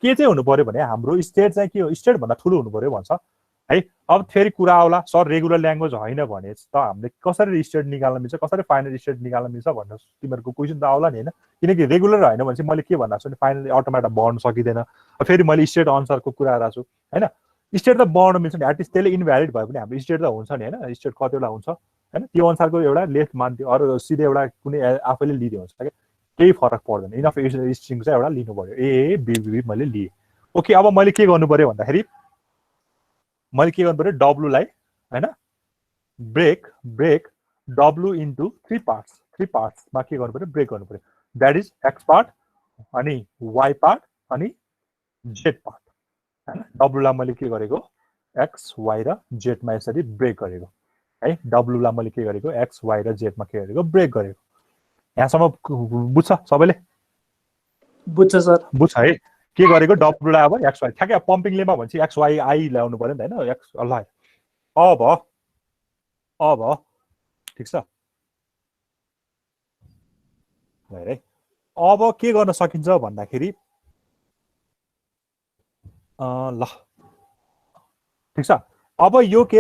के चाहिँ हुनु पर्यो भने हाम्रो स्टेट चाहिँ के हो स्टेट भन्दा ठुलो हुनु पर्यो भन्छ है अब फेरि कुरा आउला सर रेगुलर ल्याङ्ग्वेज होइन भने त हामीले कसरी स्टेट निकाल्न मिल्छ कसरी फाइनल स्टेट निकाल्न मिल्छ भनेर तिमीहरूको क्वेसन त आउला नि हैन किनकि रेगुलर होइन भने चाहिँ मैले के भन्न छु नि फाइनली अटोमेटा बढ्न सकिँदैन फेरि मैले स्टेट अनुसारको कुरा राख्छु हैन स्टेट त बढ्न मिल्छ नि एटलिस्ट त्यसले इनभ्यालिड भयो भने हाम्रो स्टेट त हुन्छ नि हैन स्टेट कतिवटा हुन्छ हैन त्यो अनुसारको एउटा लेफ्ट मान्थ्यो अरू सिधै एउटा कुनै आफैले लिदियो हुन्छ क्या केही फरक पर्दैन इनफ स्ट्रिङ चाहिँ एउटा लिनु पर्यो ए बी मैले लिएँ ओके अब मैले के गर्नु पर्यो भन्दाखेरि मैले के गर्नु पर्यो w लाई हैन ब्रेक w इन्टु 3 पार्ट्स मा के गर्नु पर्यो ब्रेक गर्नु पर्यो दैट इज x पार्ट अनि y पार्ट अनि z पार्ट हैन w लाई मैले के गरेको x y र z मा यसरी ब्रेक गरेको है w लाई मैले के गरेको x y र z मा के गरेको ब्रेक गरेको यहाँसम्म बुझ्छ सबैले बुझ्छ सर बुझ्छ है के गरेको w लाई अब x y ठ्याक्कै पम्पिङ लेमा भन्छ x y i ल्याउनु पर्यो नि हैन x ल अब ठीक छ है अब के गर्न सकिन्छ भन्दाखेरि ल ठीक छ अब यो के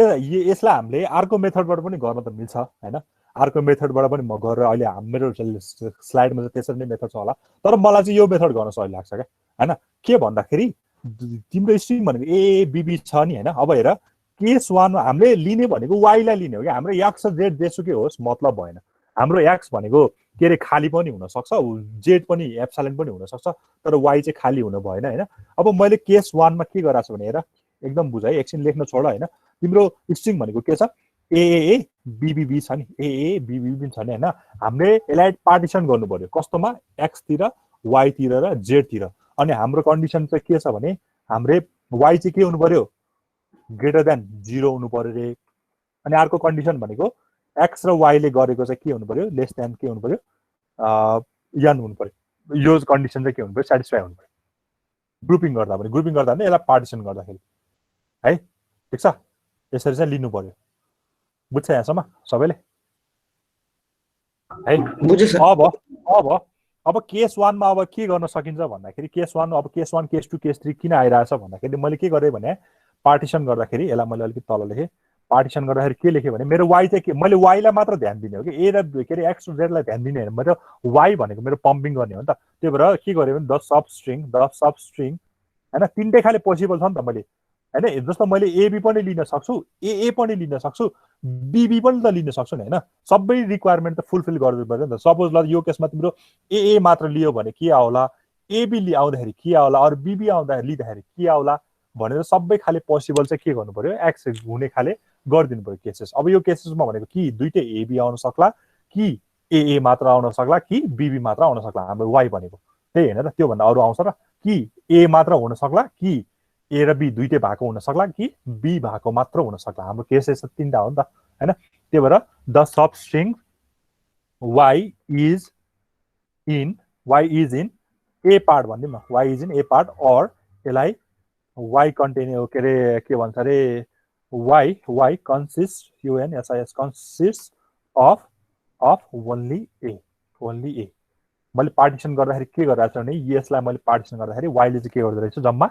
यसलाई हामीले अर्को मेथडबाट पनि गर्न त मिल्छ हैन अर्को मेथडबाट पनि म गरेर अहिले मेरो स्लाइडमा चाहिँ त्यसरी नै मेथड छ होला तर मलाई चाहिँ यो मेथड गर्न सजिलो लाग्छ क्या हैन के भन्दाखेरि तिम्रो स्ट्रिङ भनेको ए बीबी छ नि हैन अब हेर केस 1 हामीले लिने भनेको y लाई लिने हो कि हाम्रो x र z जेसुकै होस् मतलब भएन हाम्रो x भनेको के रे खाली पनि हुन सक्छ z पनि एप्सिलन पनि हुन सक्छ तर y चाहिँ खाली हुन भएन हैन अब मैले केस 1 मा के गराछु भने हेर एकदम बुझ है एकछिन लेख्न छोड हैन तिम्रो स्ट्रिङ भनेको के छ aaa bbb छ नि aaa bbb छ नि हैन हामीले यसलाई पार्टिसन गर्नु पर्यो कस्तोमा x तिर y तिर र z तिर अनि हाम्रो कन्डिसन चाहिँ के छ भने हाम्रो y चाहिँ के हुनु पर्यो ग्रेटर देन 0 हुनु पर्यो रे अनि अर्को कन्डिसन भनेको x र y ले गरेको चाहिँ के हुनु पर्यो लेस देन के हुनु पर्यो n हुनु पर्यो यो कन्डिसन चाहिँ के हुनु पर्यो सटिस्फाई हुनु पर्यो ग्रुपिङ गर्दा पनि यसलाई पार्टिसन गर्दाखेरि है ठीक छ यसरी चाहिँ लिनु पर्यो बुझ्छ यहाँसम्म सबैले है बुझ्यो सर अब केस 1 मा अब के गर्न सकिन्छ भन्दाखेरि केस 1 अब केस 1 केस 2 केस 3 किन आइरहेछ भन्दाखेरि मैले के गरे भने पार्टिसन गर्दाखेरि यसलाई मैले अलिकति तल लेखेँ पार्टिसन गर्दाखेरि के लेखेँ भने मेरो y चाहिँ के मैले y लाई मात्र ध्यान दिने हो कि a र के रे x र z लाई ध्यान दिने हैन मेरो y भनेको मेरो पम्पिङ गर्ने हो नि त त्यही भएर के गरे भने द सब स्ट्रिङ हैन तीनटै खाले पोसिबल छ नि त मैले हैन जस्तो मैले ab पनि लिन सक्छु aa पनि लिन सक्छु bb पनि त लिन सक्छु नि हैन सबै रिक्वायरमेन्ट त फुलफिल गर्नु पर्छ नि त सपोज ल यो केसमा तिम्रो aa मात्र लियो भने के आउला ab आउँदाखेरि के आउला अरु bb आउँदाखेरि लिँदाखेरि के आउला भनेर सबै खाले पोसिबल चाहिँ के गर्नु पर्यो एक्स हुने खाले गरिदिनु पर्यो केसेस अब यो केसेसमा भनेको कि दुईटै ab आउन सक्ला कि aa मात्र आउन सक्ला कि bb मात्र आउन सक्ला हाम्रो y भनेको त्यही होइन र, त्योभन्दा अरू आउँछ र? कि ए मात्र हुन सक्ला, कि ए र बी दुइटै भएको हुन सक्ला, कि बी भएको मात्र हुन सक्ला? हाम्रो केस यस्तो तिनवटा हो नि त होइन? त्यही भएर the sub string Y is in A part भनिदिउँ न, Y is in A part, or यसलाई वाइ कन्टेन के अरे के भन्छ अरे वाइ कन्सिस्ट युएनएसआइएस कन्सिस्ट अफ ओन्ली ए मैले पार्टिसन गर्दाखेरि के गरिरहेको छु भने यसलाई मैले पार्टिसन गर्दाखेरि वाइले चाहिँ के गर्दो रहेछ, जम्मा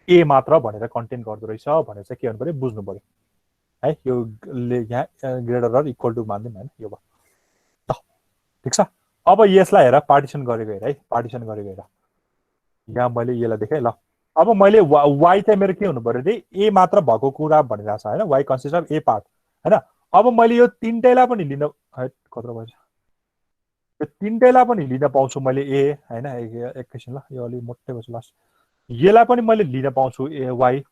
ए मात्र भनेर कन्टेन गर्दो रहेछ भनेर चाहिँ के गर्नु पऱ्यो, बुझ्नु पऱ्यो है। यो यहाँ ग्रेटर र इक्वल टु मान्दिउँ होइन, यो भयो ठिक छ। अब यसलाई हेर पार्टिसन गरेको हेर है, पार्टिसन गरेको हेर, यहाँ मैले यसलाई देखेँ ल। अब मैले वाइ चाहिँ मेरो के हुनु पऱ्यो अरे ए मात्र भएको कुरा भनिरहेको छ होइन, Y consist of A part होइन। अब मैले यो तिनटैलाई पनि लिन कत्रो भएछ, यो तिनटैलाई पनि लिन पाउँछु मैले ए होइन। एकैछिन ल, यो अलिक मोटै भएछ लास्ट, यसलाई पनि मैले लिन पाउँछु ए वाइ।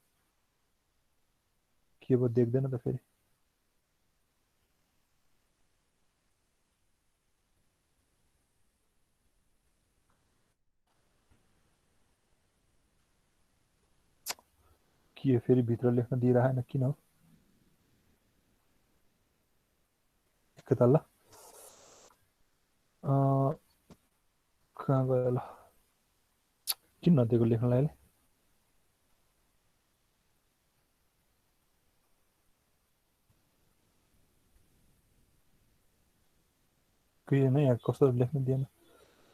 के भयो देख्दैन त फेरि, के फेरि भित्र लेख्न दिइरहेन किन हो, एकताल ल, कहाँ गयो ल, किन नदिएको लेख्नलाई? के नै यहाँ कस्तो लेख्न दिएन,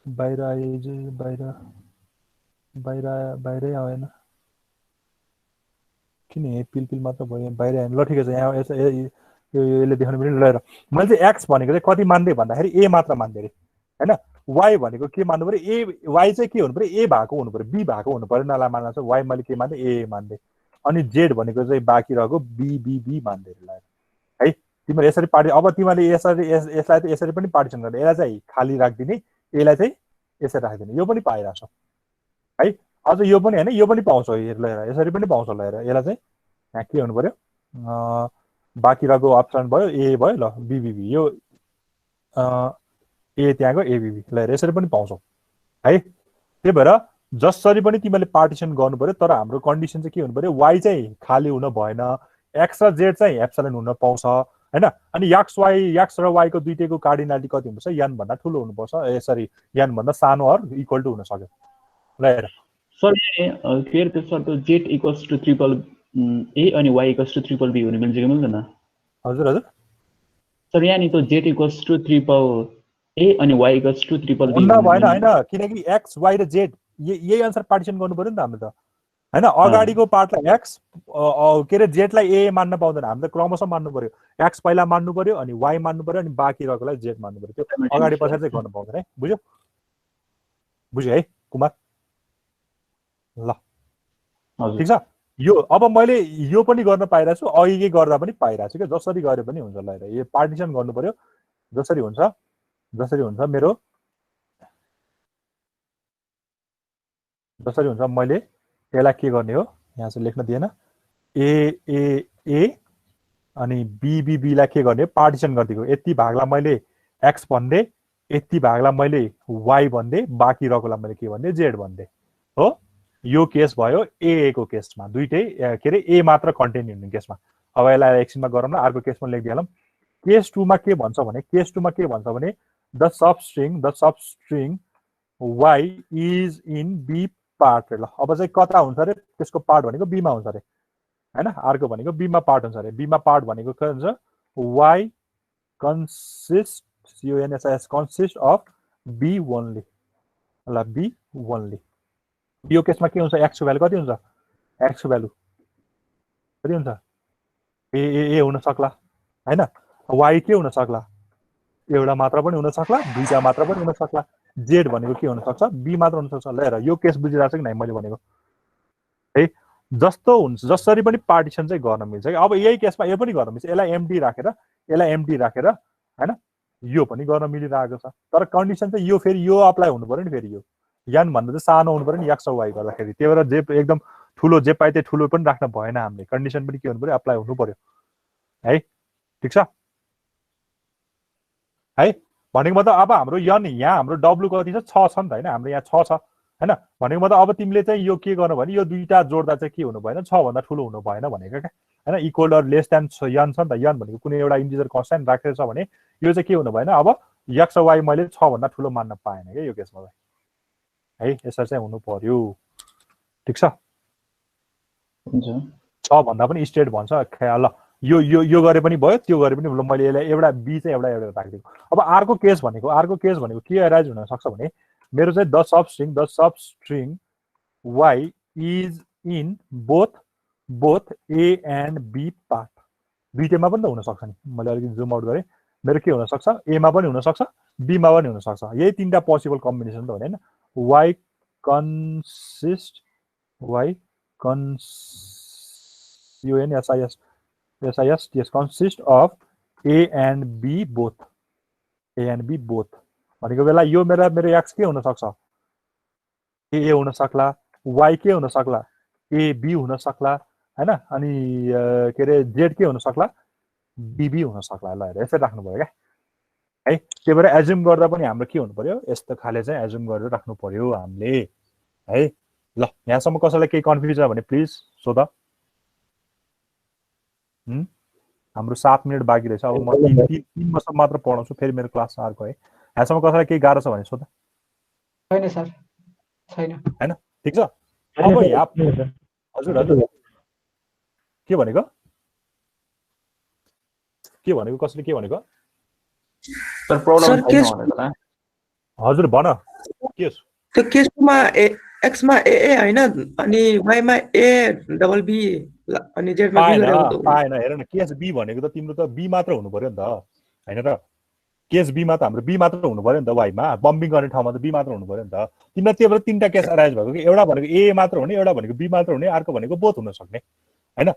बाहिर आए बाहिरै आएन किन? यहाँ पिल मात्र भयो, बाहिर आएन। ल ठिकै छ, यहाँ यसले देखाउनु पनि लिएर मैले चाहिँ एक्स भनेको चाहिँ कति मान्दै भन्दाखेरि ए मात्र मान्दै अरे होइन। वाइ भनेको के मान्नु पऱ्यो, ए वाइ चाहिँ के हुनु पऱ्यो, ए भएको हुनु पऱ्यो, बी भएको हुनु पऱ्यो, नला मान्न छ। वाइ मैले के मान्दै, ए मान्दै, अनि जेड भनेको चाहिँ बाँकी रहेको बी मान्दै है। तिमीहरू यसरी अब तिमीहरूले यसलाई त यसरी पनि पार्टिसन गर्ने, यसलाई चाहिँ खाली राखिदिने, यसलाई चाहिँ यसरी राखिदिने, यो पनि पाइरहेछ है। अझ यो पनि होइन, यो पनि पाउँछ लिएर, यसरी पनि पाउँछ लिएर। यसलाई चाहिँ यहाँ के हुनु पऱ्यो, बाँकी रहेको अप्सन भयो ए भयो ल, बिबिबी, यो ए त्यहाँको एबिबी लिएर यसरी पनि पाउँछौ है। त्यही भएर जसरी पनि तिमीले पार्टिसन गर्नु पर्यो, तर हाम्रो कन्डिसन चाहिँ के हुनु पर्यो, वाइ चाहिँ खाली हुन भएन, एक्स र जेड चाहिँ एप्सिलन हुन पाउँछ होइन। अनि एक्स र वाइको दुइटैको कार्डिनालिटी कति हुनुपर्छ, यान भन्दा ठुलो हुनुपर्छ, सरी यान भन्दा सानो अर इक्वल टु हुन सक्यो ल। हेर सर के अरे त्यसो त Z equals to triple A अनि Y equals to triple B हुने मिल्छ कि मिल्दैन? हजुर हजुर सर यहाँ नि त Z equals to triple A अनि Y equals to triple B भएन होइन, किनकि एक्स वाइ र जेड यही अनुसार पार्टिसन गर्नु पर्यो नि त हाम्रो त होइन। अगाडिको पार्टलाई एक्स के अरे जेडलाई ए मान्न पाउँदैन, हाम्रो त क्रमशः मान्नु पर्यो, एक्स पहिला मान्नु पर्यो, अनि वाइ मान्नु पर्यो, अनि बाँकी रहेकोलाई जेड मान्नु पर्यो। त्यो अगाडि पछाडि चाहिँ गर्नु पाउँदैन है, बुझ्यो है कुमार? ल ठिक छ। यो अब मैले यो पनि गर्न पाइरहेको छु, अघि गर्दा पनि पाइरहेको छु क्या, जसरी गरे पनि हुन्छ ल। यो पार्टिसन गर्नु पर्यो, जसरी हुन्छ मेरो, जसरी हुन्छ मैले यसलाई के गर्ने हो, यहाँ चाहिँ लेख्न दिएन, ए अनि बीलाई के गर्ने, पार्टिसन गरिदिएको। यति भागलाई मैले एक्स भन्दै, यति भागलाई मैले वाइ भन्दै, बाँकी रहेकोलाई मैले के भन्दै, जेड भन्दै हो। यो केस भयो ए को केसमा, दुइटै के अरे ए मात्र कन्टेन हुने केसमा। अब यसलाई एकछिनमा गरौँ न, अर्को केसमा लेखिदिइहालौँ। केस 2 मा के भन्छ भने the sub string Y is in B part. ल अब चाहिँ कता हुन्छ अरे, त्यसको पार्ट भनेको बीमा हुन्छ अरे होइन, अर्को भनेको बीमा पार्ट हुन्छ अरे। बीमा पार्ट भनेको के हुन्छ, वाइ कन्सिस्ट युएनएसआइएस कन्सिस्ट अफ बी ओन्ली ल, बी ओन्ली। यो केसमा के हुन्छ, एक्सको भ्यालु कति हुन्छ, एक्सको भ्यालु कति हुन्छ, ए हुन सक्ला होइन। वाइ के हुन सक्ला, एउटा मात्र पनि हुन सक्ला, दुईटा मात्र पनि हुन सक्ला। जेड भनेको के हुन सक्छ, बी मात्र हुन सक्छ। ल हेर यो केस बुझिरहेको छ कि नै मैले भनेको है। जस्तो हुन्छ जसरी पनि पार्टिसन चाहिँ गर्न मिल्छ कि। अब यही केसमा यो पनि गर्न मिल्छ, यसलाई एमडी राखेर होइन, यो पनि गर्न मिलिरहेको छ। तर कन्डिसन चाहिँ यो फेरि यो अप्लाई हुनु पर्यो नि, फेरि यो यान भन्दा चाहिँ सानो हुनु पर्यो नि एक्स वाइ गर्दाखेरि। त्यही भएर जे एकदम ठुलो जे पाए त्यो ठुलो पनि राख्न भएन, हामीले कन्डिसन पनि के हुनु पर्यो, अप्लाई हुनु पर्यो है। ठिक छ है। भनेको मतलब अब हाम्रो यन यहाँ हाम्रो डब्लु कति छ, 6 छ नि त होइन, हाम्रो यहाँ 6 छ हैन भनेको मतलब अब तिमीले चाहिँ यो के गर्नु भने यो दुईटा जोड्दा चाहिँ के हुनु भएन 6 भन्दा ठुलो हुनु भएन भनेको क्या हैन इक्वल अर लेस देन यन छ नि त यन भनेको कुनै एउटा इन्टिजर कन्स्ट्यान्ट राखेको छ भने यो चाहिँ के हुनु भएन अब x र y मैले 6 भन्दा ठुलो मान्न पाएन के यो केसमा चाहिँ है यसरी चाहिँ हुनु पर्यो ठीक छ हुन्छ 6 भन्दा पनि स्टेट भन्छ ल यो गरे पनि भयो त्यो गरे पनि मैले यसलाई एउटा बी चाहिँ एउटा राखिदिएको अब अर्को केस भनेको के एराइज हुन सक्छ भने मेरो चाहिँ the sub string y is in both A and B part दुईटैमा पनि त हुन सक्छ नि मैले अलिकति जुम आउट गरेँ मेरो के हुन सक्छ ए मा पनि हुन सक्छ बी मा पनि हुन सक्छ यही तीनटा पोसिबल कम्बिनेसन त हो हैन y consist SIS consist of A and B both भनेको बेला यो मेरो x के हुन सक्छ A हुन सक्ला y के हुन सक्ला A B हुन सक्ला हैन अनि के रे z के हुन सक्ला B हुन सक्ला ल हेर यसरी राख्नु पर्यो क्या है त्यही भएर एज्युम गर्दा पनि हाम्रो के हुनु पर्यो यस्तो खाले चाहिँ एज्युम गरेर राख्नु पर्यो हामीले है ल यहाँसम्म कसैलाई केही कन्फ्युज छ भने प्लिज सोध हाम्रो 7 मिनेट बाँकी रहेछ अब म 3 वर्ष मात्र पढाउँछु फेरि मेरो क्लास अर्को है यहाँसम्म कसैलाई केही गाह्रो छ भने सोध छैन सर छैन हैन ठीक छ अब यहाँ हजुर के भनेको कसले के भनेको सर प्रब्लम छैन भनेको त हजुर भन के त्यो केसमा एक्स मा ए हैन अनि वाइ मा ए डबल बी अनि जेड मा बी गरेको त पाएन हेर न केस बी भनेको त तिम्रो त बी मात्र हुनु पर्यो नि त हैन र केस बी मा त हाम्रो बी मात्र हुनु पर्यो नि त वाइ मा बम्बिङ गर्ने ठाउँमा त बी मात्र हुनु पर्यो नि त तिमीलाई त्यही भएर तीनटा केस अराइज भएको कि एउटा भनेको ए मात्र हुने एउटा भनेको बी मात्र हुने अर्को भनेको बोथ हुन सक्ने हैन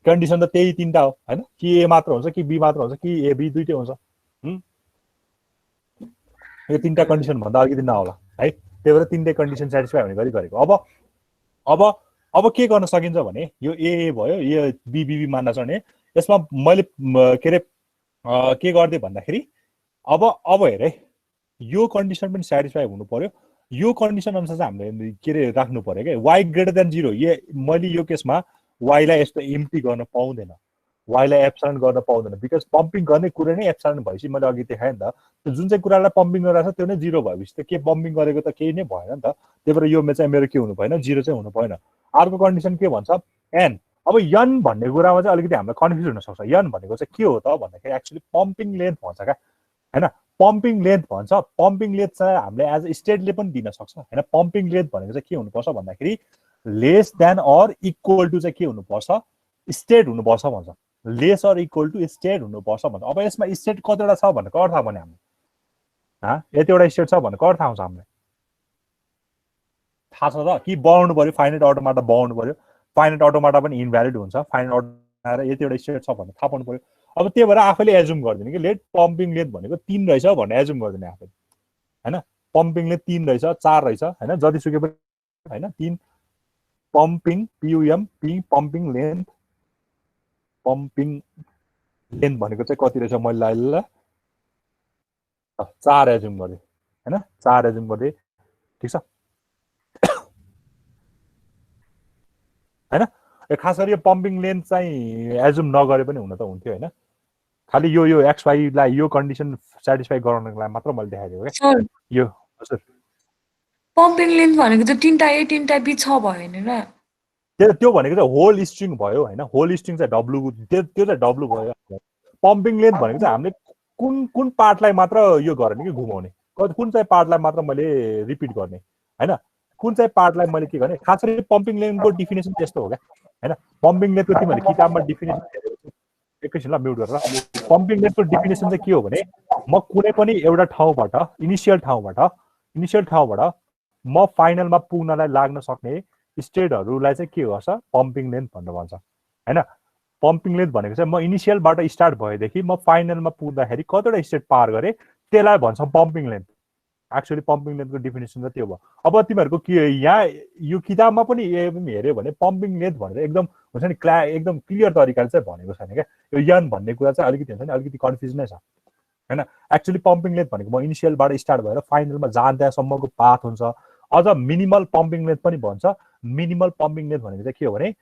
कन्डिसन त त्यही तीनटा हो हैन कि ए मात्र हुन्छ कि बी मात्र हुन्छ कि ए बी दुईटै हुन्छ यो तीनटा कन्डिसन भन्दा अलिकति नहोला है त्यही भएर तीनटै कन्डिसन सेटिस्फाई हुने गरी गरेको अब के गर्न सकिन्छ भने यो ए भयो यो बी मान्न छ भने यसमा मैले के रे के गर्दै भन्दाखेरि अब हेर है यो कन्डिसन पनि सेटिस्फाई हुनु पर्यो यो कन्डिसन अनुसार चाहिँ हामीले के रे राख्नु पर्यो क्या y ग्रेटर देन 0 मैले यो केसमा y लाई यस्तो एम्प्टी गर्न पाउँदैन y लाई एप्सिलन गर्न पाउँदैन बिकज पम्पिङ गर्ने कुरा नै एप्सिलन भएपछि मैले अघि देखाएँ नि त त्यो जुन चाहिँ कुरालाई पम्पिङ गरिरहेको छ त्यो नै 0 भएपछि त के पम्पिङ गरेको त केही नै भएन नि त त्यही भएर यो चाहिँ मेरो के हुनु भएन 0 चाहिँ हुनु भएन अर्को कन्डिसन के भन्छ n अब यन भन्ने कुरामा चाहिँ अलिकति हामीलाई कन्फ्युज हुन सक्छ यन भनेको चाहिँ के हो त भन्दाखेरि एक्चुअली पम्पिङ लेन्थ भन्छ क्या हैन पम्पिङ लेन्थ भन्छ पम्पिङ लेन्थ चाहिँ हामीले एज स्टेटले पनि दिन सक्छ हैन पम्पिङ लेन्थ भनेको चाहिँ के हुनुपर्छ भन्दाखेरि less than or equal to चाहिँ के हुनुपर्छ स्टेट हुनुपर्छ भन्छ less or equal to state हुनुपर्छ भन्छ अब यसमा स्टेट कतिवटा छ भनेको अर्थ थाहा भने हामीले यतिवटा स्टेट छ भनेको अर्थ आउँछ हामीलाई थाहा छ त कि बनाउनु पर्यो फाइनाइट अटोमाटा बनाउनु पर्यो फाइनाइट अटोमाटा पनि इनभ्यालिड हुन्छ फाइनाइट अटो आएर यतिवटा स्टेट छ भनेर थाहा पाउनु पर्यो अब त्यही भएर आफैले एज्युम गरिदिने कि लेट पम्पिङ लेन्थ भनेको 3 रहेछ भनेर एज्युम गरिदिने आफैले हैन पम्पिङ लेन्थ 3 रहेछ 4 रहेछ हैन जतिसुकै पनि हैन 3 पम्पिङ पम्पिङ लेन्थ भनेको चाहिँ कति रहेछ मैले लाइल 4 एज्युम गरेँ हैन 4 एज्युम गरेँ ठीक छ हैन खास गरी यो पम्पिङ लेन्थ चाहिँ एज्युम नगरे पनि हुन त हुन्थ्यो हैन खाली यो एक्स वाई लाई यो कन्डिसन सेटिस्फाई गराउनको लागि मात्र मैले देखाइदिएको क्या यो हजुर पम्पिङ लेन्थ भनेको त 3टा ए 3टा बी छ भयो नि र त्यो भनेको चाहिँ होल स्ट्रिङ भयो हैन होल स्ट्रिङ चाहिँ डब्लु त्यो चाहिँ डब्लु भयो पम्पिङ लेन्थ भनेको चाहिँ हामीले कुन पार्टलाई मात्र यो गर्ने कि घुमाउने कुन चाहिँ पार्टलाई मात्र मैले रिपिट गर्ने हैन कुन चाहिँ पार्टलाई मैले के गर्ने खास गरी पम्पिङ लेन्थको डिफिनेसन त्यस्तो हो क्या हैन पम्पिङ लेन्थको तिमीहरूले किताबमा डिफिनेसन एकैछिन ल म्युट गरेर पम्पिङ लेन्थको डिफिनेसन चाहिँ के हो भने म कुनै पनि एउटा ठाउँबाट इनिसियल ठाउँबाट म फाइनलमा पुग्नलाई लाग्न सक्ने स्टेटहरूलाई चाहिँ के गर्छ पम्पिङ लेन्थ भनेर भन्छ हैन पम्पिङ लेन्थ भनेको चाहिँ म इनिसियलबाट स्टार्ट भएदेखि म फाइनलमा पुग्दाखेरि कतिवटा स्टेट पार गरेँ त्यसलाई भन्छ पम्पिङ लेन्थ एक्चुअली पम्पिङ लेन्थको डिफिनेसन चाहिँ त्यो भयो अब तिमीहरूको के यहाँ यो किताबमा पनि हेऱ्यो भने पम्पिङ लेन्थ भनेर एकदम हुन्छ नि एकदम क्लियर तरिकाले चाहिँ भनेको छैन क्या यो यन भन्ने कुरा चाहिँ अलिकति हुन्छ नि अलिकति कन्फ्युज नै छ हैन एक्चुअली पम्पिङ लेन्थ भनेको म इनिसियलबाट स्टार्ट भएर फाइनलमा जाँदासम्मको पाथ हुन्छ अझ मिनिमल पम्पिङ लेन्थ पनि भन्छ। मिनिमल पम्पिङ लेन्थ भनेको चाहिँ के हो भने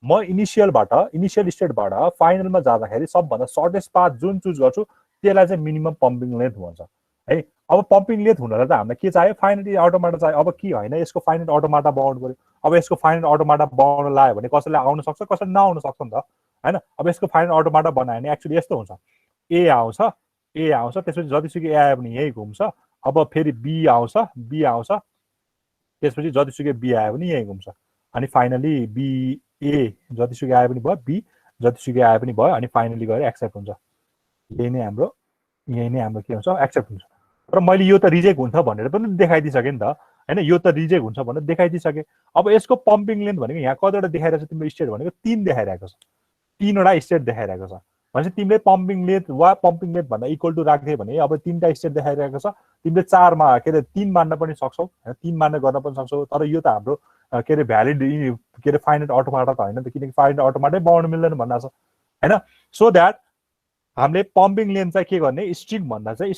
म इनिसियल स्टेटबाट फाइनलमा जाँदाखेरि सबभन्दा सर्टेस्ट पाथ जुन चुज गर्छु त्यसलाई चाहिँ मिनिमम पम्पिङ लेन्थ भन्छ है। अब पम्पिङ लेन्थ हुनलाई त हामीलाई के चाहियो, फाइनली अटोमाटा चाहियो। अब के होइन, यसको फाइनल अटोमाटा बनाउनु पर्यो। अब यसको फाइनल अटोमाटा बनाउन लायो भने कसैलाई आउन सक्छ, कसैलाई नआउन सक्छ नि त हैन। अब यसको फाइनल अटोमाटा बनायो भने एक्चुअली यस्तो हुन्छ, ए आउँछ, त्यसपछि जतिसुकै ए आयो भने यही घुम्छ। अब फेरि बी आउँछ, त्यसपछि जतिसुकै बी आयो भने यही घुम्छ। अनि फाइनली बी ए जतिसुकै आयो पनि भयो, बी जतिसुकै आयो पनि भयो, अनि फाइनली गएर एक्सेप्ट हुन्छ। यही नै हाम्रो के हुन्छ, एक्सेप्ट हुन्छ। तर मैले यो त रिजेक्ट हुन्छ भनेर पनि देखाइदिइसकेँ नि त हैन, यो त रिजेक्ट हुन्छ भनेर देखाइदिइसकेँ। अब यसको पम्पिङ लेन्थ भनेको यहाँ कतिवटा देखाइरहेको छ तिम्रो स्टेट भनेको 3 देखाइरहेको छ, 3वटा स्टेट देखाइरहेको छ। भनेपछि तिमीले पम्पिङ लेन्थ वा पम्पिङ लेन्थ भन्दा इक्वल टु राख्दै भने अब 3टा स्टेट देखाइरहेको छ, तिमीले 4मा के अरे 3 मान्न पनि सक्छौ, 3 मान्न गर्न पनि सक्छौ। तर यो त हाम्रो के अरे भ्यालिड के अरे फाइनाइट अटोमाटा त होइन त, किनकि फाइनाइट अटोमाटै बनाउनु मिल्दैन भन्ना छ हैन। सो द्याट हामीले पम्पिङ लेन्थ चाहिँ के गर्ने, स्ट्रिङ भन्दा चाहिँ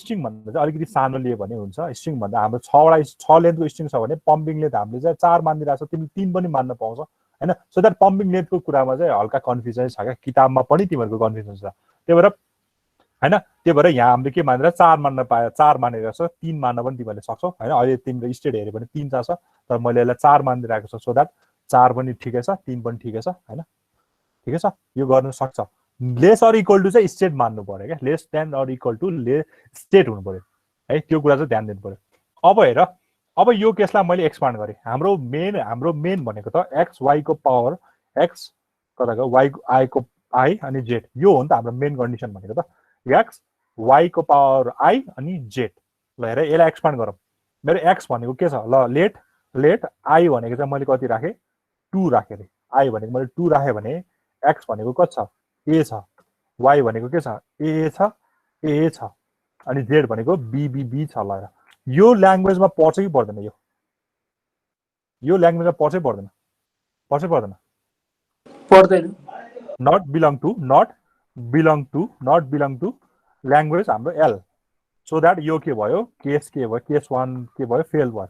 अलिकति सानो लियो भने हुन्छ। स्ट्रिङ भन्दा हाम्रो 6 लेन्थको स्ट्रिङ छ भने पम्पिङ लेन्थ हामीले चाहिँ 4 मानिरहेको छ, तिमीले 3 पनि मान्न पाउँछ हैन। सो द्याट पम्पिङ लेन्थको कुरामा चाहिँ हल्का कन्फ्युजन छ क्या, किताबमा पनि तिमीहरूको कन्फ्युजन छ। त्यही भएर यहाँ हामीले के मानेर 4 मान्न पायो, 4 मानेर छ, 3 मान्न पनि तिमीहरूले सक्छौ हैन। अहिले तिम्रो स्टेट हेऱ्यो भने 3 छ, तर मैले यसलाई 4 मानिदिरहेको छ। सो द्याट 4 पनि ठिकै छ, 3 पनि ठिकै छ हैन, ठिकै छ, यो गर्न सक्छ। लेस अर इक्वल टु चाहिँ स्टेट मान्नु पर्यो क्या, less than or equal to state हुनु पर्यो है, त्यो कुरा चाहिँ ध्यान दिनु पर्यो। अब हेर, अब यो केसलाई मैले एक्सपान्ड गरेँ। हाम्रो मेन भनेको त एक्स वाईको पावर एक्स कताको वाईको आई अनि जेड, यो हो नि त हाम्रो मेन कन्डिसन भनेको त, एक्स वाईको पावर आई अनि जेड। ल हेर, यसलाई एक्सपान्ड गरौँ। मेरो एक्स भनेको के छ, ल लेट आई भनेको चाहिँ मैले कति राखेँ, 2 राखेँ अरे। आई भनेको मैले 2 राखेँ भने एक्स भनेको कति छ, ए छ, वाई भनेको के छ, ए छ, अनि जेड भनेको बी छ। ल यो ल्याङ्ग्वेजमा पर्छ कि पर्दैन, यो ल्याङ्ग्वेजमा पर्छ कि पर्दैन, पर्दैन। नट बिलङ टु ल्याङ्ग्वेज हाम्रो एल। सो द्याट यो के भयो, केस 1 के भयो, फेल भयो,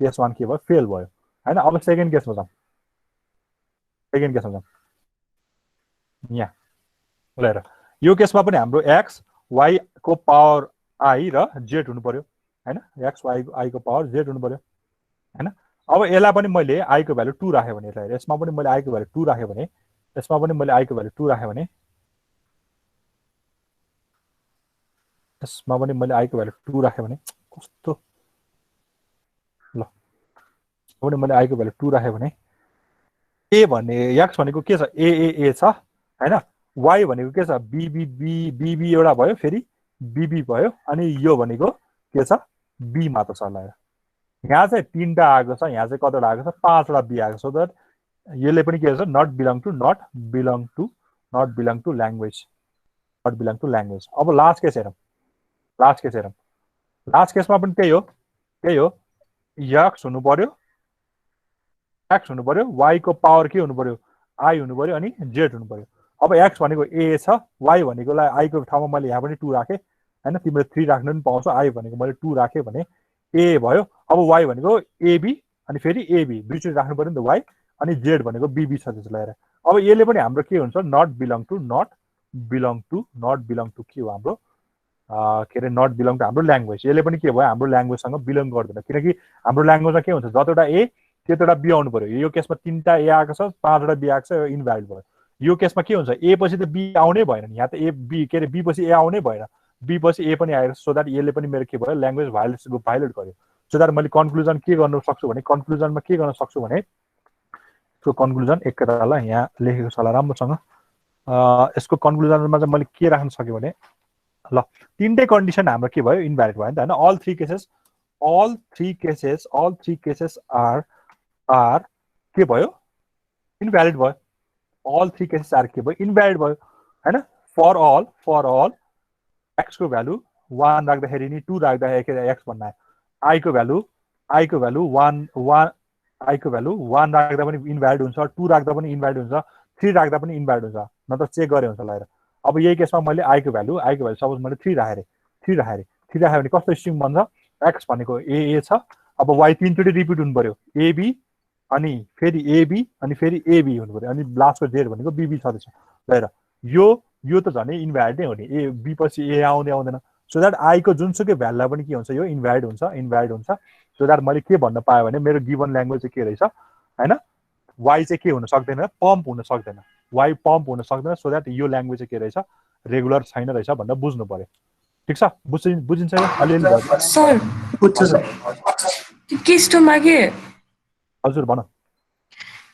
केस 1 के भयो, फेल भयो हैन। अब सेकेन्ड केसमा जाउँ, यहाँ ल हेर, यो केसमा पनि हाम्रो एक्स वाई को पावर आई र जेड हुनु पर्यो हैन, एक्स वाई आई को पावर जेड हुनु पर्यो हैन। अब यसलाई पनि मैले आई को भ्यालु 2 राखेँ भने, यसमा पनि मैले आई को भ्यालु 2 राखेँ भने, यसमा पनि मैले आई को भ्यालु 2 राखेँ भने, यसमा पनि मैले आई को भ्यालु 2 राखेँ भने कस्तो, ल पनि मैले आई को भ्यालु 2 राखेँ भने ए भन्ने एक्स भनेको के छ, ए छ हैन, वाई भनेको के छ, बी एउटा भयो, फेरि बी भयो, अनि यो भनेको के छ, बी मात्र छ। ल यहाँ चाहिँ 3टा आएको छ, यहाँ चाहिँ कतिवटा आएको छ, 5वटा बी आएको छ। तर यसले पनि के छ, नट बिलङ टु ल्याङ्ग्वेज। अब लास्ट केस हेरौँ, लास्ट केसमा पनि त्यही हो, एक्स हुनु पर्यो, वाई को पावर के हुनु पर्यो, आई हुनु पर्यो, अनि जेड हुनु पर्यो। अब एक्स भनेको ए छ, वाई भनेकोलाई आई को ठाउँमा मैले यहाँ पनि 2 राखेँ हैन, तिमीले 3 राख्नु पनि पाउँछ। आई भनेको मैले 2 राखेँ भने ए भयो। अब वाई भनेको एबी अनि फेरि एबी बिचमा राख्नु पर्यो नि त वाई, अनि जेड भनेको बीबी छ त्यसो लगाएर। अब यसले पनि हाम्रो के हुन्छ, नट बिलङ टु के हो हाम्रो के अरे, नट बिलङ टु हाम्रो ल्याङ्ग्वेज। यसले पनि के भयो, हाम्रो ल्याङ्ग्वेजसँग बिलङ गर्दैन, किनकि हाम्रो ल्याङ्ग्वेजमा के हुन्छ, जतिवटा ए त्यतिवटा बी आउनु पर्यो। यो केसमा 3टा ए आएको छ, 5वटा बी आएको छ, इनभ्यालिड भयो। यो केसमा के हुन्छ, ए पछि त बी आउनै भएन, यहाँ त ए बी के अरे बी पछि ए आउनै भएन, बी पछि ए पनि आएर। सो द्याट यसले पनि मेरो के भयो, ल्याङ्ग्वेज भाइलेट गर्यो। सो द्याट मैले कन्क्लुजन के गर्न सक्छु भने, यसको कन्क्लुजन एकैतालाई यहाँ लेखेको छ होला राम्रोसँग। यसको कन्क्लुजनमा चाहिँ मैले के राख्न सक्यो भने, ल 3टै कन्डिसन हाम्रो के भयो, इनभ्यालिड भयो नि त हैन। all three cases are के भयो, इनभ्यालिड भयो। all 3 cases are के भयो, इनभ्यालिड भयो हैन। फर अल एक्स को भ्यालु 1 राख्दाखेरि नि 2 राख्दाखेरि एक्स भन्ना, आई को भ्यालु 1 राख्दा पनि इनभ्यालिड हुन्छ, 2 राख्दा पनि इनभ्यालिड हुन्छ, 3 राख्दा पनि इनभ्यालिड हुन्छ, नत्र चेक गरे हुन्छ। ल अब यही केसमा मैले आई को भ्यालु सपोज मैले 3 राखेँ भने कस्तो स्ट्रिङ बन्छ, एक्स भनेको ए छ, अब y तीनचोटि रिपिट हुनु पर्यो एबी अनि फेरि एबी अनि फेरि एबी हुनु पर्यो अनि लास्टको जेड भनेको बीबी छँदैछ हेर यो त झनै इन्भ्यालिड नै हो नि ए बी पछि ए आउँदैन सो द्याट आई को जुनसुकै भ्यालुलाई पनि के हुन्छ यो इन्भ्यालिड हुन्छ सो द्याट मैले के भन्न पाएँ भने मेरो गिभन ल्याङ्ग्वेज चाहिँ के रहेछ हैन वाइ चाहिँ के हुन सक्दैन पम्प हुन सक्दैन वाइ पम्प हुन सक्दैन सो द्याट यो ल्याङ्ग्वेज चाहिँ के रहेछ रेगुलर छैन रहेछ भनेर बुझ्नु पर्यो ठिक छ बुझिन्छ यो अलिअलि सर बुझ्छ सर केस 2 मा के हजुर भन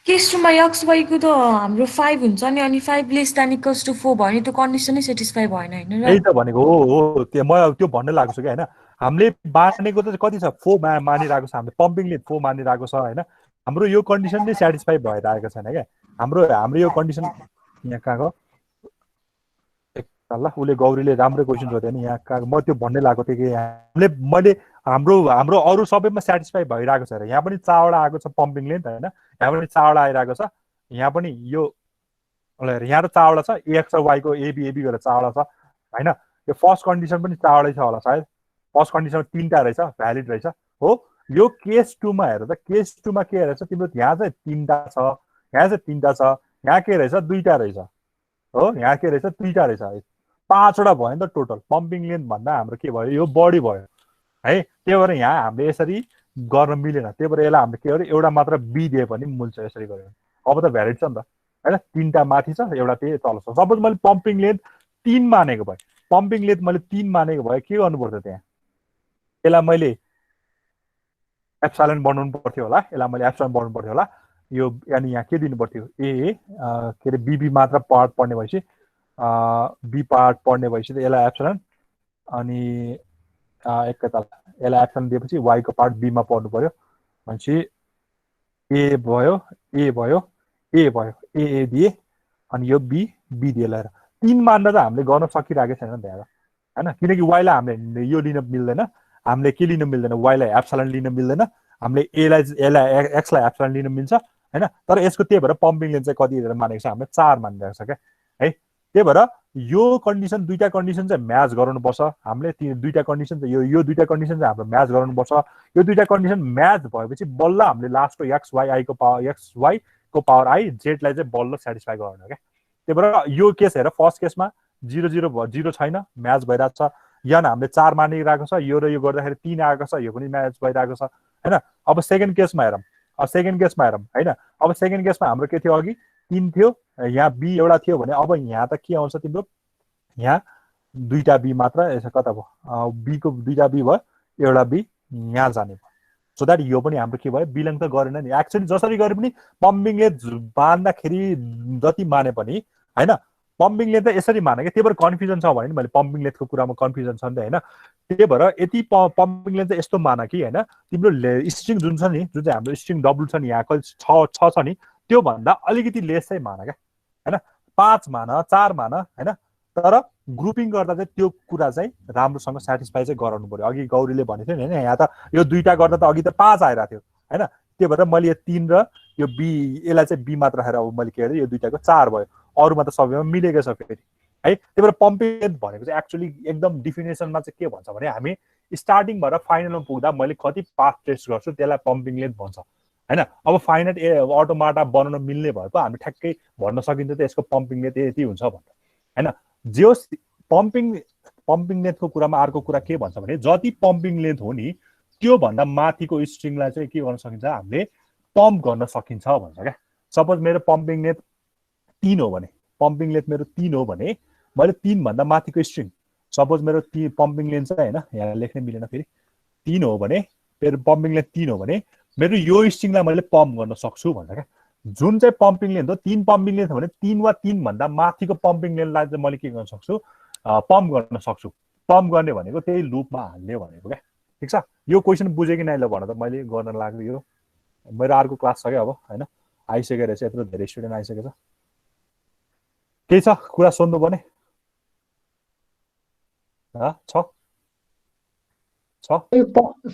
केस 2 मा एक्स वाइ को त हाम्रो 5 हुन्छ नि अनि 5 लेस देन इक्वल्स टु 4 भयो नि त्यो कन्डिसनै सेटिस्फाई भएन हैन र त्यही त भनेको हो त्यो भन्ने लाग्छ कि हैन हामीले मानेको त कति छ 4 मानिरहेको छ हामीले पम्पिङले 4 मानिरहेको छ हैन हाम्रो यो कन्डिसन नै सेटिस्फाई भएर आएको छैन क्या हाम्रो यो कन्डिसन यहाँ कहाँको ल उसले गौरीले राम्रो क्वेसन सोध्यो नि यहाँ कहाँ म त्यो भन्ने लागेको थिएँ कि मैले हाम्रो अरू सबैमा सेटिस्फाई भइरहेको छ र यहाँ पनि 4 आएको छ पम्पिङ लेन्थ हैन यहाँ पनि 4 आइरहेको छ यहाँ पनि यो यहाँ त 4 छ एक्स र वाइ को एबी गरेर 4 छ हैन यो फर्स्ट कन्डिसन पनि 4 छ होला सायद फर्स्ट कन्डिसन 3टा रहेछ भ्यालिड रहेछ हो यो केस 2 मा हेर त केस 2 मा के रहेछ तिम्रो यहाँ चाहिँ 3टा छ यहाँ चाहिँ 3टा छ यहाँ के रहेछ 2टा रहेछ हो यहाँ के रहेछ 3टा रहेछ 5वटा भयो नि त टोटल पम्पिङ लेन्थ भन्दा हाम्रो के भयो यो बढी भयो है त्यही भएर यहाँ हामीले यसरी गर्न मिलेन त्यही भएर यसलाई हामीले के गर्यो एउटा मात्र बी दिए पनि मिल्छ यसरी गर्यो अब त भ्यालिड छ नि त हैन 3टा माथि छ एउटा त्यही तल छ सपोज मैले पम्पिङ लेन्थ 3 मानेको भए पम्पिङ लेन्थ मैले 3 मानेको भए के गर्नु पर्थ्यो त्यहाँ यसलाई मैले एप्सिलन बनाउनु पर्थ्यो होला यसलाई मैले एप्सिलन बनाउनु पर्थ्यो होला यो अनि यहाँ के दिनु पर्थ्यो ए के रे बीबी मात्र पार्ट पढ्ने भएपछि बी पार्ट पढ्ने भएपछि त यसलाई एप्सिलन अनि एकैताल यसलाई एप्सिलन दिएपछि वाइ को पार्ट बी मा पढ्नु पर्यो भनेपछि ए भयो ए दिए अनि यो बी दिए ल 3 मान्न त हामीले गर्न सकिरहेको छैन त्यहाँ हैन किनकि वाइलाई हामीले यो लिन मिल्दैन हामीले के लिन मिल्दैन वाइलाई एप्सिलन लिन मिल्दैन हामीले एलाई एक्सलाई एप्सिलन लिन मिल्छ हैन तर यसको त्यही भएर पम्पिङ लेन्थ चाहिँ कति मानेको छ हामीले 4 मानिरहेको छ क्या है त्यही भएर यो कन्डिसन दुईटा कन्डिसन चाहिँ म्याच गराउनुपर्छ हामीले दुईटा कन्डिसन चाहिँ यो दुईटा कन्डिसन चाहिँ हाम्रो म्याच गराउनुपर्छ यो दुईटा कन्डिसन म्याच भएपछि बल्ल हामीले लास्टको एक्स वाइ को पावर आई जेडलाई चाहिँ बल्ल सेटिस्फाई गराउनु क्या त्यही भएर यो केस हेर फर्स्ट केसमा 0 छैन म्याच भइरहेको छ यहाँ हामीले 4 मानिरहेको छ यो र यो गर्दाखेरि 3 आएको छ यो पनि म्याच भइरहेको छ हैन अब सेकेन्ड केसमा हेरौँ हैन अब सेकेन्ड केसमा हाम्रो के थियो अघि 3 थियो यहाँ बी एउटा थियो भने अब यहाँ त के आउँछ तिम्रो यहाँ 2टा बी मात्र यसो कता भयो बी को 2टा बी भयो एउटा बी यहाँ जाने भयो सो द्याट यो पनि हाम्रो के भयो बिलङ त गरेन नि एक्चुअली जसरी गरे पनि पम्पिङले बाँध्दाखेरि जति माने पनि हैन पम्पिङले त यसरी माने के त्यही भएर कन्फ्युजन छ भने मैले पम्पिङ लेन्थको कुरामा कन्फ्युजन छ नि त हैन त्यही भएर यति पम्पिङ लेन्थ यस्तो मान कि हैन तिम्रो स्ट्रिङ जुन छ नि जुन चाहिँ हाम्रो स्ट्रिङ डबल छ नि यहाँ कहिले 6 छ नि त्यो भन्दा अलिकति लेस चाहिँ मान क्या हैन 5 मान 4 मान हैन तर ग्रुपिङ गर्दा चाहिँ त्यो कुरा चाहिँ राम्रोसँग सेटिस्फाई चाहिँ गराउनु पर्यो अघि गौरीले भनेको थियो नि हैन यहाँ त यो दुईटा गर्दा त अघि त 5 आइरहेको थियो हैन त्यही भएर मैले यो 3 र यो बी यसलाई चाहिँ बी मात्र राखेर अब मैले के गरे यो दुईटाको 4 भयो अरूमा त सबैमा मिलेको छ फेरि है त्यही भएर पम्पिङ लेन्थ भनेको चाहिँ एक्चुअली एकदम डिफिनेसनमा चाहिँ के भन्छ भने हामी स्टार्टिङ भएर फाइनलमा पुग्दा मैले कति पाथ टेस्ट गर्छु त्यसलाई पम्पिङ लेन्थ भन्छ हैन अब फाइनल अटोमाटा बनाउन मिल्ने भए पो हामी ठ्याक्कै भन्न सकिन्छ त यसको पम्पिङ लेन्थ यति हुन्छ भनेर हैन जो पम्पिङ लेन्थको कुरामा अर्को कुरा के भन्छ भने जति पम्पिङ लेन्थ हो नि त्यो भन्दा माथिको स्ट्रिङलाई चाहिँ के गर्न सकिन्छ हामीले पम्प गर्न सकिन्छ भन्छ क्या सपोज मेरो पम्पिङ लेन्थ 3 हो भने पम्पिङ लेन्थ मेरो 3 हो भने मैले 3 भन्दा माथिको स्ट्रिङ सपोज मेरो पम्पिङ लेन्थ चाहिँ हैन यहाँ लेख्न मिलेन फेरि 3 हो भने मेरो पम्पिङ लेन्थ 3 हो भने मेरो यो स्ट्रिङलाई मैले पम्प गर्न सक्छु भन्छ क्या जुन चाहिँ पम्पिङ लेन्थ हो 3 पम्पिङ लेन्थ हो भने 3 वा 3 भन्दा माथिको पम्पिङ लेन्थलाई चाहिँ मैले के गर्न सक्छु पम्प गर्न सक्छु पम्प गर्ने भनेको त्यही लुपमा हाल्ने भनेको क्या ठिक छ यो क्वेसन बुझे कि नै ल भन त मैले गर्न लाग्यो यो मेरो अर्को क्लास छ क्या अब हैन आइसकेको रहेछ यत्रो धेरै स्टुडेन्ट आइसकेको छ केही छ कुरा सोध्नु पर्ने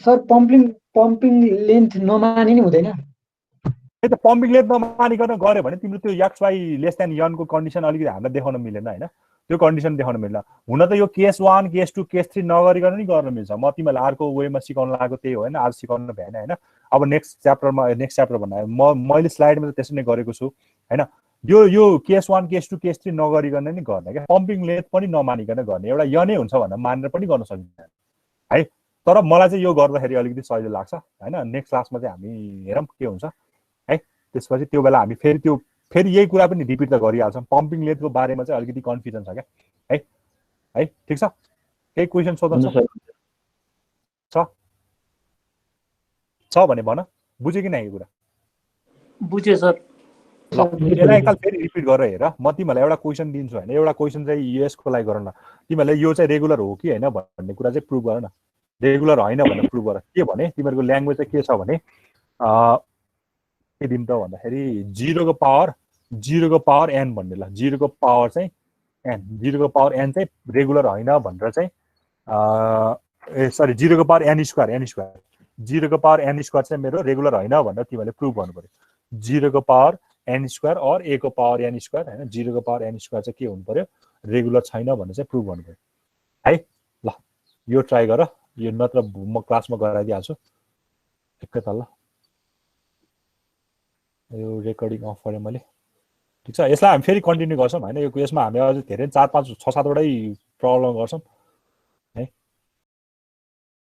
सर पम्पिङ लेन्थ नमानि नि हुँदैन त्यही त पम्पिङ लेन्थ नमानिकन गऱ्यो भने तिम्रो त्यो एक्स वाइ लेस देन यनको कन्डिसन अलिकति हामीलाई देखाउन मिलेन हैन त्यो कन्डिसन देखाउन मिल्दैन। हुन त यो केस 1 केस 2 केस 3 नगरिकन नि गर्न मिल्छ। म तिमीलाई अर्को वेमा सिकाउन लागेको त्यही हो हैन, आज सिकाउन भएन हैन। अब नेक्स्ट च्याप्टर भन्दा मैले स्लाइडमा त त्यसरी नै गरेको छु हैन। यो केस 1 केस 2 केस 3 नगरिकन नि गर्ने क्या, पम्पिङ लेन्थ पनि नमानिकन गर्ने। एउटा य नै हुन्छ भनेर मानेर पनि गर्न सकिन्छ है। तर मलाई चाहिँ यो गर्दाखेरि अलिकति सजिलो लाग्छ हैन। नेक्स्ट क्लासमा चाहिँ हामी हेरौँ के हुन्छ है। त्यसपछि त्यो बेला हामी फेरि यही कुरा पनि रिपिट त गरिहाल्छौँ। पम्पिङ लेन्थको बारेमा चाहिँ अलिकति कन्फ्युजन छ क्या है ठिक छ। केही क्वेसन सोध्नु छ भने भन, बुझ्यो कि नै कुरा? बुझेँ सर। ल यसलाई एकताल फेरि रिपिट गरेर हेर। म तिमीहरूलाई एउटा क्वेसन दिन्छु होइन, एउटा क्वेसन चाहिँ यसको लागि गर न। तिमीहरूले यो चाहिँ रेगुलर हो कि होइन भन्ने कुरा चाहिँ प्रुभ गर न। रेगुलर होइन भनेर प्रुभ गर। के भने तिमीहरूको ल्याङ्ग्वेज चाहिँ के छ भने के दिउँ त भन्दाखेरि 0 को पावर n भन्ने ल। 0 को पावर चाहिँ n, 0 को पावर n चाहिँ रेगुलर होइन भनेर चाहिँ 0 को पावर n स्क्वायर 0 को पावर n स्क्वायर चाहिँ मेरो रेगुलर होइन भनेर तिमीहरूले प्रुभ गर्नु पर्यो। 0 को पावर n स्क्वायर और a को पावर n स्क्वायर हैन, 0 को पावर n स्क्वायर चाहिँ के हुनु पर्यो, रेगुलर छैन भनेर चाहिँ प्रुभ गर्नु पर्यो है। ल यो ट्राई गर, यो नत्र म क्लासमा गराइदिइहाल्छु एकैताल। ल यो रेकर्डिङ अफ गरेँ मैले, ठिक छ। यसलाई हामी फेरि कन्टिन्यू गर्छौँ हैन। यो यसमा हामी अझै धेरै 4 5 6 7 वटै प्रब्लम गर्छौँ।